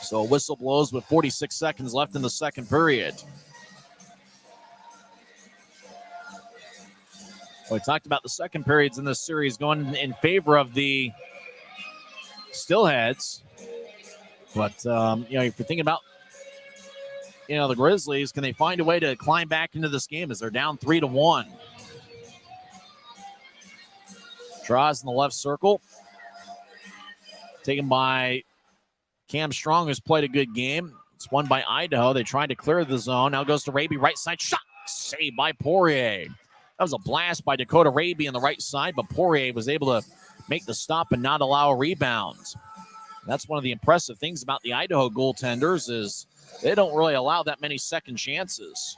So a whistle blows with 46 seconds left in the second period. We talked about the second periods in this series going in favor of the Steelheads. But, if you're thinking about, the Grizzlies, can they find a way to climb back into this game as they're down 3-1? Draws in the left circle. Taken by Cam Strong, who's played a good game. It's won by Idaho. They tried to clear the zone. Now goes to Raby, right side shot. Saved by Poirier. That was a blast by Dakota Raby on the right side, but Poirier was able to make the stop and not allow a rebound. That's one of the impressive things about the Idaho goaltenders is they don't really allow that many second chances.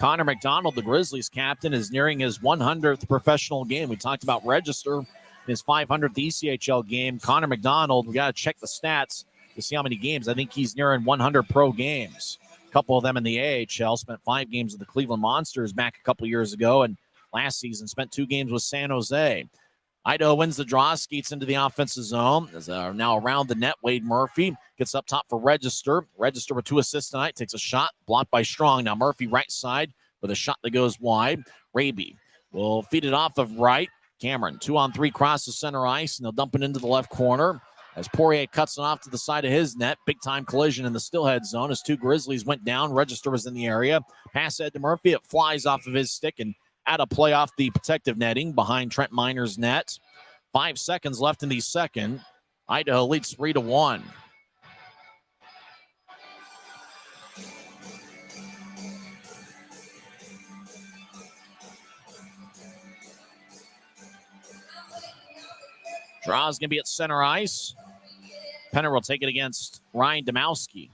Connor McDonald, the Grizzlies captain, is nearing his 100th professional game. We talked about Register in his 500th ECHL game. Connor McDonald, we got to check the stats to see how many games. I think he's nearing 100 pro games. A couple of them in the AHL. Spent 5 games with the Cleveland Monsters back a couple years ago, and last season spent 2 games with San Jose. Idaho wins the draw, skates into the offensive zone. As now around the net, Wade Murphy gets up top for Register. Register with 2 assists tonight, takes a shot, blocked by Strong. Now Murphy right side with a shot that goes wide. Raby will feed it off of right. Cameron, 2-on-3 cross the center ice, and they'll dump it into the left corner. As Poirier cuts it off to the side of his net, big-time collision in the Steelhead zone as 2 Grizzlies went down. Register was in the area. Pass head to Murphy. It flies off of his stick and out of play off the protective netting behind Trent Miner's net. 5 seconds left in the second. Idaho leads 3-1. Draw is going to be at center ice. Penner will take it against Ryan Domowski.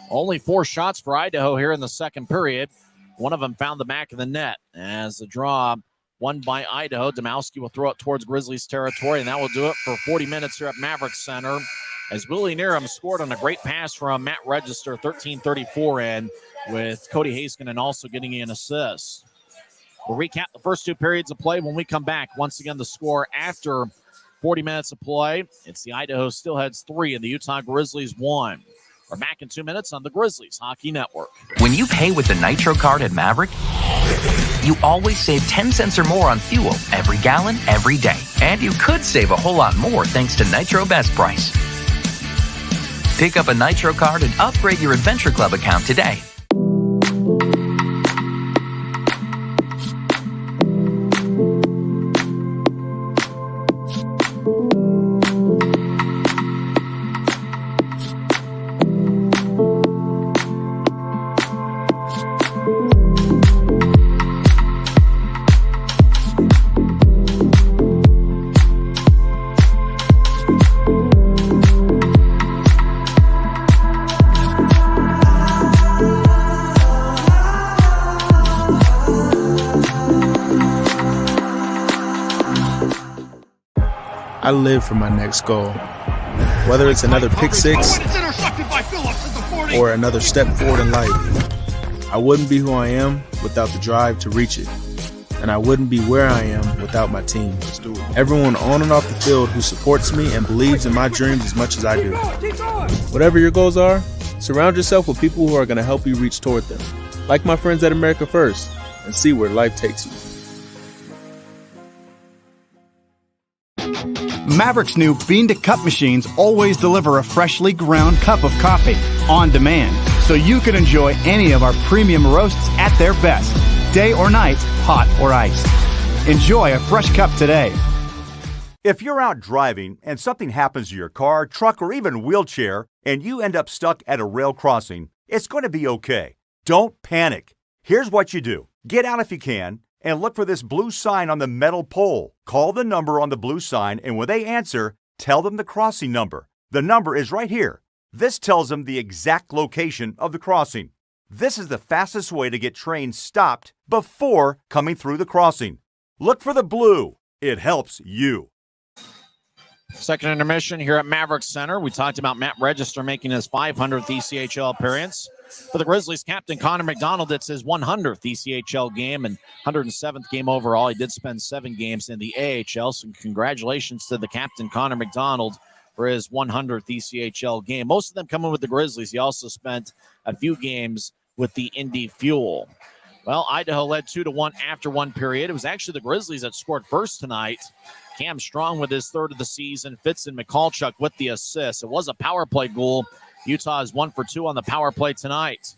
Only 4 shots for Idaho here in the second period. One of them found the back of the net. As the draw won by Idaho, Domowski will throw it towards Grizzlies territory, and that will do it for 40 minutes here at Maverik Center. As Willie Nearham scored on a great pass from Matt Register, 13:34 in, with Cody Haskinen also getting an assist. We'll recap the first 2 periods of play when we come back. Once again, the score after 40 minutes of play, it's the Idaho Steelheads 3 and the Utah Grizzlies 1. We're back in 2 minutes on the Grizzlies Hockey Network. When you pay with the Nitro card at Maverik, you always save 10 cents or more on fuel every gallon, every day. And you could save a whole lot more thanks to Nitro Best Price. Pick up a Nitro card and upgrade your Adventure Club account today. I live for my next goal. Whether it's another pick six or another step forward in life, I wouldn't be who I am without the drive to reach it. And I wouldn't be where I am without my team. Everyone on and off the field who supports me and believes in my dreams as much as I do. Whatever your goals are, surround yourself with people who are going to help you reach toward them. Like my friends at America First, and see where life takes you. Maverik's new bean-to-cup machines always deliver a freshly ground cup of coffee on demand, so you can enjoy any of our premium roasts at their best, day or night, hot or iced. Enjoy a fresh cup today. If you're out driving and something happens to your car, truck, or even wheelchair, and you end up stuck at a rail crossing, it's going to be okay. Don't panic. Here's what you do. Get out if you can, and look for this blue sign on the metal pole. Call the number on the blue sign, and when they answer, tell them the crossing number. The number is right here. This tells them the exact location of the crossing. This is the fastest way to get trains stopped before coming through the crossing. Look for the blue. It helps you. Second intermission here at Maverik Center. We talked about Matt Register making his 500th ECHL appearance. For the Grizzlies captain, Connor McDonald, it's his 100th ECHL game and 107th game overall. He did spend 7 games in the AHL, so congratulations to the captain, Connor McDonald, for his 100th ECHL game. Most of them coming with the Grizzlies. He also spent a few games with the Indy Fuel. Well, Idaho led 2-1 after 1 period. It was actually the Grizzlies that scored first tonight. Cam Strong with his 3rd of the season. Fitz and McCallchuk with the assist. It was a power play goal. Utah is 1 for 2 on the power play tonight.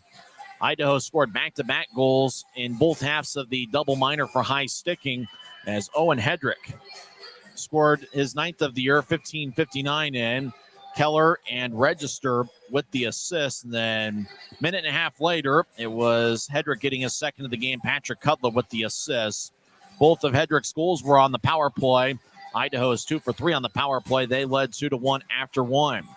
Idaho scored back-to-back goals in both halves of the double minor for high sticking as Owen Hedrick scored his 9th of the year, 15:59 in. Keller and Register with the assist. And then a minute and a half later, it was Hedrick getting his 2nd of the game, Patrick Cutler with the assist. Both of Hedrick's goals were on the power play. Idaho is 2 for 3 on the power play. They led 2-1 after 1.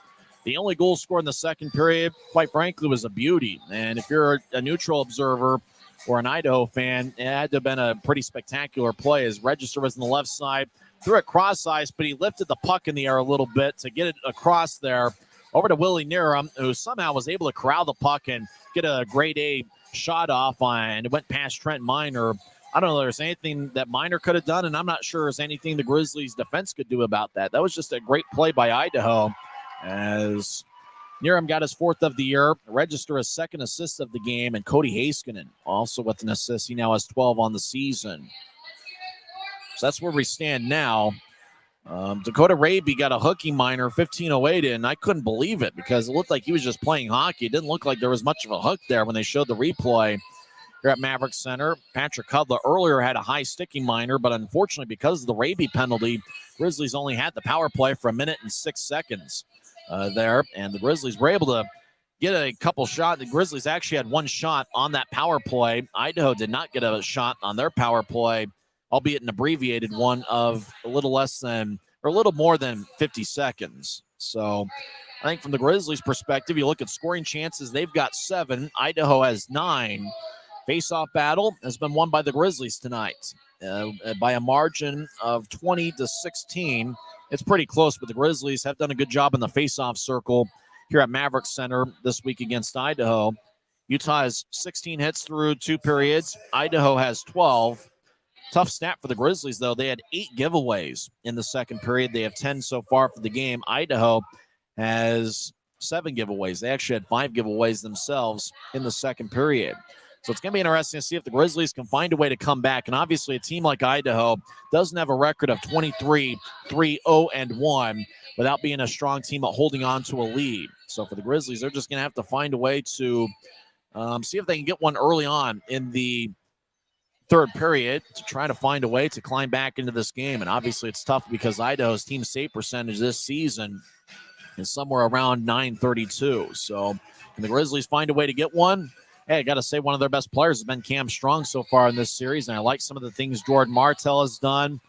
The only goal scored in the second period, quite frankly, was a beauty. And if you're a neutral observer or an Idaho fan, it had to have been a pretty spectacular play. His register was on the left side, threw it cross ice, but he lifted the puck in the air a little bit to get it across there over to Willie Nierum, who somehow was able to corral the puck and get a grade A shot off on, and it went past Trent Miner. I don't know if there's anything that Miner could have done, and I'm not sure there's anything the Grizzlies defense could do about that. That was just a great play by Idaho, as Nierum got his 4th of the year, register his 2nd assist of the game, and Cody Heiskanen also with an assist. He now has 12 on the season. So that's where we stand now. Dakota Raby got a hooky minor, 15:08 in. I couldn't believe it because it looked like he was just playing hockey. It didn't look like there was much of a hook there when they showed the replay here at Maverik Center. Patrick Cudler earlier had a high sticking minor, but unfortunately because of the Raby penalty, Grizzlies only had the power play for 1 minute and 6 seconds there, and the Grizzlies were able to get a couple shots. The Grizzlies actually had 1 shot on that power play. Idaho did not get a shot on their power play, albeit an abbreviated one of a little more than 50 seconds. So I think from the Grizzlies' perspective, you look at scoring chances, they've got 7. Idaho has 9. Face-off battle has been won by the Grizzlies tonight by a margin of 20-16. It's pretty close, but the Grizzlies have done a good job in the face-off circle here at Maverik Center this week against Idaho. Utah has 16 hits through 2 periods. Idaho has 12. Tough stat for the Grizzlies, though. They had 8 giveaways in the second period. They have 10 so far for the game. Idaho has 7 giveaways. They actually had 5 giveaways themselves in the second period. So it's going to be interesting to see if the Grizzlies can find a way to come back. And obviously a team like Idaho doesn't have a record of 23-3-0-1 without being a strong team at holding on to a lead. So for the Grizzlies, they're just going to have to find a way to see if they can get one early on in the third period to try to find a way to climb back into this game. And obviously it's tough because Idaho's team save percentage this season is somewhere around .932. So can the Grizzlies find a way to get one? Hey, I got to say one of their best players has been Cam Strong so far in this series, and I like some of the things Jordan Martell has done.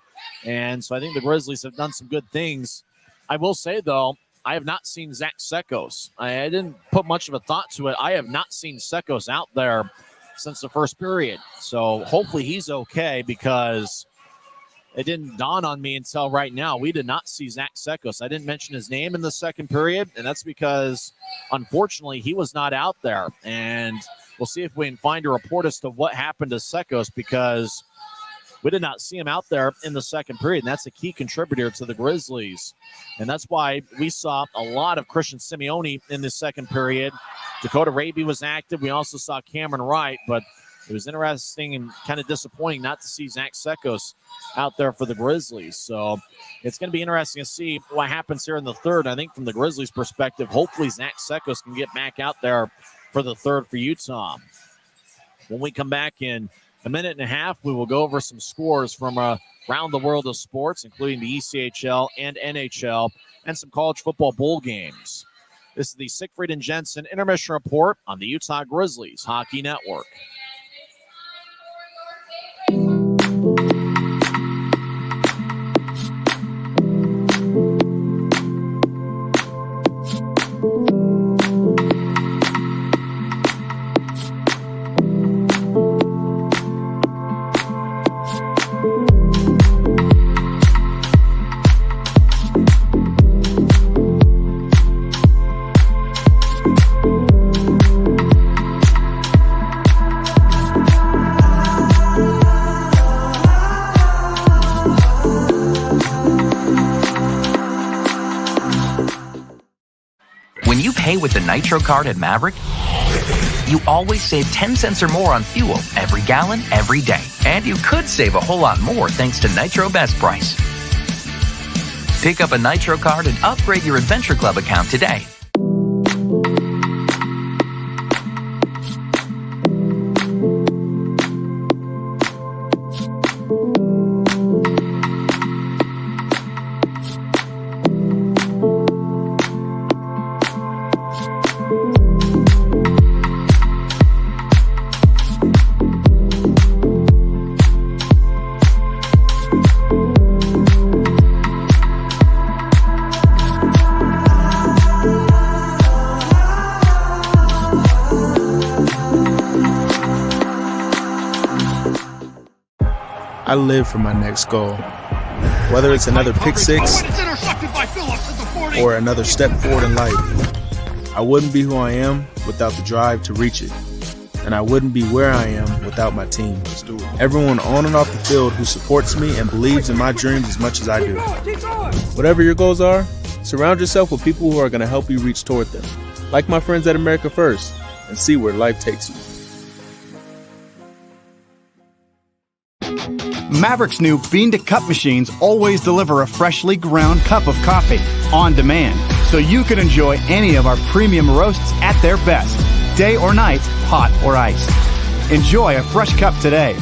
And so I think the Grizzlies have done some good things. I will say, though, I have not seen Zach Sekos. I didn't put much of a thought to it. I have not seen Sekos out there since the first period. So hopefully he's okay, because it didn't dawn on me until right now. We did not see Zach Sekos. I didn't mention his name in the second period, and that's because, unfortunately, he was not out there. And we'll see if we can find a report as to what happened to Sekos, because we did not see him out there in the second period, and that's a key contributor to the Grizzlies. And that's why we saw a lot of Christian Simeone in the second period. Dakota Raby was active. We also saw Cameron Wright, but it was interesting and kind of disappointing not to see Zach Sekos out there for the Grizzlies. So it's going to be interesting to see what happens here in the third. I think from the Grizzlies' perspective, hopefully Zach Sekos can get back out there for the third for Utah. When we come back in a minute and a half, we will go over some scores from around the world of sports, including the ECHL and NHL, and some college football bowl games. This is the Siegfried and Jensen Intermission Report on the Utah Grizzlies Hockey Network. With the Nitro card at Maverik, you always save 10 cents or more on fuel every gallon, every day. And you could save a whole lot more thanks to Nitro Best Price. Pick up a Nitro card and upgrade your Adventure Club account today. I live for my next goal. Whether it's another pick six or another step forward in life, I wouldn't be who I am without the drive to reach it. And I wouldn't be where I am without my team. Everyone on and off the field who supports me and believes in my dreams as much as I do. Whatever your goals are, surround yourself with people who are going to help you reach toward them. Like my friends at America First, and see where life takes you. Maverik's new bean-to-cup machines always deliver a freshly ground cup of coffee on demand, so you can enjoy any of our premium roasts at their best, day or night, hot or iced. Enjoy a fresh cup today.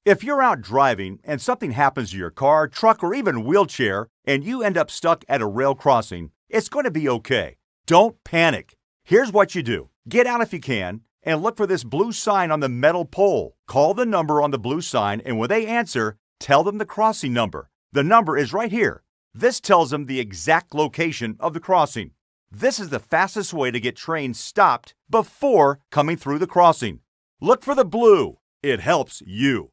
If you're out driving and something happens to your car, truck, or even wheelchair, and you end up stuck at a rail crossing, it's going to be okay. Don't panic. Here's what you do. Get out if you can, and look for this blue sign on the metal pole. Call the number on the blue sign, and when they answer, tell them the crossing number. The number is right here. This tells them the exact location of the crossing. This is the fastest way to get trains stopped before coming through the crossing. Look for the blue. It helps you.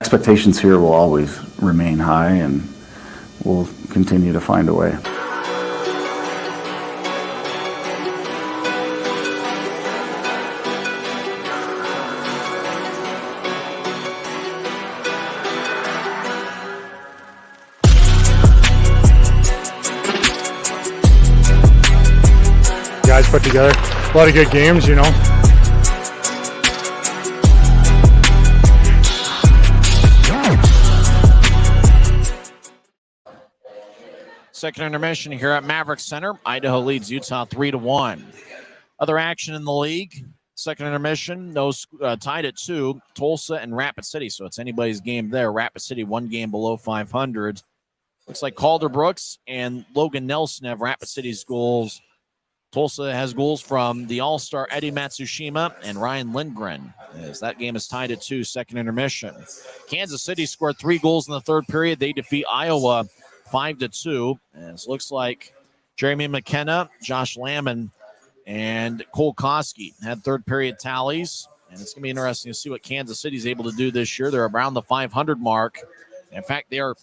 Expectations here will always remain high, and we'll continue to find a way. Guys put together a lot of good games, you know. Second intermission here at Maverik Center. Idaho leads Utah 3-1. Other action in the league. Second intermission, tied at 2, Tulsa and Rapid City. So it's anybody's game there. Rapid City 1 game below 500. Looks like Calder Brooks and Logan Nelson have Rapid City's goals. Tulsa has goals from the All-Star Eddie Matsushima and Ryan Lindgren, as that game is tied at 2, second intermission. Kansas City scored 3 goals in the third period. They defeat Iowa 5-2. As looks like Jeremy McKenna, Josh Lamon, and Cole Koski had third period tallies. And it's going to be interesting to see what Kansas City is able to do this year. They're around the 500 mark. In fact, they are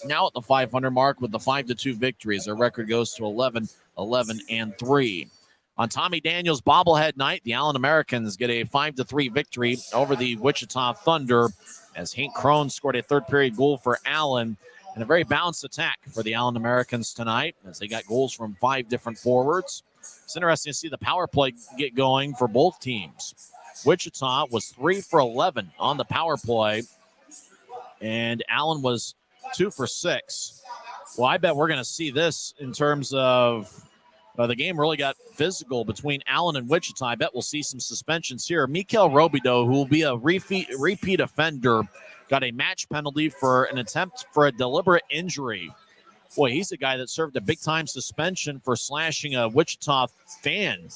now at the 500 mark with the 5-2 victories. Their record goes to 11-3. On Tommy Daniels' bobblehead night, the Allen Americans get a 5-3 victory over the Wichita Thunder, as Hank Crone scored a third period goal for Allen, and a very balanced attack for the Allen Americans tonight, as they got goals from 5 different forwards. It's interesting to see the power play get going for both teams. Wichita was 3 for 11 on the power play, and Allen was 2 for 6. Well, I bet we're going to see this in terms of the game really got physical between Allen and Wichita. I bet we'll see some suspensions here. Mikel Robideau, who will be a repeat offender, got a match penalty for an attempt for a deliberate injury. Boy, he's the guy that served a big-time suspension for slashing a Wichita fan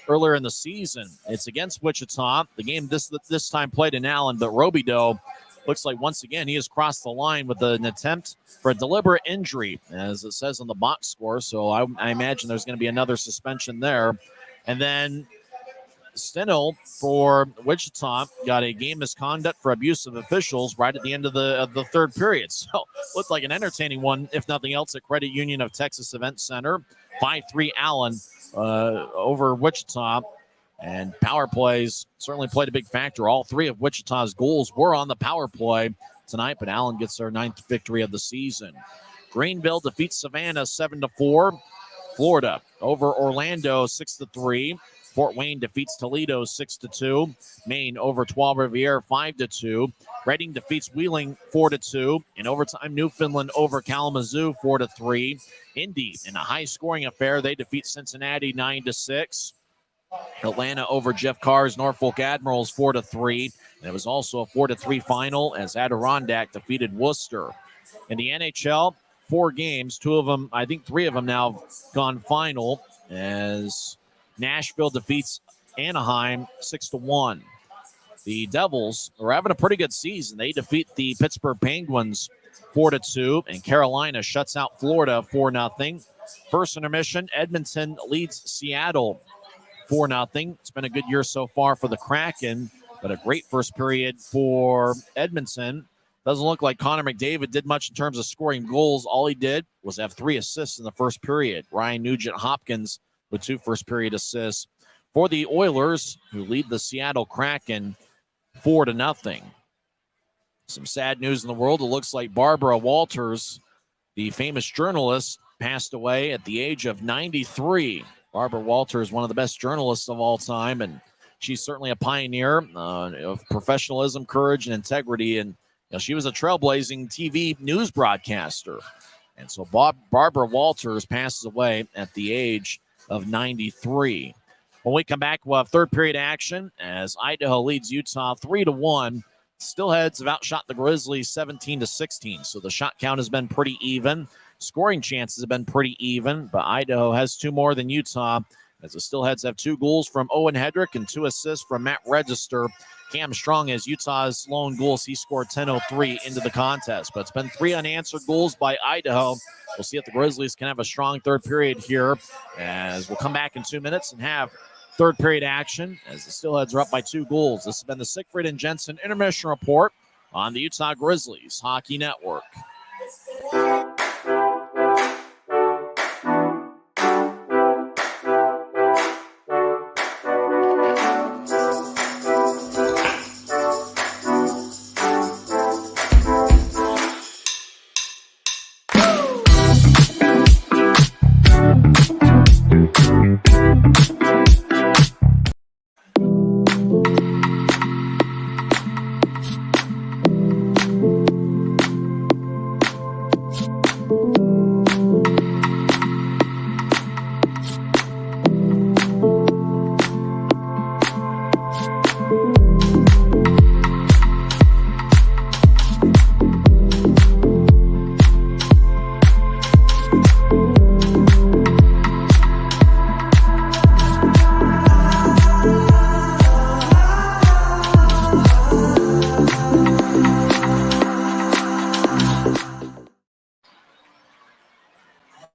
earlier in the season. It's against Wichita. The game this time played in Allen, but Robideau looks like once again he has crossed the line with an attempt for a deliberate injury, as it says on the box score. So I imagine there's going to be another suspension there. And then Steno for Wichita got a game misconduct for abuse of officials right at the end of the third period. So looked like an entertaining one, if nothing else, at Credit Union of Texas Event Center. 5-3 Allen over Wichita. And power plays certainly played a big factor. All 3 of Wichita's goals were on the power play tonight, but Allen gets their 9th victory of the season. Greenville defeats Savannah 7-4. Florida over Orlando 6-3. Fort Wayne defeats Toledo 6-2. Maine over Trois Rivières 5-2. Reading defeats Wheeling 4-2. In overtime, Newfoundland over Kalamazoo 4-3. Indy, in a high-scoring affair, they defeat Cincinnati 9-6. Atlanta over Jeff Carr's Norfolk Admirals 4-3. And it was also a 4-3 final as Adirondack defeated Worcester. In the NHL, 4 games, 2 of them, I think 3 of them now have gone final, as Nashville defeats Anaheim 6-1. The Devils are having a pretty good season. They defeat the Pittsburgh Penguins 4-2, and Carolina shuts out Florida 4-0. First intermission, Edmonton leads Seattle 4-0. It's been a good year so far for the Kraken, but a great first period for Edmonton. Doesn't look like Connor McDavid did much in terms of scoring goals. All he did was have 3 assists in the first period. Ryan Nugent-Hopkins with 2 first-period assists for the Oilers, who lead the Seattle Kraken 4-0. Some sad news in the world. It looks like Barbara Walters, the famous journalist, passed away at the age of 93. Barbara Walters, one of the best journalists of all time, and she's certainly a pioneer of professionalism, courage, and integrity. And she was a trailblazing TV news broadcaster. And so Barbara Walters passes away at the age of 93. When we come back, we'll have third period action as Idaho leads Utah 3-1. Steelheads have outshot the Grizzlies 17-16. So the shot count has been pretty even. Scoring chances have been pretty even, but Idaho has 2 more than Utah, as the Steelheads have 2 goals from Owen Hedrick and 2 assists from Matt Register. Cam Strong is Utah's lone goals. He scored 10:03 into the contest, but it's been 3 unanswered goals by Idaho. We'll see if the Grizzlies can have a strong third period here, as we'll come back in 2 minutes and have third period action as the Steelheads are up by 2 goals. This has been the Siegfried and Jensen intermission report on the Utah Grizzlies Hockey Network.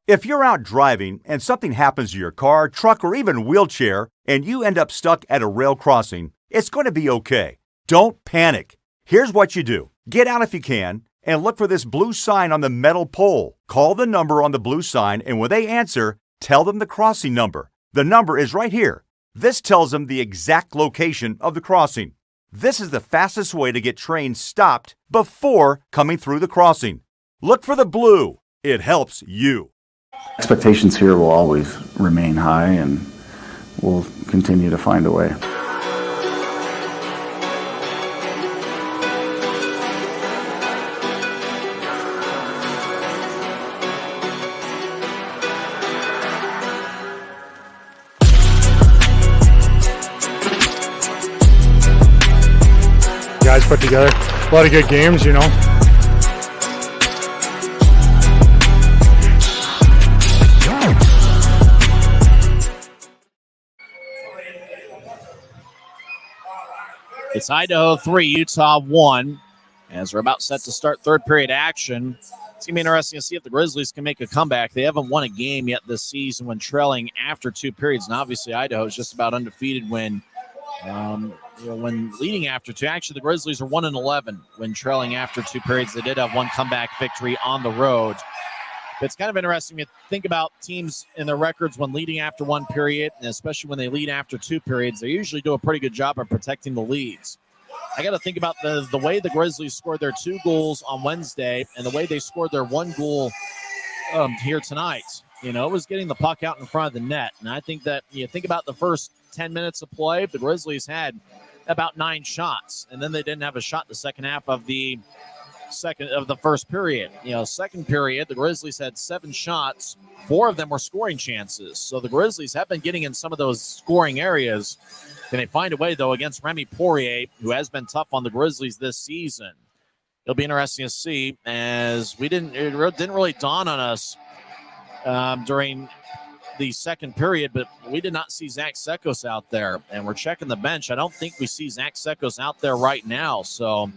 If you're out driving and something happens to your car, truck, or even wheelchair, and you end up stuck at a rail crossing, it's going to be okay. Don't panic. Here's what you do. Get out if you can and look for this blue sign on the metal pole. Call the number on the blue sign, and when they answer, tell them the crossing number. The number is right here. This tells them the exact location of the crossing. This is the fastest way to get trains stopped before coming through the crossing. Look for the blue. It helps you. Expectations here will always remain high, and we'll continue to find a way. Guys put together a lot of good games, It's Idaho 3, Utah 1, as we're about set to start third period action. It's going to be interesting to see if the Grizzlies can make a comeback. They haven't won a game yet this season when trailing after 2 periods, and obviously Idaho is just about undefeated when leading after 2. Actually, the Grizzlies are 1-11 when trailing after 2 periods. They did have one comeback victory on the road. But it's kind of interesting to think about teams in their records when leading after 1 period, and especially when they lead after 2 periods. They usually do a pretty good job of protecting the leads. I got to think about the way the Grizzlies scored their 2 goals on Wednesday and the way they scored their 1 goal here tonight. It was getting the puck out in front of the net. And I think that you think about the first 10 minutes of play, the Grizzlies had about 9 shots, and then they didn't have a shot the second half of the first period. Second period, the Grizzlies had 7 shots. 4 of them were scoring chances. So the Grizzlies have been getting in some of those scoring areas. Can they find a way, though, against Remy Poirier, who has been tough on the Grizzlies this season? It'll be interesting to see, as it didn't really dawn on us during the second period, but we did not see Zach Sekos out there, and we're checking the bench. I don't think we see Zach Sekos out there right now, so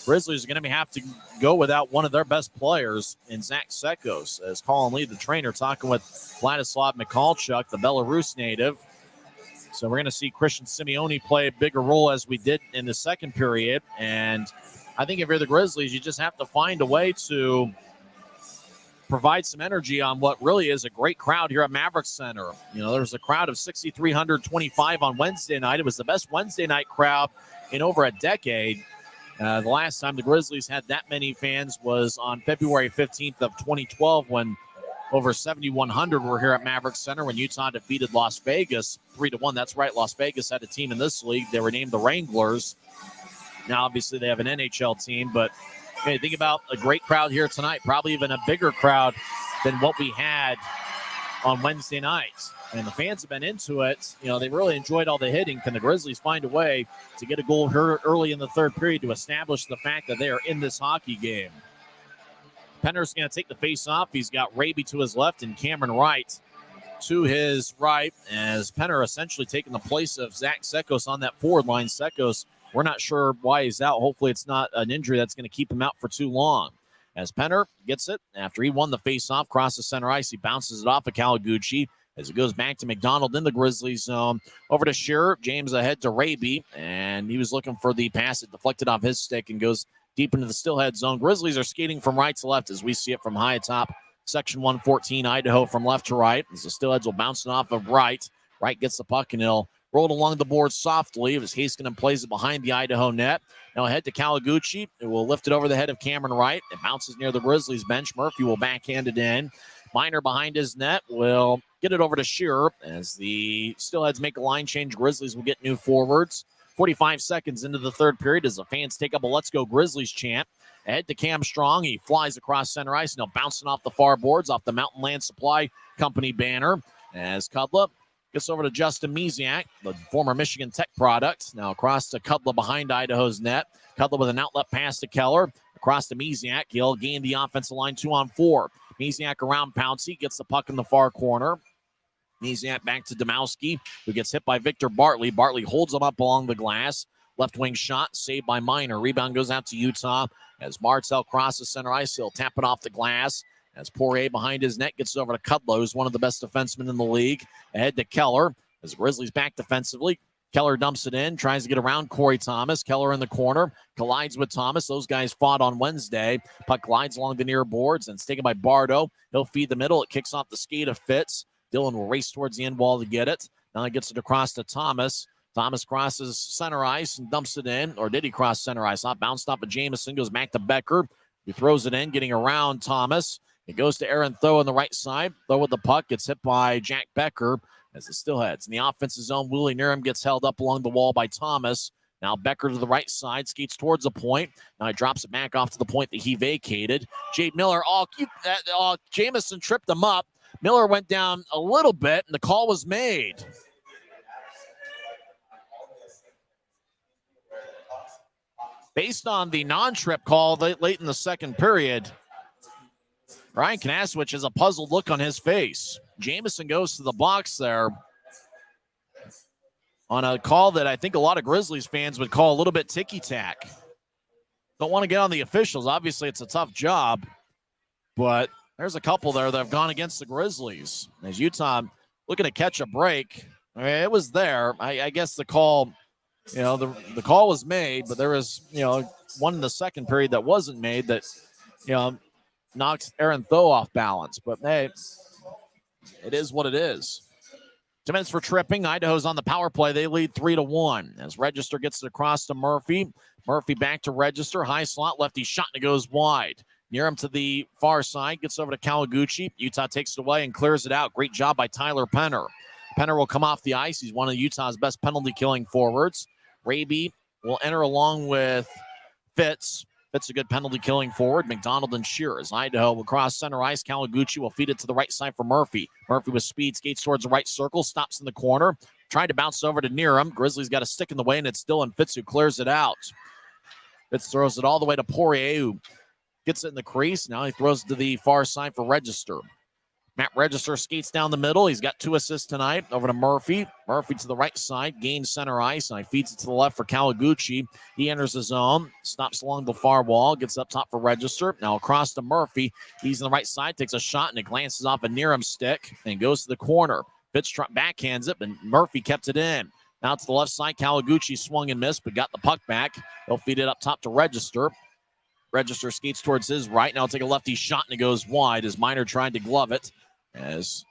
Grizzlies are going to have to go without one of their best players in Zach Sekos, as Colin Lee, the trainer, talking with Vladislav Mikhalchuk, the Belarus native. So we're going to see Christian Simeone play a bigger role as we did in the second period, and I think if you're the Grizzlies, you just have to find a way to provide some energy on what really is a great crowd here at Maverik Center. There's a crowd of 6,325 on Wednesday night. It was the best Wednesday night crowd in over a decade. The last time the Grizzlies had that many fans was on February 15th of 2012 when over 7,100 were here at Maverik Center when Utah defeated Las Vegas 3-1. That's right, Las Vegas had a team in this league. They were named the Wranglers. Now, obviously, they have an NHL team, but hey, think about a great crowd here tonight, probably even a bigger crowd than what we had on Wednesday nights. And the fans have been into it. They really enjoyed all the hitting. Can the Grizzlies find a way to get a goal here early in the third period to establish the fact that they are in this hockey game? Penner's going to take the face off. He's got Raby to his left and Cameron Wright to his right, as Penner essentially taking the place of Zach Sekos on that forward line. Sekos, we're not sure why he's out. Hopefully it's not an injury that's going to keep him out for too long. As Penner gets it, after he won the face-off, across the center ice, he bounces it off of Kawaguchi as it goes back to McDonald in the Grizzlies zone. Over to Shearer. James ahead to Raby, and he was looking for the pass that deflected off his stick and goes deep into the Steelhead zone. Grizzlies are skating from right to left as we see it from high atop section 114. Idaho from left to right as the Steelheads will bounce it off of Wright. Wright gets the puck and he'll roll it along the board softly as Haskinen plays it behind the Idaho net. Now ahead to Kawaguchi. It will lift it over the head of Cameron Wright. It bounces near the Grizzlies bench. Murphy will backhand it in. Miner behind his net will get it over to Shearer as the Steelheads make a line change. Grizzlies will get new forwards. 45 seconds into the third period as the fans take up a Let's Go Grizzlies chant. Ahead to Cam Strong. He flies across center ice. Now bouncing off the far boards, off the Mountain Land Supply Company banner. As Kudla gets over to Justin Misiak, the former Michigan Tech product. Now across to Kudla behind Idaho's net. Kudla with an outlet pass to Keller. Across to Misiak. He'll gain the offensive line 2-on-4. Misiak around Pouncey. Gets the puck in the far corner. Misiak back to Domowski, who gets hit by Victor Bartley. Bartley holds him up along the glass. Left wing shot, saved by Miner. Rebound goes out to Utah as Martell crosses center ice. He'll tap it off the glass as Poirier behind his net gets over to Kudlow, who's one of the best defensemen in the league. Ahead to Keller as Grizzlies back defensively. Keller dumps it in, tries to get around Corey Thomas. Keller in the corner, collides with Thomas. Those guys fought on Wednesday. Puck glides along the near boards and it's taken by Bardo. He'll feed the middle. It kicks off the skate of Fitz. Dylan will race towards the end wall to get it. Now he gets it across to Thomas. Thomas crosses center ice and dumps it in. Or did he cross center ice? Bounced off of Jamison, goes back to Becker. He throws it in, getting around Thomas. It goes to Aaron Tho on the right side. Tho with the puck, gets hit by Jack Becker as the Steelheads. In the offensive zone, Willie Niram gets held up along the wall by Thomas. Now Becker to the right side, skates towards the point. Now he drops it back off to the point that he vacated. Jade Miller, Jamison tripped him up. Miller went down a little bit, and the call was made. Based on the non-trip call late in the second period, Ryan Kanasowicz has a puzzled look on his face. Jamison goes to the box there on a call that I think a lot of Grizzlies fans would call a little bit ticky-tack. Don't want to get on the officials. Obviously, it's a tough job, but there's a couple there that have gone against the Grizzlies. As Utah looking to catch a break, it was there. I guess the call, the call was made, but there was, one in the second period that wasn't made that, knocks Aaron Tho off balance. But, hey, it is what it is. 2 minutes for tripping. Idaho's on the power play. They lead 3-1 as Register gets it across to Murphy. Murphy back to Register. High slot, lefty shot, and it goes wide. Near him to the far side, gets over to Kawaguchi. Utah takes it away and clears it out. Great job by Tyler Penner. Penner will come off the ice. He's one of Utah's best penalty-killing forwards. Raby will enter along with Fitz. Fitz a good penalty-killing forward. McDonald and Shearer as Idaho will cross center ice. Kawaguchi will feed it to the right side for Murphy. Murphy with speed skates towards the right circle. Stops in the corner. Trying to bounce over to Niram. Grizzlies got a stick in the way, and it's Dylan Fitz who clears it out. Fitz throws it all the way to Poirier, who gets it in the crease. Now he throws it to the far side for Register. Matt Register skates down the middle. He's got 2 assists tonight. Over to Murphy. Murphy to the right side. Gains center ice. And he feeds it to the left for Kawaguchi. He enters the zone. Stops along the far wall. Gets up top for Register. Now across to Murphy. He's on the right side. Takes a shot and it glances off a Niram stick. And goes to the corner. Fitz backhands it, but Murphy kept it in. Now to the left side, Kawaguchi swung and missed, but got the puck back. He'll feed it up top to Register. Register skates towards his right. Now take a lefty shot, and it goes wide as Miner tried to glove it. As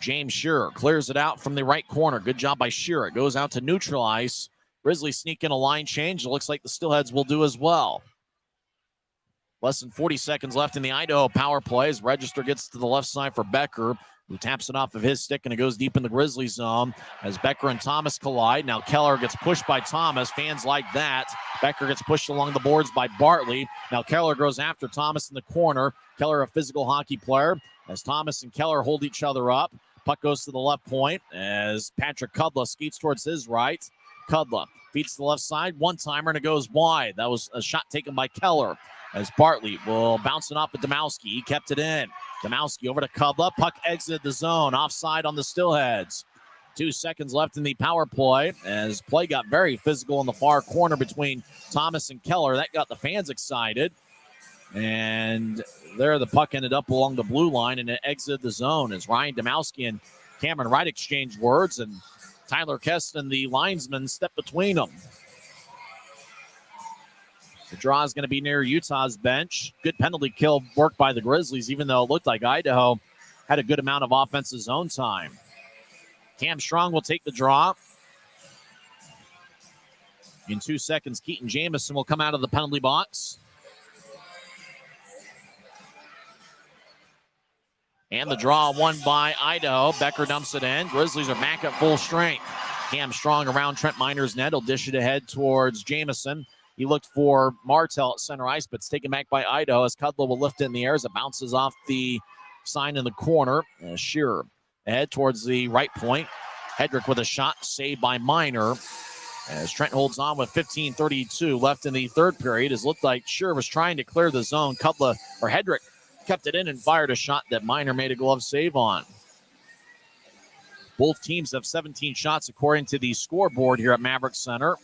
James Shearer clears it out from the right corner. Good job by Shearer. It goes out to neutral ice. Grizzlies sneak in a line change. It looks like the Steelheads will do as well. Less than 40 seconds left in the Idaho power play as Register gets to the left side for Becker, who taps it off of his stick, and it goes deep in the Grizzly zone as Becker and Thomas collide. Now Keller gets pushed by Thomas. Fans like that. Becker gets pushed along the boards by Bartley. Now Keller goes after Thomas in the corner. Keller, a physical hockey player, as Thomas and Keller hold each other up. Puck goes to the left point as Patrick Kudla skates towards his right. Kudla feeds to the left side. One-timer, and it goes wide. That was a shot taken by Keller as Bartley will bounce it off at Domowski. He kept it in. Domowski over to Kudla. Puck exited the zone. Offside on the Steelheads. 2 seconds left in the power play as play got very physical in the far corner between Thomas and Keller. That got the fans excited. And there the puck ended up along the blue line, and it exited the zone as Ryan Domowski and Cameron Wright exchanged words, and Tyler Keston, the linesman, stepped between them. The draw is going to be near Utah's bench. Good penalty kill work by the Grizzlies, even though it looked like Idaho had a good amount of offensive zone time. Cam Strong will take the draw. In 2 seconds, Keaton Jamison will come out of the penalty box. And the draw won by Idaho. Becker dumps it in. Grizzlies are back at full strength. Cam Strong around Trent Miner's net. He'll dish it ahead towards Jamison. He looked for Martell at center ice, but it's taken back by Idaho as Kudla will lift it in the air as it bounces off the sign in the corner. Shearer ahead towards the right point. Hedrick with a shot saved by Miner. As Trent holds on with 15:32 left in the third period. It looked like Shearer was trying to clear the zone. Hedrick kept it in and fired a shot that Miner made a glove save on. Both teams have 17 shots according to the scoreboard here at Maverik Center.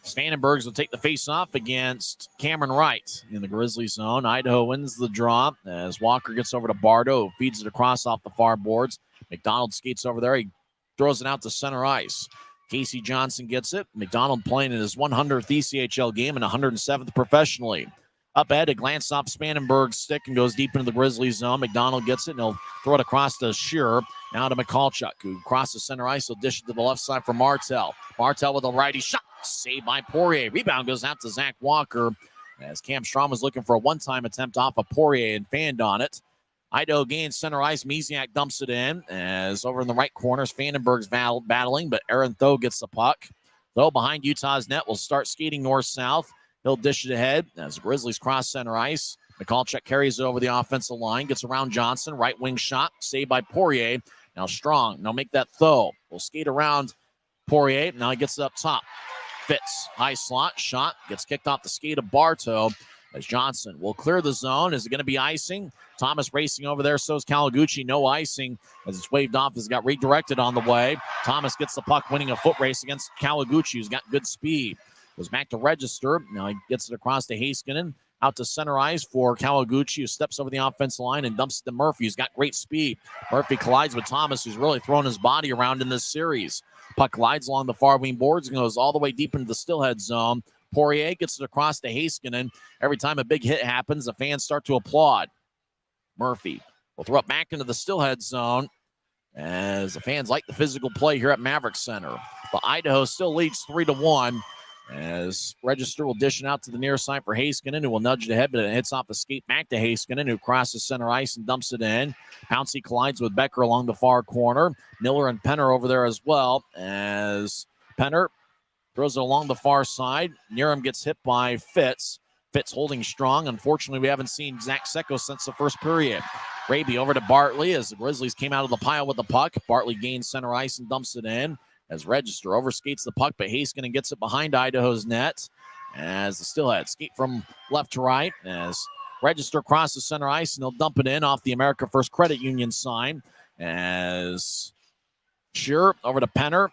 Vandenbergs will take the face-off against Cameron Wright in the Grizzly zone. Idaho wins the draw as Walker gets over to Bardo, who feeds it across off the far boards. McDonald skates over there. He throws it out to center ice. Casey Johnson gets it. McDonald playing in his 100th ECHL game and 107th professionally. Up ahead, a glance off Spanenberg's stick and goes deep into the Grizzlies zone. McDonald gets it, and he'll throw it across to Shearer. Now to Mikulchuk, who crosses center ice. He'll dish it to the left side for Martell. Martell with a righty shot. Saved by Poirier. Rebound goes out to Zach Walker as Cam Strong was looking for a one-time attempt off of Poirier and fanned on it. Idaho gains center ice. Misiak dumps it in as over in the right corner, Vandenberg's battling, but Aaron Tho gets the puck. Tho behind Utah's net will start skating north-south. He'll dish it ahead as the Grizzlies cross center ice. Mikulchuk carries it over the offensive line, gets around Johnson. Right wing shot, saved by Poirier. Now Strong, now make that Tho. Will skate around Poirier. Now he gets it up top. Fitz, high slot, shot, gets kicked off the skate of Bartow as Johnson will clear the zone. Is it going to be icing? Thomas racing over there, so is Kawaguchi. No icing as it's waved off as it got redirected on the way. Thomas gets the puck, winning a foot race against Kawaguchi, who's got good speed. Goes back to Register. Now he gets it across to Heiskanen. Out to center ice for Kawaguchi, who steps over the offensive line and dumps it to Murphy, who's got great speed. Murphy collides with Thomas, who's really thrown his body around in this series. Puck glides along the far wing boards and goes all the way deep into the Steelhead zone. Poirier gets it across to Heiskanen. Every time a big hit happens, the fans start to applaud. Murphy will throw it back into the Steelhead zone as the fans like the physical play here at Maverik Center. But Idaho still leads 3-1 as Register will dish it out to the near side for Heiskanen, who will nudge it ahead, but it hits off the skate back to Heiskanen, who crosses center ice and dumps it in. Pouncey collides with Becker along the far corner. Miller and Penner over there as well as Penner throws it along the far side. Near him gets hit by Fitz. Fitz holding strong. Unfortunately, we haven't seen Zach Secco since the first period. Raby over to Bartley as the Grizzlies came out of the pile with the puck. Bartley gains center ice and dumps it in as Register overskates the puck, but Heiskanen gets it behind Idaho's net as the Steelheads skate from left to right as Register crosses center ice, and they'll dump it in off the America First Credit Union sign as Shearer over to Penner.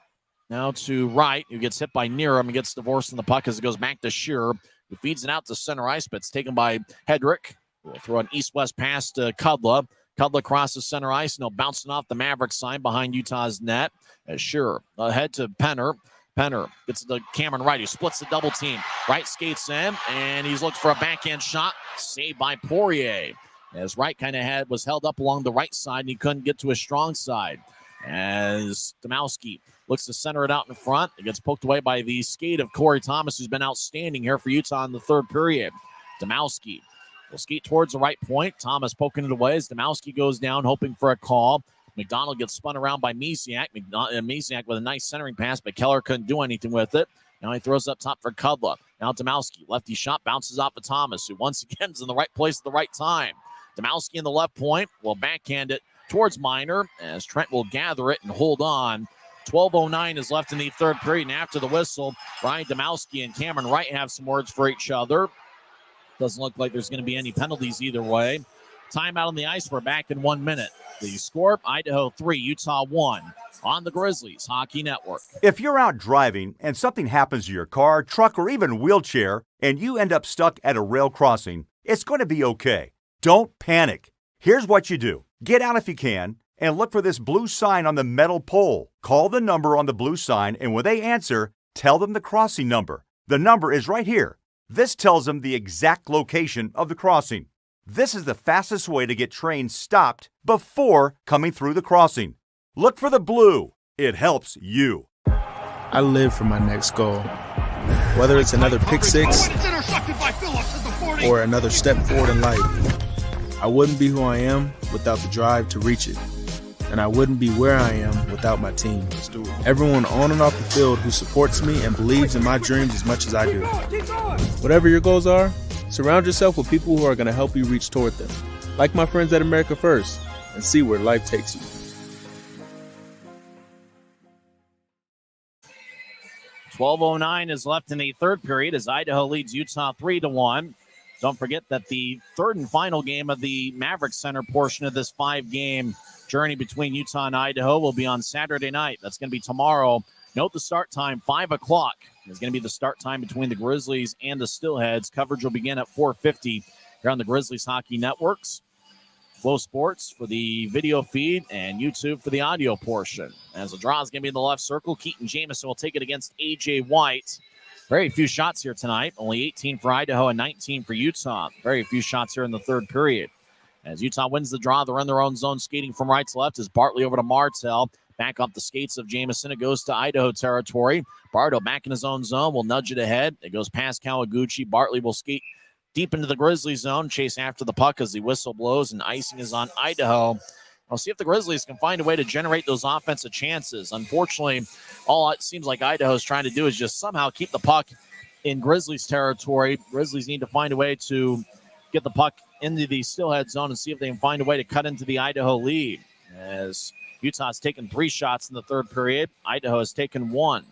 Now to Wright, who gets hit by Nearham and gets divorced in the puck as it goes back to Shearer, who feeds it out to center ice, but it's taken by Hedrick. We'll throw an east-west pass to Kudla. Kudla crosses center ice, and he'll bounce it off the Maverik sign behind Utah's net. Sure, ahead to Penner. Penner gets the Cameron Wright, who splits the double team. Wright skates in, and he's looking for a backhand shot. Saved by Poirier. As Wright kind of was held up along the right side, and he couldn't get to his strong side. As Domowski looks to center it out in front. It gets poked away by the skate of Corey Thomas, who's been outstanding here for Utah in the third period. Domowski will skate towards the right point. Thomas poking it away as Domowski goes down, hoping for a call. McDonald gets spun around by Misiak. Misiak with a nice centering pass, but Keller couldn't do anything with it. Now he throws up top for Kudla. Now Domowski, lefty shot, bounces off of Thomas, who once again is in the right place at the right time. Domowski in the left point will backhand it towards Minor as Trent will gather it and hold on. 12:09 is left in the third period, and after the whistle, Brian Domowski and Cameron Wright have some words for each other. Doesn't look like there's going to be any penalties either way. Timeout on the ice. We're back in 1 minute. The score, Idaho 3, Utah 1 on the Grizzlies Hockey Network. If you're out driving and something happens to your car, truck, or even wheelchair, and you end up stuck at a rail crossing, it's going to be okay. Don't panic. Here's what you do. Get out if you can and look for this blue sign on the metal pole. Call the number on the blue sign, and when they answer, tell them the crossing number. The number is right here. This tells them the exact location of the crossing. This is the fastest way to get trains stopped before coming through the crossing. Look for the blue. It helps you. I live for my next goal. Whether it's another pick six or another step forward in life, I wouldn't be who I am without the drive to reach it. And I wouldn't be where I am without my team. Everyone on and off the field who supports me and believes in my dreams as much as I do. Whatever your goals are, surround yourself with people who are going to help you reach toward them. Like my friends at America First, and see where life takes you. 12:09 is left in the third period as Idaho leads Utah 3-1. Don't forget that the third and final game of the Maverik Center portion of this 5-game journey between Utah and Idaho will be on Saturday night. That's going to be tomorrow. Note the start time, 5 o'clock. It's going to be the start time between the Grizzlies and the Steelheads. Coverage will begin at 4:50 here on the Grizzlies Hockey Networks. Flow Sports for the video feed and YouTube for the audio portion. As the draw is going to be in the left circle, Keaton Jamison will take it against A.J. White. Very few shots here tonight. Only 18 for Idaho and 19 for Utah. Very few shots here in the third period. As Utah wins the draw, they're in their own zone, skating from right to left as Bartley over to Martell. Back off the skates of Jamison. It goes to Idaho territory. Bardo back in his own zone. Will nudge it ahead. It goes past Kawaguchi. Bartley will skate deep into the Grizzlies zone. Chase after the puck as the whistle blows, and icing is on Idaho. We'll see if the Grizzlies can find a way to generate those offensive chances. Unfortunately, all it seems like Idaho's trying to do is just somehow keep the puck in Grizzlies territory. Grizzlies need to find a way to get the puck into the Steelhead zone and see if they can find a way to cut into the Idaho lead. As Utah's taken 3 shots in the third period, Idaho has taken 1.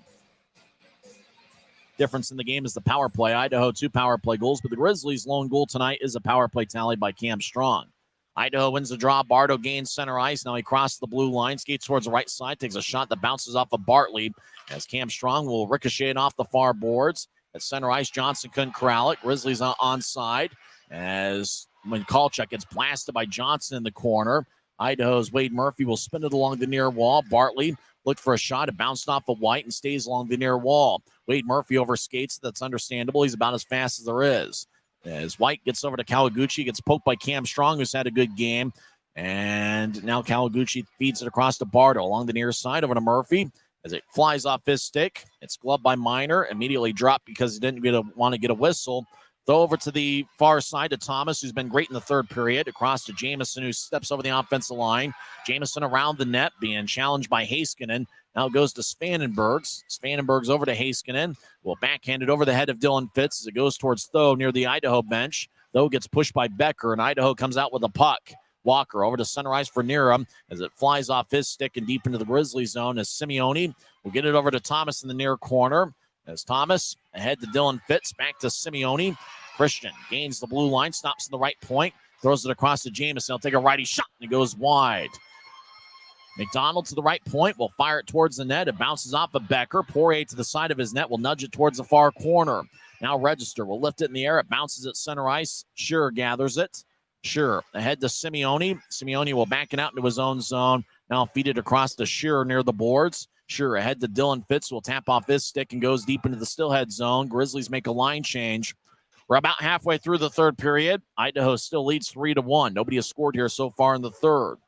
Difference in the game is the power play. Idaho 2 power play goals, but the Grizzlies' lone goal tonight is a power play tally by Cam Strong. Idaho wins the draw. Bardo gains center ice. Now he crosses the blue line, skates towards the right side, takes a shot that bounces off of Bartley as Cam Strong will ricochet it off the far boards. At center ice, Johnson couldn't corral it. Grizzlies onside as when Kalchuk gets blasted by Johnson in the corner. Idaho's Wade Murphy will spin it along the near wall. Bartley looked for a shot. It bounced off of White and stays along the near wall. Wade Murphy overskates. That's understandable. He's about as fast as there is. As White gets over to Kawaguchi, gets poked by Cam Strong, who's had a good game. And now Kawaguchi feeds it across to Bardo along the near side over to Murphy. As it flies off his stick, it's gloved by Minor. Immediately dropped because he didn't want to get a whistle. Throw over to the far side to Thomas, who's been great in the third period. Across to Jamison, who steps over the offensive line. Jamison around the net, being challenged by Heiskanen. Now it goes to Spanenbergs. Spanenbergs over to Heiskanen. Will backhand it over the head of Dylan Fitz as it goes towards Tho near the Idaho bench. Tho gets pushed by Becker, and Idaho comes out with a puck. Walker over to center ice for Nira as it flies off his stick and deep into the Grizzly zone as Simeone will get it over to Thomas in the near corner. As Thomas ahead to Dylan Fitz, back to Simeone. Christian gains the blue line, stops in the right point, throws it across to Jamison. He'll take a righty shot, and it goes wide. McDonald to the right point will fire it towards the net. It bounces off of Becker. Poirier to the side of his net will nudge it towards the far corner. Now Register will lift it in the air. It bounces at center ice. Shearer gathers it. Sure, ahead to Simeone. Simeone will back it out into his own zone. Now feed it across to Shearer near the boards. Sure, ahead to Dylan Fitz, will tap off his stick and goes deep into the Steelhead zone. Grizzlies make a line change. We're about halfway through the third period. Idaho still leads 3-1. Nobody has scored here so far in the third.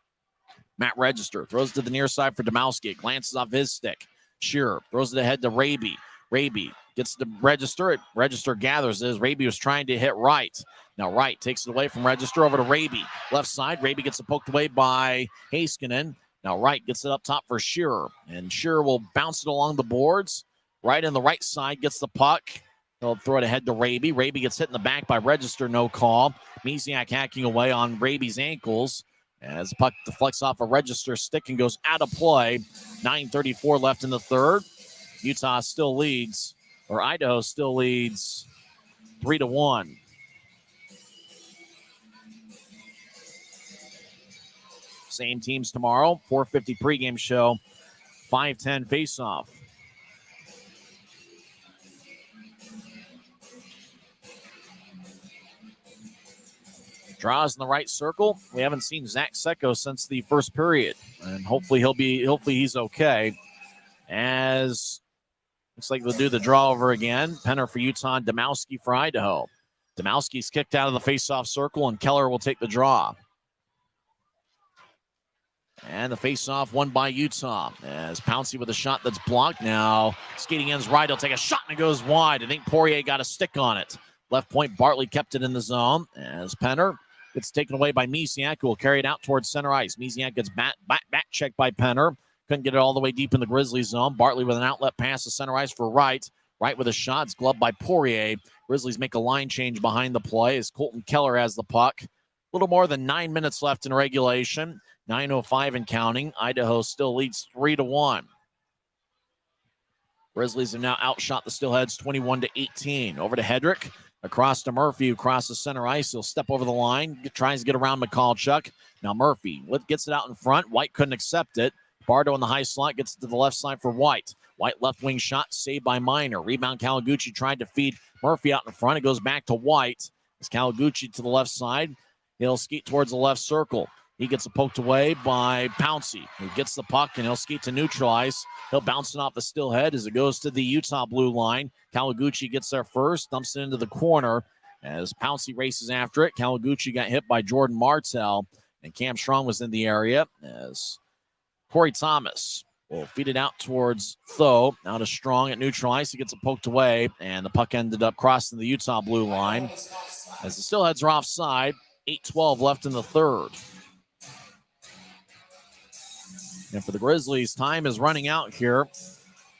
Matt Register throws to the near side for Domowski. Glances off his stick. Shearer throws it ahead to Raby. Raby gets the Register. Register gathers as Raby was trying to hit Wright. Now Wright takes it away from Register over to Raby. Left side, Raby gets it poked away by Heiskanen. Now Wright gets it up top for Shearer. And Shearer will bounce it along the boards. Right on the right side gets the puck. He'll throw it ahead to Raby. Raby gets hit in the back by Register, no call. Misiak hacking away on Raby's ankles as the puck deflects off a Register stick and goes out of play. 9:34 left in the third. Idaho still leads 3-1. Same teams tomorrow. 4:50 pregame show. 5:10 faceoff. Draws in the right circle. We haven't seen Zach Secco since the first period, and hopefully he's okay. As looks like they'll do the draw over again. Penner for Utah, Domowski for Idaho. Domowski's kicked out of the faceoff circle, and Keller will take the draw. And the faceoff won by Utah as Pouncey with a shot that's blocked. Now skating ends right. He'll take a shot and it goes wide. I think Poirier got a stick on it. Left point, Bartley kept it in the zone as Penner gets taken away by Misiak, who will carry it out towards center ice. Misiak gets back checked by Penner. Couldn't get it all the way deep in the Grizzlies zone. Bartley with an outlet pass to center ice for Wright. Wright with a shot. It's gloved by Poirier. Grizzlies make a line change behind the play as Colton Keller has the puck. A little more than 9 minutes left in regulation. 9:05 and counting. Idaho still leads 3-1. Grizzlies have now outshot the Steelheads 21-18. Over to Hedrick. Across to Murphy, who crosses center ice. He'll step over the line, tries to get around McCallchuck. Now Murphy gets it out in front. White couldn't accept it. Bardo in the high slot gets it to the left side for White. White left wing shot, saved by Minor. Rebound, Kawaguchi tried to feed Murphy out in front. It goes back to White. It's Kawaguchi to the left side. He'll skeet towards the left circle. He gets it poked away by Pouncey, who gets the puck, and he'll skeet to neutral ice. He'll bounce it off the Steelhead as it goes to the Utah blue line. Kawaguchi gets there first, dumps it into the corner as Pouncey races after it. Kawaguchi got hit by Jordan Martell, and Cam Strong was in the area as Corey Thomas will feed it out towards Tho. Now to Strong at neutral ice. He gets it poked away, and the puck ended up crossing the Utah blue line as the Steelheads are offside. 8:12 left in the third. And for the Grizzlies, time is running out here.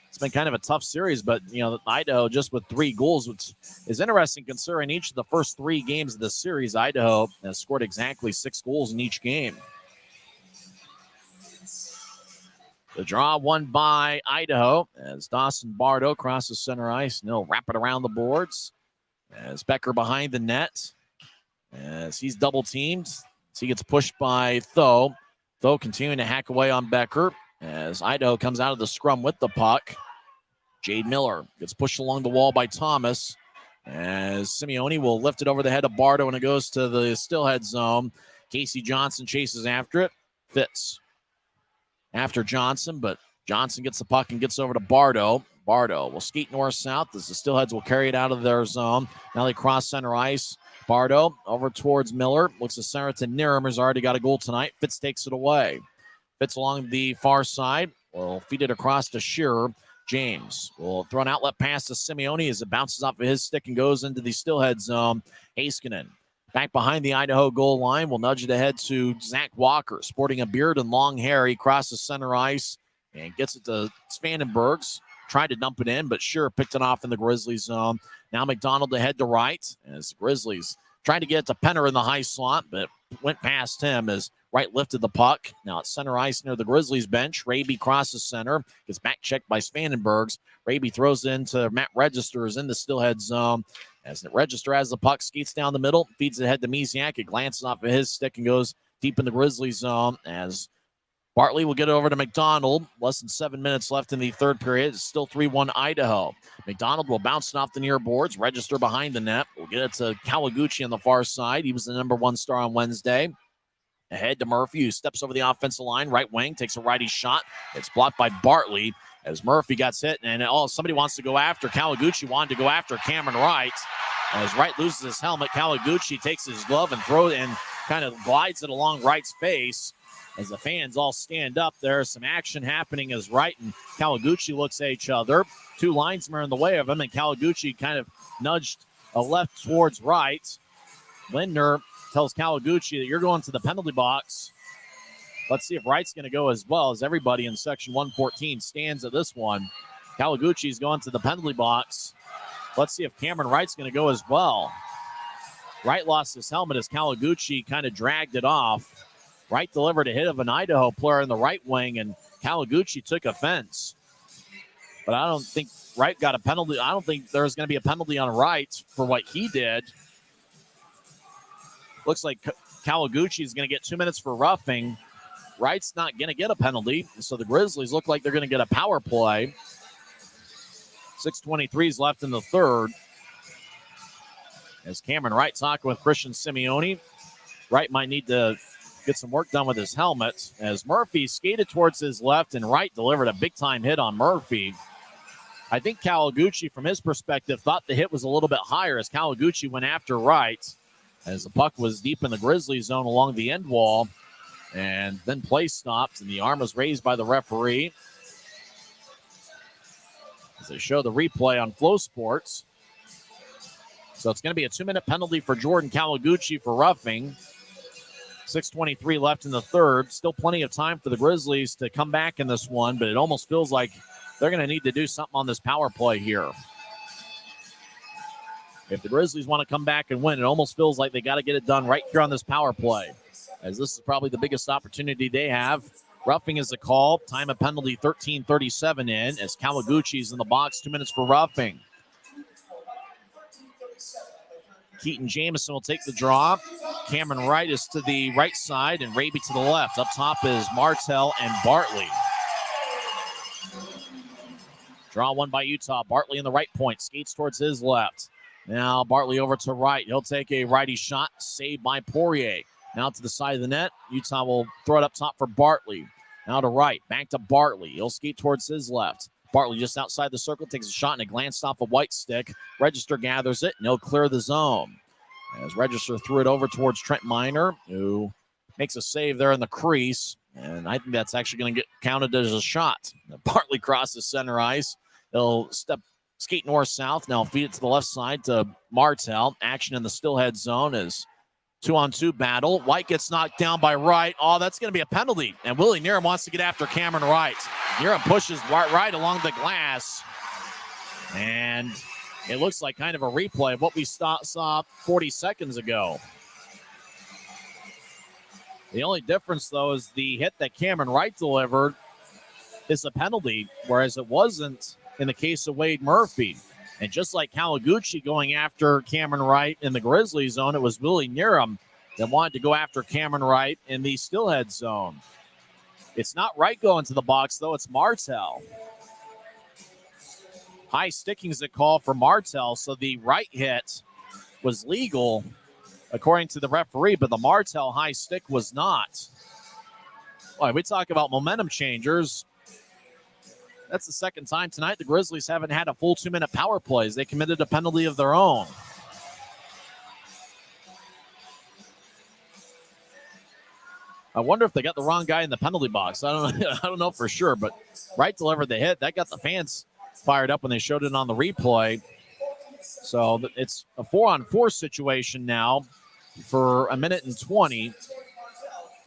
It's been kind of a tough series, but, Idaho just with 3 goals, which is interesting considering each of the first 3 games of the series, Idaho has scored exactly 6 goals in each game. The draw won by Idaho as Dawson Bardo crosses center ice, and he'll wrap it around the boards as Becker behind the net as he's double teamed. So he gets pushed by Tho. Tho continuing to hack away on Becker as Idaho comes out of the scrum with the puck. Jade Miller gets pushed along the wall by Thomas as Simeone will lift it over the head of Bardo and it goes to the Steelhead zone. Casey Johnson chases after it. Fitz after Johnson, but Johnson gets the puck and gets over to Bardo. Bardo will skate north-south as the Steelheads will carry it out of their zone. Now they cross center ice. Bardo over towards Miller. Looks to center to Niram, who's already got a goal tonight. Fitz takes it away. Fitz along the far side. Will feed it across to Shearer. James will throw an outlet pass to Simeone as it bounces off of his stick and goes into the Steelhead zone. Heiskanen back behind the Idaho goal line. Will nudge it ahead to Zach Walker. Sporting a beard and long hair. He crosses center ice and gets it to Svanenbergs. Tried to dump it in, but Shearer picked it off in the Grizzlies zone. Now McDonald ahead to right as the Grizzlies tried to get it to Penner in the high slot, but went past him as Wright lifted the puck. Now it's center ice near the Grizzlies bench. Raby crosses center. Gets back checked by Svanenbergs. Raby throws it into Matt Register, is in the Steelhead zone. As the Register has the puck, skates down the middle, feeds it ahead to Misiak. It glances off of his stick and goes deep in the Grizzlies zone as Bartley will get it over to McDonald. Less than 7 minutes left in the third period. It's still 3-1 Idaho. McDonald will bounce it off the near boards, register behind the net. We'll get it to Kawaguchi on the far side. He was the number 1 star on Wednesday. Ahead to Murphy, who steps over the offensive line. Right wing, takes a righty shot. It's blocked by Bartley as Murphy gets hit. And somebody wants to go after. Kawaguchi wanted to go after Cameron Wright. As Wright loses his helmet, Kawaguchi takes his glove and throws it and kind of glides it along Wright's face. As the fans all stand up, there's some action happening as Wright and Kawaguchi looks at each other. 2 linesmen are in the way of him, and Kawaguchi kind of nudged a left towards Wright. Lindner tells Kawaguchi that you're going to the penalty box. Let's see if Wright's going to go as well, as everybody in section 114 stands at this one. Kawaguchi's going to the penalty box. Let's see if Cameron Wright's going to go as well. Wright lost his helmet as Kawaguchi kind of dragged it off. Wright delivered a hit of an Idaho player in the right wing, and Kawaguchi took offense. But I don't think Wright got a penalty. I don't think there's going to be a penalty on Wright for what he did. Looks like Kawaguchi is going to get 2 minutes for roughing. Wright's not going to get a penalty, so the Grizzlies look like they're going to get a power play. 6:23 is left in the third. As Cameron Wright talking with Christian Simeone. Wright might need to get some work done with his helmet as Murphy skated towards his left and Wright delivered a big-time hit on Murphy. I think Kawaguchi, from his perspective, thought the hit was a little bit higher as Kawaguchi went after Wright as the puck was deep in the Grizzlies zone along the end wall, and then play stopped and the arm was raised by the referee. As they show the replay on Flow Sports. So it's going to be a 2-minute penalty for Jordan Kawaguchi for roughing. 6:23 left in the third. Still plenty of time for the Grizzlies to come back in this one, but it almost feels like they're going to need to do something on this power play here. If the Grizzlies want to come back and win, it almost feels like they got to get it done right here on this power play, as this is probably the biggest opportunity they have. Roughing is the call. Time of penalty 13:37 in as Kawaguchi's in the box. 2 minutes for roughing. Keaton Jamison will take the draw. Cameron Wright is to the right side and Raby to the left. Up top is Martell and Bartley. Draw one by Utah. Bartley in the right point. Skates towards his left. Now Bartley over to right. He'll take a righty shot. Saved by Poirier. Now to the side of the net. Utah will throw it up top for Bartley. Now to right. Back to Bartley. He'll skate towards his left. Bartley just outside the circle, takes a shot and it glanced off a white stick. Register gathers it and he'll clear the zone. As Register threw it over towards Trent Miner, who makes a save there in the crease. And I think that's actually going to get counted as a shot. Bartley crosses center ice. He'll skate north-south. Now feed it to the left side to Martell. Action in the Steelhead zone is 2-on-2 battle. White gets knocked down by Wright. Oh, that's going to be a penalty. And Willie Niram wants to get after Cameron Wright. Niram pushes Wright along the glass. And it looks like kind of a replay of what we saw 40 seconds ago. The only difference, though, is the hit that Cameron Wright delivered is a penalty, whereas it wasn't in the case of Wade Murphy. And just like Kawaguchi going after Cameron Wright in the Grizzlies zone, it was Willie Niram that wanted to go after Cameron Wright in the Steelhead zone. It's not Wright going to the box, though. It's Martell. High sticking's a call for Martell, so the right hit was legal, according to the referee, but the Martell high stick was not. Boy, we talk about momentum changers. That's the second time tonight the Grizzlies haven't had a full 2-minute power plays. They committed a penalty of their own. I wonder if they got the wrong guy in the penalty box. I don't know for sure, but Wright delivered the hit. That got the fans fired up when they showed it on the replay. So it's a 4-on-4 situation now for 1:20.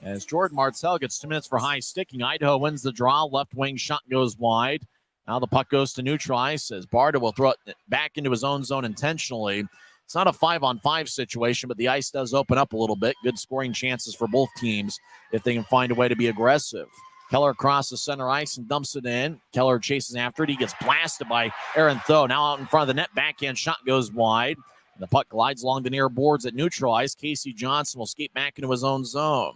As Jordan Martell gets 2 minutes for high sticking. Idaho wins the draw. Left wing shot goes wide. Now the puck goes to neutral ice as Barda will throw it back into his own zone intentionally. It's not a 5-on-5 situation, but the ice does open up a little bit. Good scoring chances for both teams if they can find a way to be aggressive. Keller crosses center ice and dumps it in. Keller chases after it. He gets blasted by Aaron Tho. Now out in front of the net. Backhand shot goes wide. The puck glides along the near boards at neutral ice. Casey Johnson will skate back into his own zone.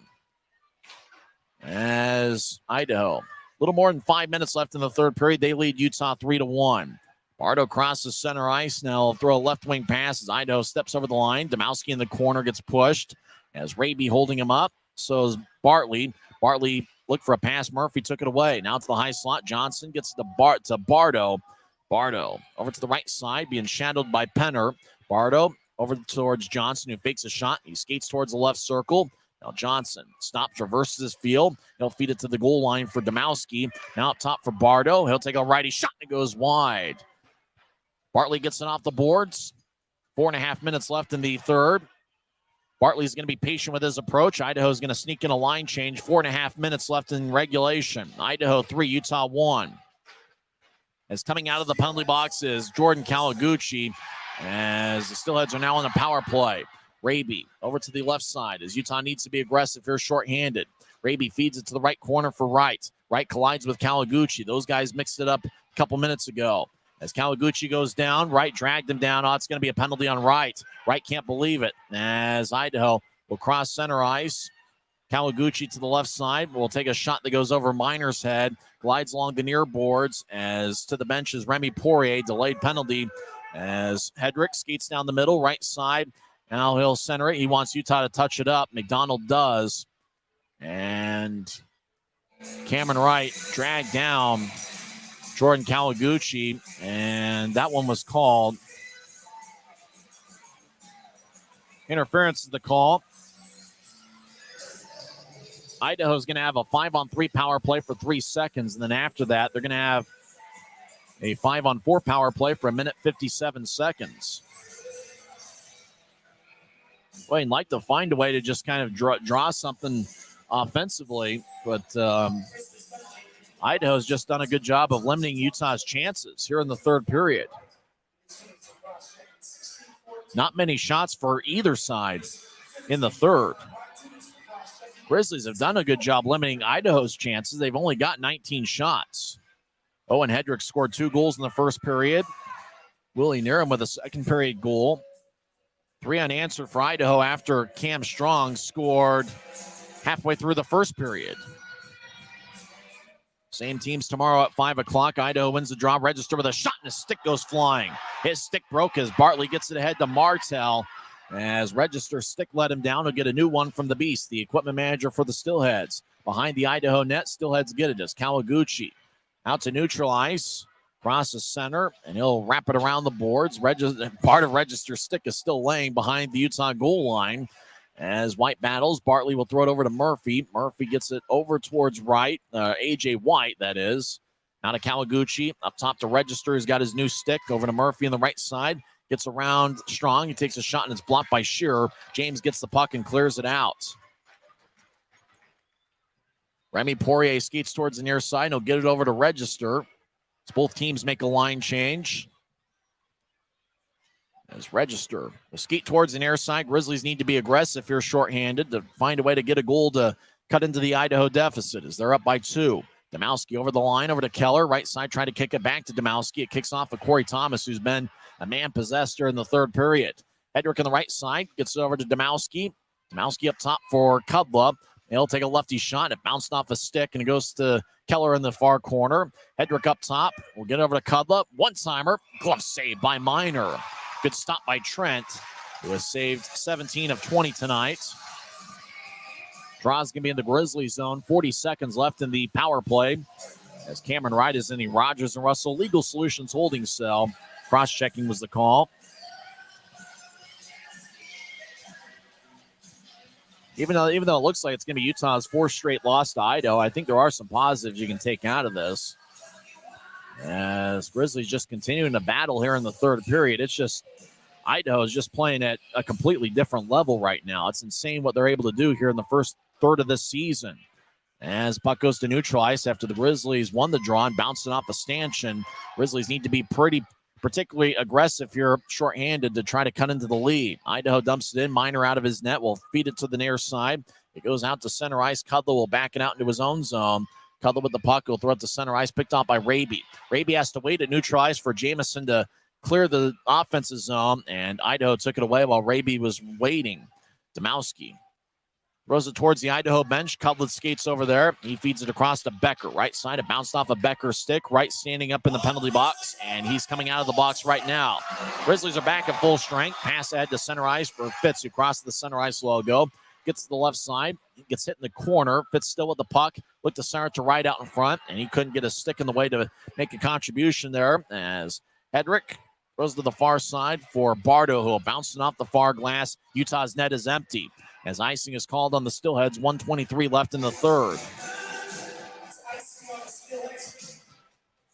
as Idaho. A little more than 5 minutes left in the third period. They lead Utah 3-1. Bardo crosses center ice. Now throw a left wing pass as Idaho steps over the line. Domowski in the corner gets pushed as Raby holding him up. So is Bartley. Bartley looked for a pass. Murphy took it away. Now to the high slot. Johnson gets to Bardo. Bardo over to the right side, being shadowed by Penner. Bardo over towards Johnson, who fakes a shot. He skates towards the left circle. Now Johnson stops, reverses his field. He'll feed it to the goal line for Domowski. Now up top for Bardo. He'll take a righty shot and it goes wide. Bartley gets it off the boards. 4.5 minutes left in the third. Bartley's going to be patient with his approach. Idaho's going to sneak in a line change. 4.5 minutes left in regulation. Idaho 3, Utah 1. As coming out of the penalty box is Jordan Kawaguchi, as the Steelheads are now on the power play. Raby over to the left side as Utah needs to be aggressive here shorthanded. Raby feeds it to the right corner for Wright. Wright collides with Kawaguchi. Those guys mixed it up a couple minutes ago. As Kawaguchi goes down, Wright dragged him down. Oh, it's going to be a penalty on Wright. Wright can't believe it. As Idaho will cross center ice. Kawaguchi to the left side will take a shot that goes over Miner's head. Glides along the near boards as to the bench is Remy Poirier. Delayed penalty as Hedrick skates down the middle, right side. Now he'll center it. He wants Utah to touch it up. McDonald does. And Cameron Wright dragged down Jordan Kawaguchi, and that one was called. Interference is the call. Idaho's going to have a 5-on-3 power play for 3 seconds, and then after that, they're going to have a 5-on-4 power play for 1:57 seconds. Well, I'd like to find a way to just kind of draw something offensively, but Idaho's just done a good job of limiting Utah's chances here in the third period. Not many shots for either side in the third. Grizzlies have done a good job limiting Idaho's chances. They've only got 19 shots. Owen Hedrick scored 2 goals in the first period. Willie Niram with a second period goal. 3 unanswered for Idaho after Cam Strong scored halfway through the first period. Same teams tomorrow at 5 o'clock. Idaho wins the draw. Register with a shot, and his stick goes flying. His stick broke as Bartley gets it ahead to Martell. As Register's stick let him down, he'll get a new one from the Beast, the equipment manager for the Steelheads. Behind the Idaho net, Steelheads get it as Kawaguchi. Out to neutral ice. Crosses center, and he'll wrap it around the boards. Part of Register's stick is still laying behind the Utah goal line. As White battles, Bartley will throw it over to Murphy. Murphy gets it over towards Wright, A.J. White, that is. Now to Kawaguchi, up top to Register. He's got his new stick over to Murphy on the right side. Gets around Strong. He takes a shot, and it's blocked by Shearer. James gets the puck and clears it out. Remy Poirier skates towards the near side. He'll get it over to Register. As both teams make a line change. As Register will skate towards the near side. Grizzlies need to be aggressive here shorthanded to find a way to get a goal to cut into the Idaho deficit as they're up by 2. Domowski over the line, over to Keller. Right side trying to kick it back to Domowski. It kicks off of Corey Thomas, who's been a man possessed during the third period. Hedrick on the right side gets it over to Domowski. Domowski up top for Kudla. He'll take a lefty shot. It bounced off a stick, and it goes to Keller in the far corner. Hedrick up top. We'll get over to Kudla. One-timer. Glove save by Miner. Good stop by Trent, who has saved 17 of 20 tonight. Draw's going to be in the Grizzly zone. 40 seconds left in the power play. As Cameron Wright is in the Rogers and Russell Legal Solutions holding cell. Cross-checking was the call. Even though it looks like it's going to be Utah's 4th straight loss to Idaho, I think there are some positives you can take out of this. As Grizzlies just continuing to battle here in the third period. It's just Idaho is just playing at a completely different level right now. It's insane what they're able to do here in the first third of this season. As puck goes to neutral ice after the Grizzlies won the draw and bounced it off a stanchion. Grizzlies need to be particularly aggressive here, shorthanded, to try to cut into the lead. Idaho dumps it in. Miner out of his net will feed it to the near side. It goes out to center ice. Kudla will back it out into his own zone. Kudla with the puck will throw it to center ice, picked off by Raby. Raby has to wait at neutral ice for Jamison to clear the offensive zone, and Idaho took it away while Raby was waiting. Domowski Throws it towards the Idaho bench. Cutlet skates over there. He feeds it across to Becker. Right side, it bounced off a Becker's stick. Right standing up in the penalty box, and he's coming out of the box right now. Grizzlies are back at full strength. Pass ahead to center ice for Fitz, who crosses the center ice logo. Gets to the left side. Gets hit in the corner. Fitz still with the puck. Looked to center to right out in front, and he couldn't get a stick in the way to make a contribution there as Hedrick goes to the far side for Bardo, who will bounce it off the far glass. Utah's net is empty as icing is called on the Steelheads. 1:23 left in the third.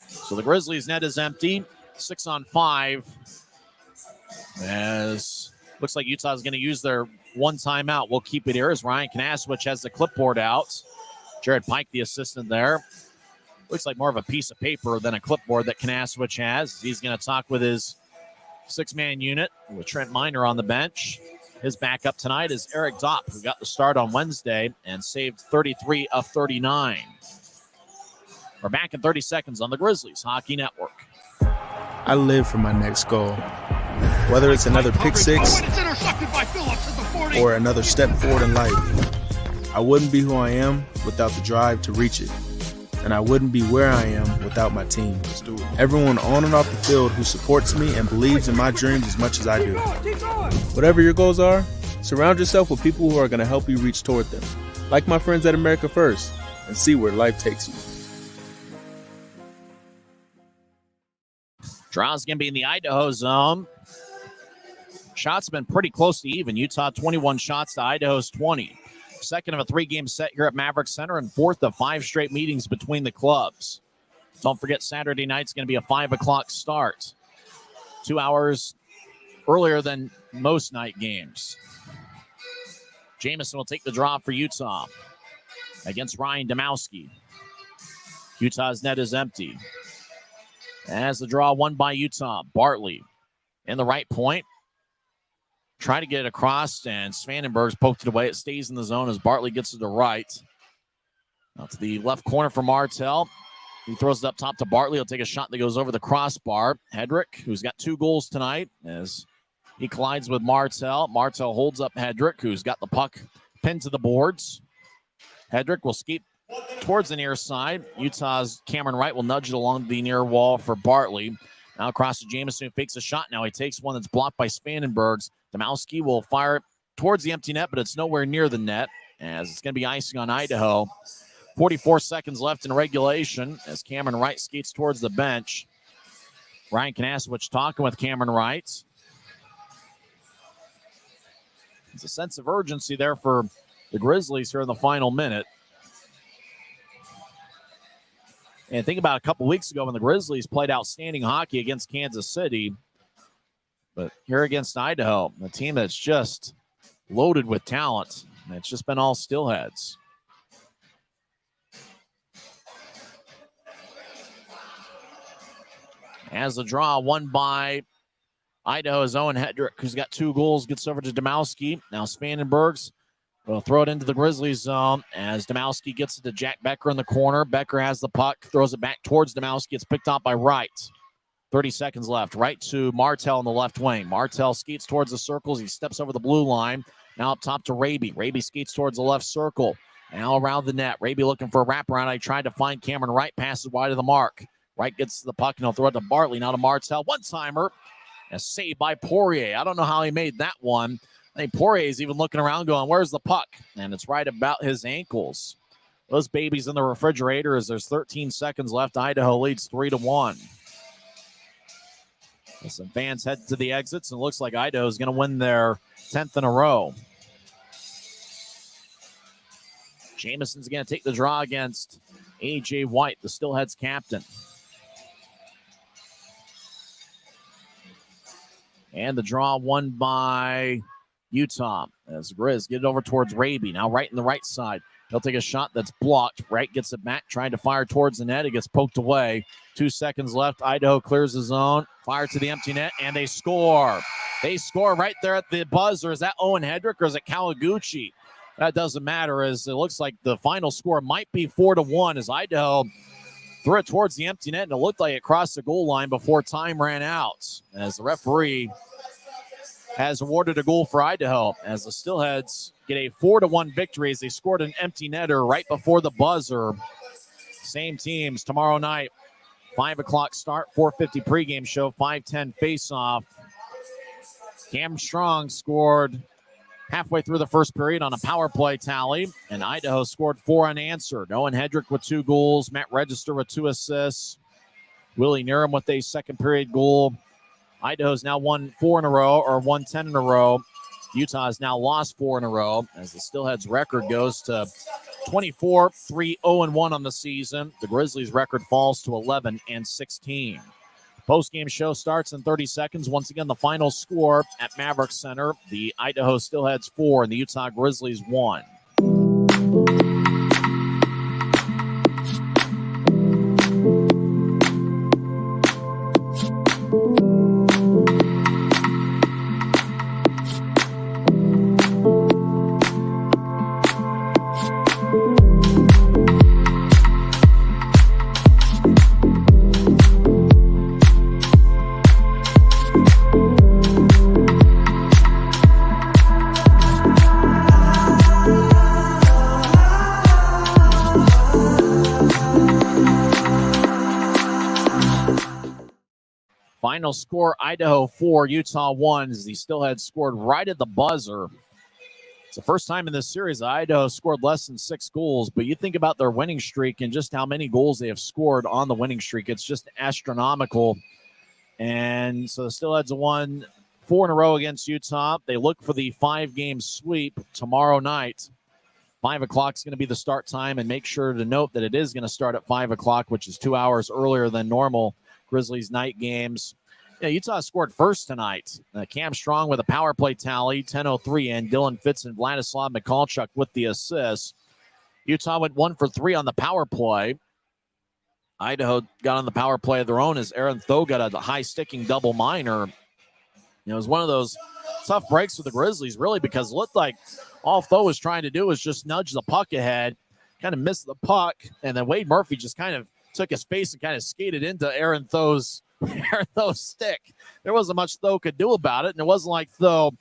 So the Grizzlies' net is empty. 6-on-5. As looks like Utah's going to use their one timeout. We'll keep it here as Ryan Kanaswich has the clipboard out. Jared Pike, the assistant there. Looks like more of a piece of paper than a clipboard that Kanaswich has. He's going to talk with his six-man unit with Trent Miner on the bench. His backup tonight is Eric Dopp, who got the start on Wednesday and saved 33 of 39. We're back in 30 seconds on the Grizzlies Hockey Network. I live for my next goal. Whether it's another pick six or another step forward in life, I wouldn't be who I am without the drive to reach it. And I wouldn't be where I am without my team. Everyone on and off the field who supports me and believes in my dreams as much as I do. Whatever your goals are, surround yourself with people who are going to help you reach toward them. Like my friends at America First, and see where life takes you. Draw's going to be in the Idaho zone. Shots have been pretty close to even. Utah 21 shots to Idaho's 20. Second of a three-game set here at Maverik Center and fourth of 5 straight meetings between the clubs. Don't forget Saturday night's going to be a 5 o'clock start. 2 hours earlier than most night games. Jamison will take the draw for Utah against Ryan Domowski. Utah's net is empty. As the draw won by Utah, Bartley in the right point. Try to get it across, and Svanenberg's poked it away. It stays in the zone as Bartley gets to the right. Out to the left corner for Martell. He throws it up top to Bartley. He'll take a shot that goes over the crossbar. Hedrick, who's got 2 goals tonight, as he collides with Martell. Martell holds up Hedrick, who's got the puck pinned to the boards. Hedrick will skate towards the near side. Utah's Cameron Wright will nudge it along the near wall for Bartley. Now across to Jamison, who fakes a shot. Now he takes one that's blocked by Svanenberg's. Domowski will fire it towards the empty net, but it's nowhere near the net, as it's going to be icing on Idaho. 44 seconds left in regulation as Cameron Wright skates towards the bench. Ryan Kanaswich talking with Cameron Wright. There's a sense of urgency there for the Grizzlies here in the final minute. And think about a couple weeks ago when the Grizzlies played outstanding hockey against Kansas City. But here against Idaho, a team that's just loaded with talent. And it's just been all Steelheads. As the draw won by Idaho's Owen Hedrick, who's got 2 goals, gets over to Domowski. Now Svanenberg's will throw it into the Grizzlies zone as Domowski gets it to Jack Becker in the corner. Becker has the puck, throws it back towards Domowski. It's picked off by Wright. 30 seconds left. Right to Martell in the left wing. Martell skates towards the circles. He steps over the blue line. Now up top to Raby. Raby skates towards the left circle. Now around the net. Raby looking for a wraparound. I tried to find Cameron Wright. Passes wide of the mark. Wright gets to the puck and he'll throw it to Bartley. Now to Martell. One-timer. A save by Poirier. I don't know how he made that one. I think Poirier's even looking around going, where's the puck? And it's right about his ankles. Those babies in the refrigerator as there's 13 seconds left. Idaho leads 3-1. As some fans head to the exits, and it looks like Idaho is going to win their 10th in a row. Jamison's going to take the draw against A.J. White, the Steelheads captain. And the draw won by Utah as Grizz get it over towards Raby. Now right in the right side. He'll take a shot that's blocked. Wright gets it back, trying to fire towards the net. It gets poked away. 2 seconds left. Idaho clears the zone. Fire to the empty net, and they score. They score right there at the buzzer. Is that Owen Hedrick or is it Kawaguchi? That doesn't matter, as it looks like the final score might be 4-1 as Idaho threw it towards the empty net, and it looked like it crossed the goal line before time ran out. As the referee has awarded a goal for Idaho as the Steelheads get a 4-1 victory as they scored an empty netter right before the buzzer. Same teams tomorrow night, 5 o'clock start, 4:50 pregame show, 5:10 face-off. Cam Strong scored halfway through the first period on a power play tally, and Idaho scored 4 unanswered. Owen Hedrick with 2 goals, Matt Register with 2 assists, Willie Niram with a second period goal. Idaho's now won 4 in a row, or won 10 in a row. Utah has now lost 4 in a row as the Steelheads record goes to 24-3-0-1 on the season. The Grizzlies record falls to 11-16. Post-game show starts in 30 seconds. Once again, the final score at Maverik Center, the Idaho Steelheads 4 and the Utah Grizzlies 1. Final score, Idaho 4, Utah 1, as the Steelheads scored right at the buzzer. It's the first time in this series Idaho scored less than 6 goals, but you think about their winning streak and just how many goals they have scored on the winning streak. It's just astronomical. And so the Steelheads have won 4 in a row against Utah. They look for the 5-game sweep tomorrow night. 5 o'clock is going to be the start time, and make sure to note that it is going to start at 5 o'clock, which is 2 hours earlier than normal Grizzlies night games. Yeah, Utah scored first tonight. Cam Strong with a power play tally, 10:03 in. Dylan Fitz and Vladislav Mikalchuk with the assists. Utah went 1 for 3 on the power play. Idaho got on the power play of their own as Aaron Tho got a high-sticking double minor. It was one of those tough breaks for the Grizzlies, really, because it looked like all Tho was trying to do was just nudge the puck ahead, kind of missed the puck, and then Wade Murphy just kind of took his face and kind of skated into Aaron Tho's stick. There wasn't much Tho could do about it, and it wasn't like Tho,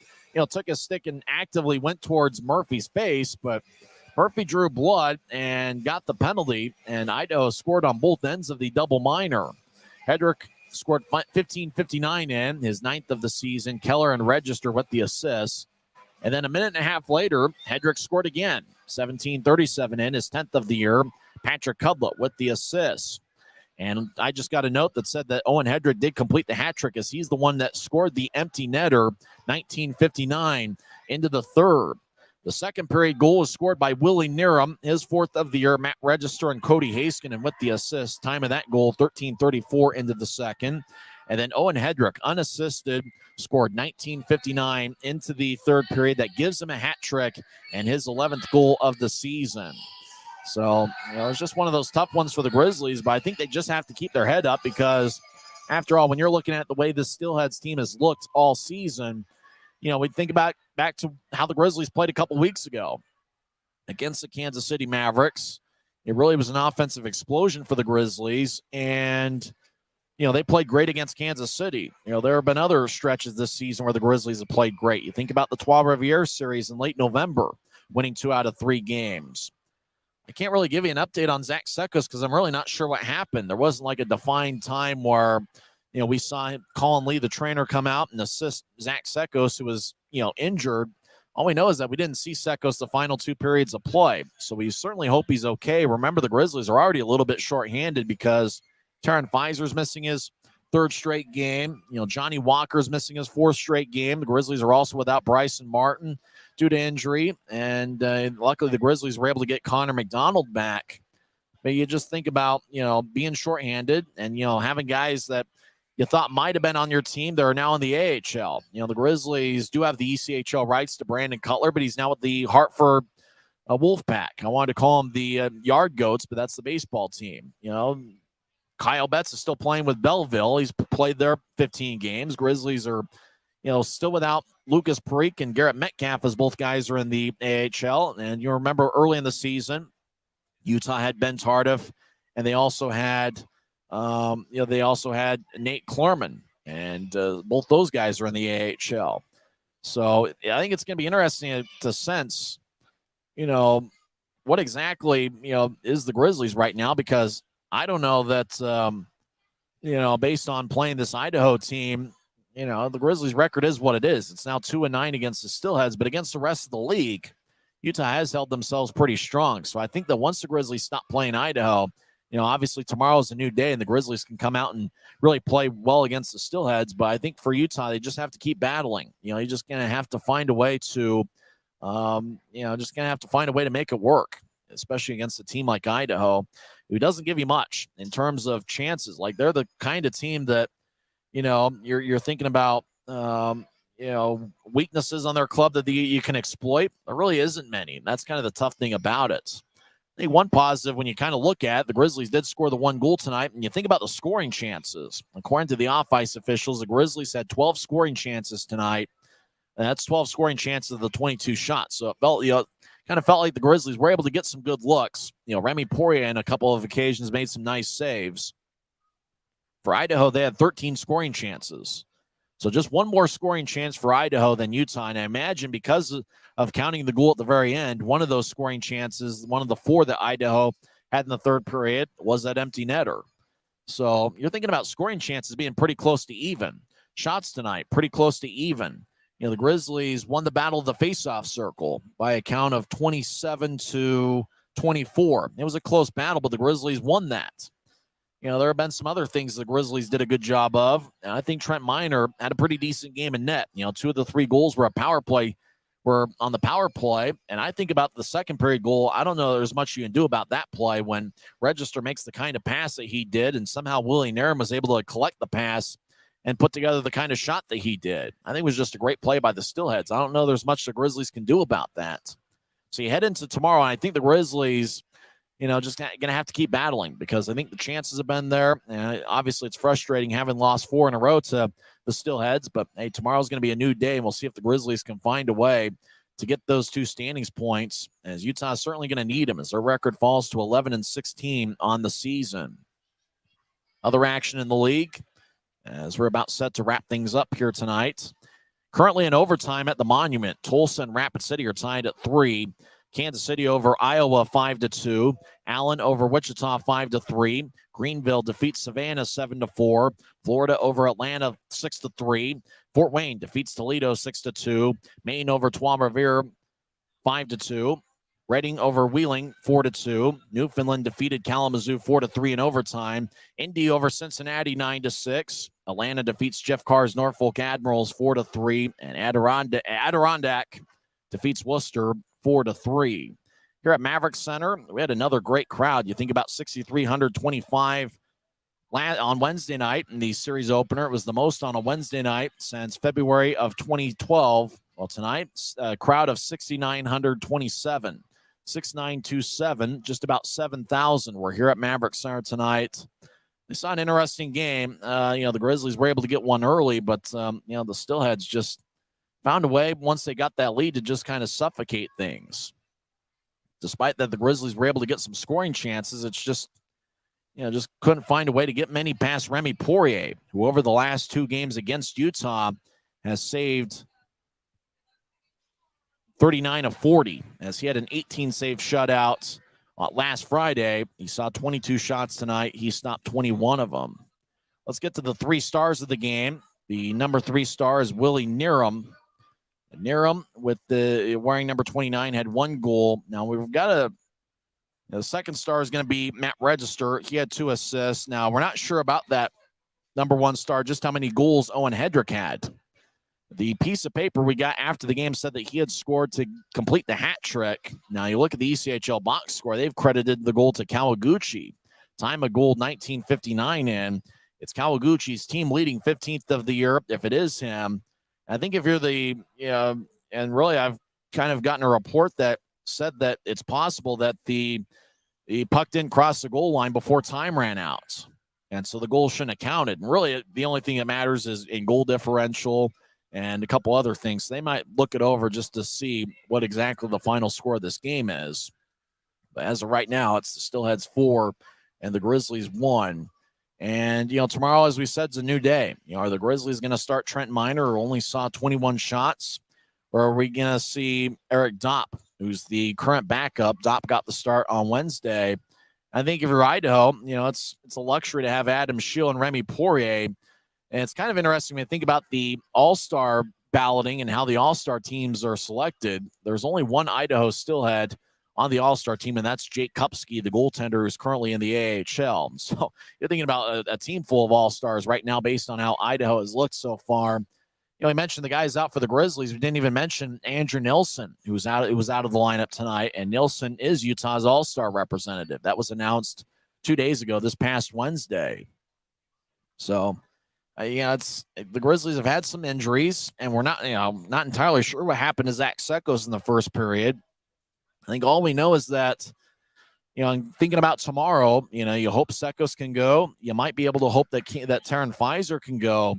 took his stick and actively went towards Murphy's face, but Murphy drew blood and got the penalty, and Idaho scored on both ends of the double minor. Hedrick scored 15:59 in, his 9th of the season. Keller and Register with the assists. And then a minute and a half later, Hedrick scored again. 17:37 in, his 10th of the year. Patrick Cudlett with the assists. And I just got a note that said that Owen Hedrick did complete the hat trick as he's the one that scored the empty netter, 19:59 into the third. The second period goal was scored by Willie Niram, his 4th of the year. Matt Register and Cody Haskinen with the assist. Time of that goal, 13:34 into the second. And then Owen Hedrick, unassisted, scored 19:59 into the third period. That gives him a hat trick and his 11th goal of the season. So, it's just one of those tough ones for the Grizzlies, but I think they just have to keep their head up because, after all, when you're looking at the way this Steelheads team has looked all season, we think about back to how the Grizzlies played a couple weeks ago against the Kansas City Mavericks. It really was an offensive explosion for the Grizzlies, and they played great against Kansas City. There have been other stretches this season where the Grizzlies have played great. You think about the Trois Rivières series in late November, winning 2 out of 3 games. I can't really give you an update on Zach Sekos because I'm really not sure what happened. There wasn't like a defined time where, we saw Colin Lee, the trainer, come out and assist Zach Sekos, who was, injured. All we know is that we didn't see Sekos the final 2 periods of play. So we certainly hope he's okay. Remember, the Grizzlies are already a little bit shorthanded because Taryn Fizer's missing his 3rd straight game. Johnny Walker's missing his 4th straight game. The Grizzlies are also without Bryson Martin due to injury. And luckily the Grizzlies were able to get Connor McDonald back. But you just think about, being shorthanded and, having guys that you thought might have been on your team that are now in the AHL. The Grizzlies do have the ECHL rights to Brandon Cutler, but he's now with the Hartford Wolfpack. I wanted to call him the Yard Goats, but that's the baseball team. Kyle Betts is still playing with Belleville. He's played there 15 games. Grizzlies are, still without Lucas Parikh and Garrett Metcalf, as both guys are in the AHL. And you remember early in the season, Utah had Ben Tardif, and they also had, Nate Klerman, and both those guys are in the AHL. So I think it's going to be interesting to sense, what exactly, is the Grizzlies right now, because I don't know that, based on playing this Idaho team, the Grizzlies record is what it is. It's now 2-9 against the Steelheads, but against the rest of the league, Utah has held themselves pretty strong. So I think that once the Grizzlies stop playing Idaho, obviously tomorrow's a new day and the Grizzlies can come out and really play well against the Steelheads. But I think for Utah, they just have to keep battling. You're just going to have to find a way to, make it work, especially against a team like Idaho, who doesn't give you much in terms of chances. Like, they're the kind of team that, you're thinking about, weaknesses on their club that you can exploit. There really isn't many. That's kind of the tough thing about it. I think one positive, when you kind of look at the Grizzlies did score the one goal tonight, and you think about the scoring chances. According to the off-ice officials, the Grizzlies had 12 scoring chances tonight, and that's 12 scoring chances of the 22 shots. So it felt, kind of felt like the Grizzlies were able to get some good looks. Remy Poirier on a couple of occasions made some nice saves. For Idaho, they had 13 scoring chances. So just one more scoring chance for Idaho than Utah. And I imagine because of counting the goal at the very end, one of those scoring chances, one of the 4 that Idaho had in the third period, was that empty netter. So you're thinking about scoring chances being pretty close to even. Shots tonight, pretty close to even. The Grizzlies won the battle of the faceoff circle by a count of 27-24. It was a close battle, but the Grizzlies won that. There have been some other things the Grizzlies did a good job of. And I think Trent Miner had a pretty decent game in net. 2 of the 3 goals were on the power play. And I think about the second period goal. I don't know there's much you can do about that play when Register makes the kind of pass that he did, and somehow Willie Nairn was able to collect the pass and put together the kind of shot that he did. I think it was just a great play by the Steelheads. I don't know there's much the Grizzlies can do about that. So you head into tomorrow, and I think the Grizzlies, just going to have to keep battling, because I think the chances have been there. And obviously, it's frustrating having lost 4 in a row to the Steelheads. But, hey, tomorrow's going to be a new day, and we'll see if the Grizzlies can find a way to get those 2 standings points, as Utah is certainly going to need them as their record falls to 11-16 on the season. Other action in the league, as we're about set to wrap things up here tonight. Currently in overtime at the Monument, Tulsa and Rapid City are tied at 3. Kansas City over Iowa 5-2. Allen over Wichita 5-3. Greenville defeats Savannah 7-4. Florida over Atlanta 6-3. Fort Wayne defeats Toledo 6-2. Maine over Trois Rivières 5-2. Reading over Wheeling 4-2. Newfoundland defeated Kalamazoo 4-3 in overtime. Indy over Cincinnati 9-6. Atlanta defeats Jeff Carr's Norfolk Admirals 4-3. And Adirondack defeats Worcester 4-3. Here at Maverik Center, we had another great crowd. You think about 6,325 on Wednesday night in the series opener. It was the most on a Wednesday night since February of 2012. Well, tonight, a crowd of 6,927. 6,927, just about 7,000. We're here at Maverik Center tonight. They saw an interesting game. The Grizzlies were able to get one early, but, the Steelheads just found a way once they got that lead to just kind of suffocate things. Despite that, the Grizzlies were able to get some scoring chances. It's just, just couldn't find a way to get many past Remy Poirier, who over the last 2 games against Utah has saved 39 of 40, as he had an 18-save shutout last Friday. He saw 22 shots tonight. He stopped 21 of them. Let's get to the 3 stars of the game. The number 3 star is Willie Nairn. Nairn, with the wearing number 29, had 1 goal. Now we've got the second star is going to be Matt Register. He had 2 assists. Now we're not sure about that number 1 star, just how many goals Owen Hedrick had. The piece of paper we got after the game said that he had scored to complete the hat trick. Now you look at the ECHL box score, they've credited the goal to Kawaguchi. Time of goal 1959 in. It's Kawaguchi's team leading 15th of the year, if it is him. I think if you're and really I've kind of gotten a report that said that it's possible that the puck didn't cross the goal line before time ran out. And so the goal shouldn't have counted. And really the only thing that matters is in goal differential and a couple other things. They might look it over just to see what exactly the final score of this game is. But as of right now, it's the Steelheads 4 and the Grizzlies 1. And, tomorrow, as we said, is a new day. Are the Grizzlies going to start Trent Miner, who only saw 21 shots? Or are we going to see Eric Dopp, who's the current backup? Dopp got the start on Wednesday. I think if you're Idaho, it's a luxury to have Adam Scheel and Remy Poirier. And it's kind of interesting when you think about the all-star balloting and how the all-star teams are selected. There's only one Idaho Steelhead on the all-star team, and that's Jake Kupski, the goaltender who's currently in the AHL. So you're thinking about a team full of all-stars right now based on how Idaho has looked so far. I mentioned the guys out for the Grizzlies. We didn't even mention Andrew Nilsson, who was out of the lineup tonight, and Nilsson is Utah's all-star representative. That was announced 2 days ago, this past Wednesday. So, the Grizzlies have had some injuries, and we're not entirely sure what happened to Zach Sekos in the first period. I think all we know is that, thinking about tomorrow, you hope Sekos can go. You might be able to hope that Taryn Pfizer can go.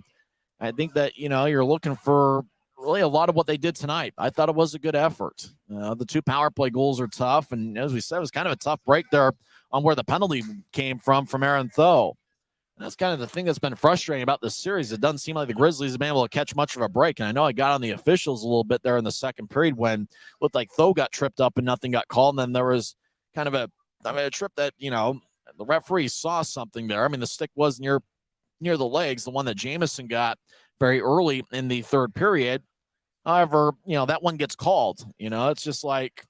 I think that, you're looking for really a lot of what they did tonight. I thought it was a good effort. The 2 power play goals are tough. And as we said, it was kind of a tough break there on where the penalty came from Aaron Tho. And that's kind of the thing that's been frustrating about this series. It doesn't seem like the Grizzlies have been able to catch much of a break. And I know I got on the officials a little bit there in the second period when it looked like Tho got tripped up and nothing got called. And then there was kind of a trip that, the referee saw something there. I mean, the stick was near the legs, the one that Jamison got very early in the third period. However, that one gets called. It's just like,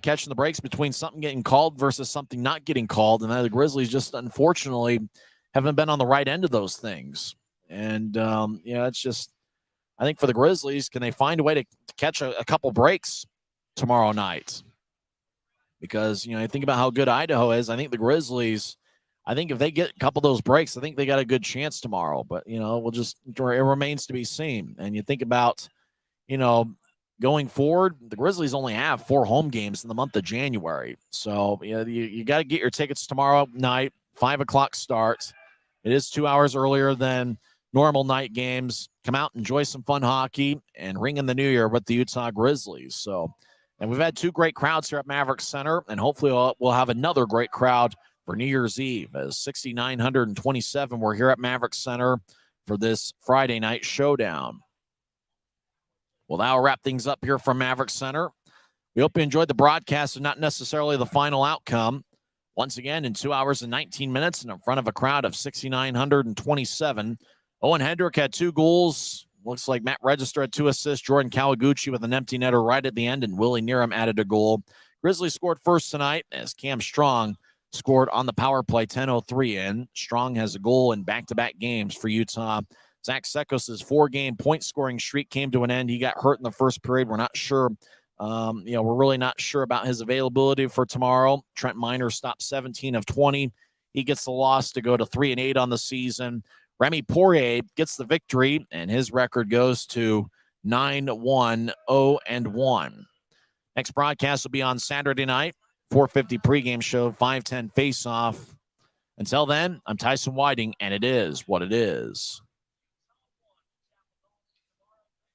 catching the breaks between something getting called versus something not getting called. And the Grizzlies just unfortunately haven't been on the right end of those things. And, it's just, I think for the Grizzlies, can they find a way to catch a couple breaks tomorrow night? Because, you think about how good Idaho is. I think the Grizzlies, if they get a couple of those breaks, I think they got a good chance tomorrow. But, it remains to be seen. And you think about, going forward, the Grizzlies only have 4 home games in the month of January. So, you got to get your tickets tomorrow night, 5 o'clock start. It is 2 hours earlier than normal night games. Come out, enjoy some fun hockey, and ring in the new year with the Utah Grizzlies. So, and we've had 2 great crowds here at Maverik Center, and hopefully we'll have another great crowd for New Year's Eve, as 6,927 were here at Maverik Center for this Friday night showdown. Well, that'll wrap things up here from Maverik Center. We hope you enjoyed the broadcast and not necessarily the final outcome. Once again, in 2 hours and 19 minutes and in front of a crowd of 6,927, Owen Hendrick had 2 goals. Looks like Matt Register had 2 assists. Jordan Kawaguchi with an empty netter right at the end, and Willie Needham added a goal. Grizzlies scored first tonight as Cam Strong scored on the power play, 10:03 in. Strong has a goal in back-to-back games for Utah. Zach Sekos' 4-game point-scoring streak came to an end. He got hurt in the first period. We're not sure. We're really not sure about his availability for tomorrow. Trent Miner stopped 17 of 20. He gets the loss to go to 3-8 on the season. Remy Poirier gets the victory, and his record goes to 9-1-0-1. Next broadcast will be on Saturday night, 4:50 pregame show, 5:10 face-off. Until then, I'm Tyson Whiting, and it is what it is.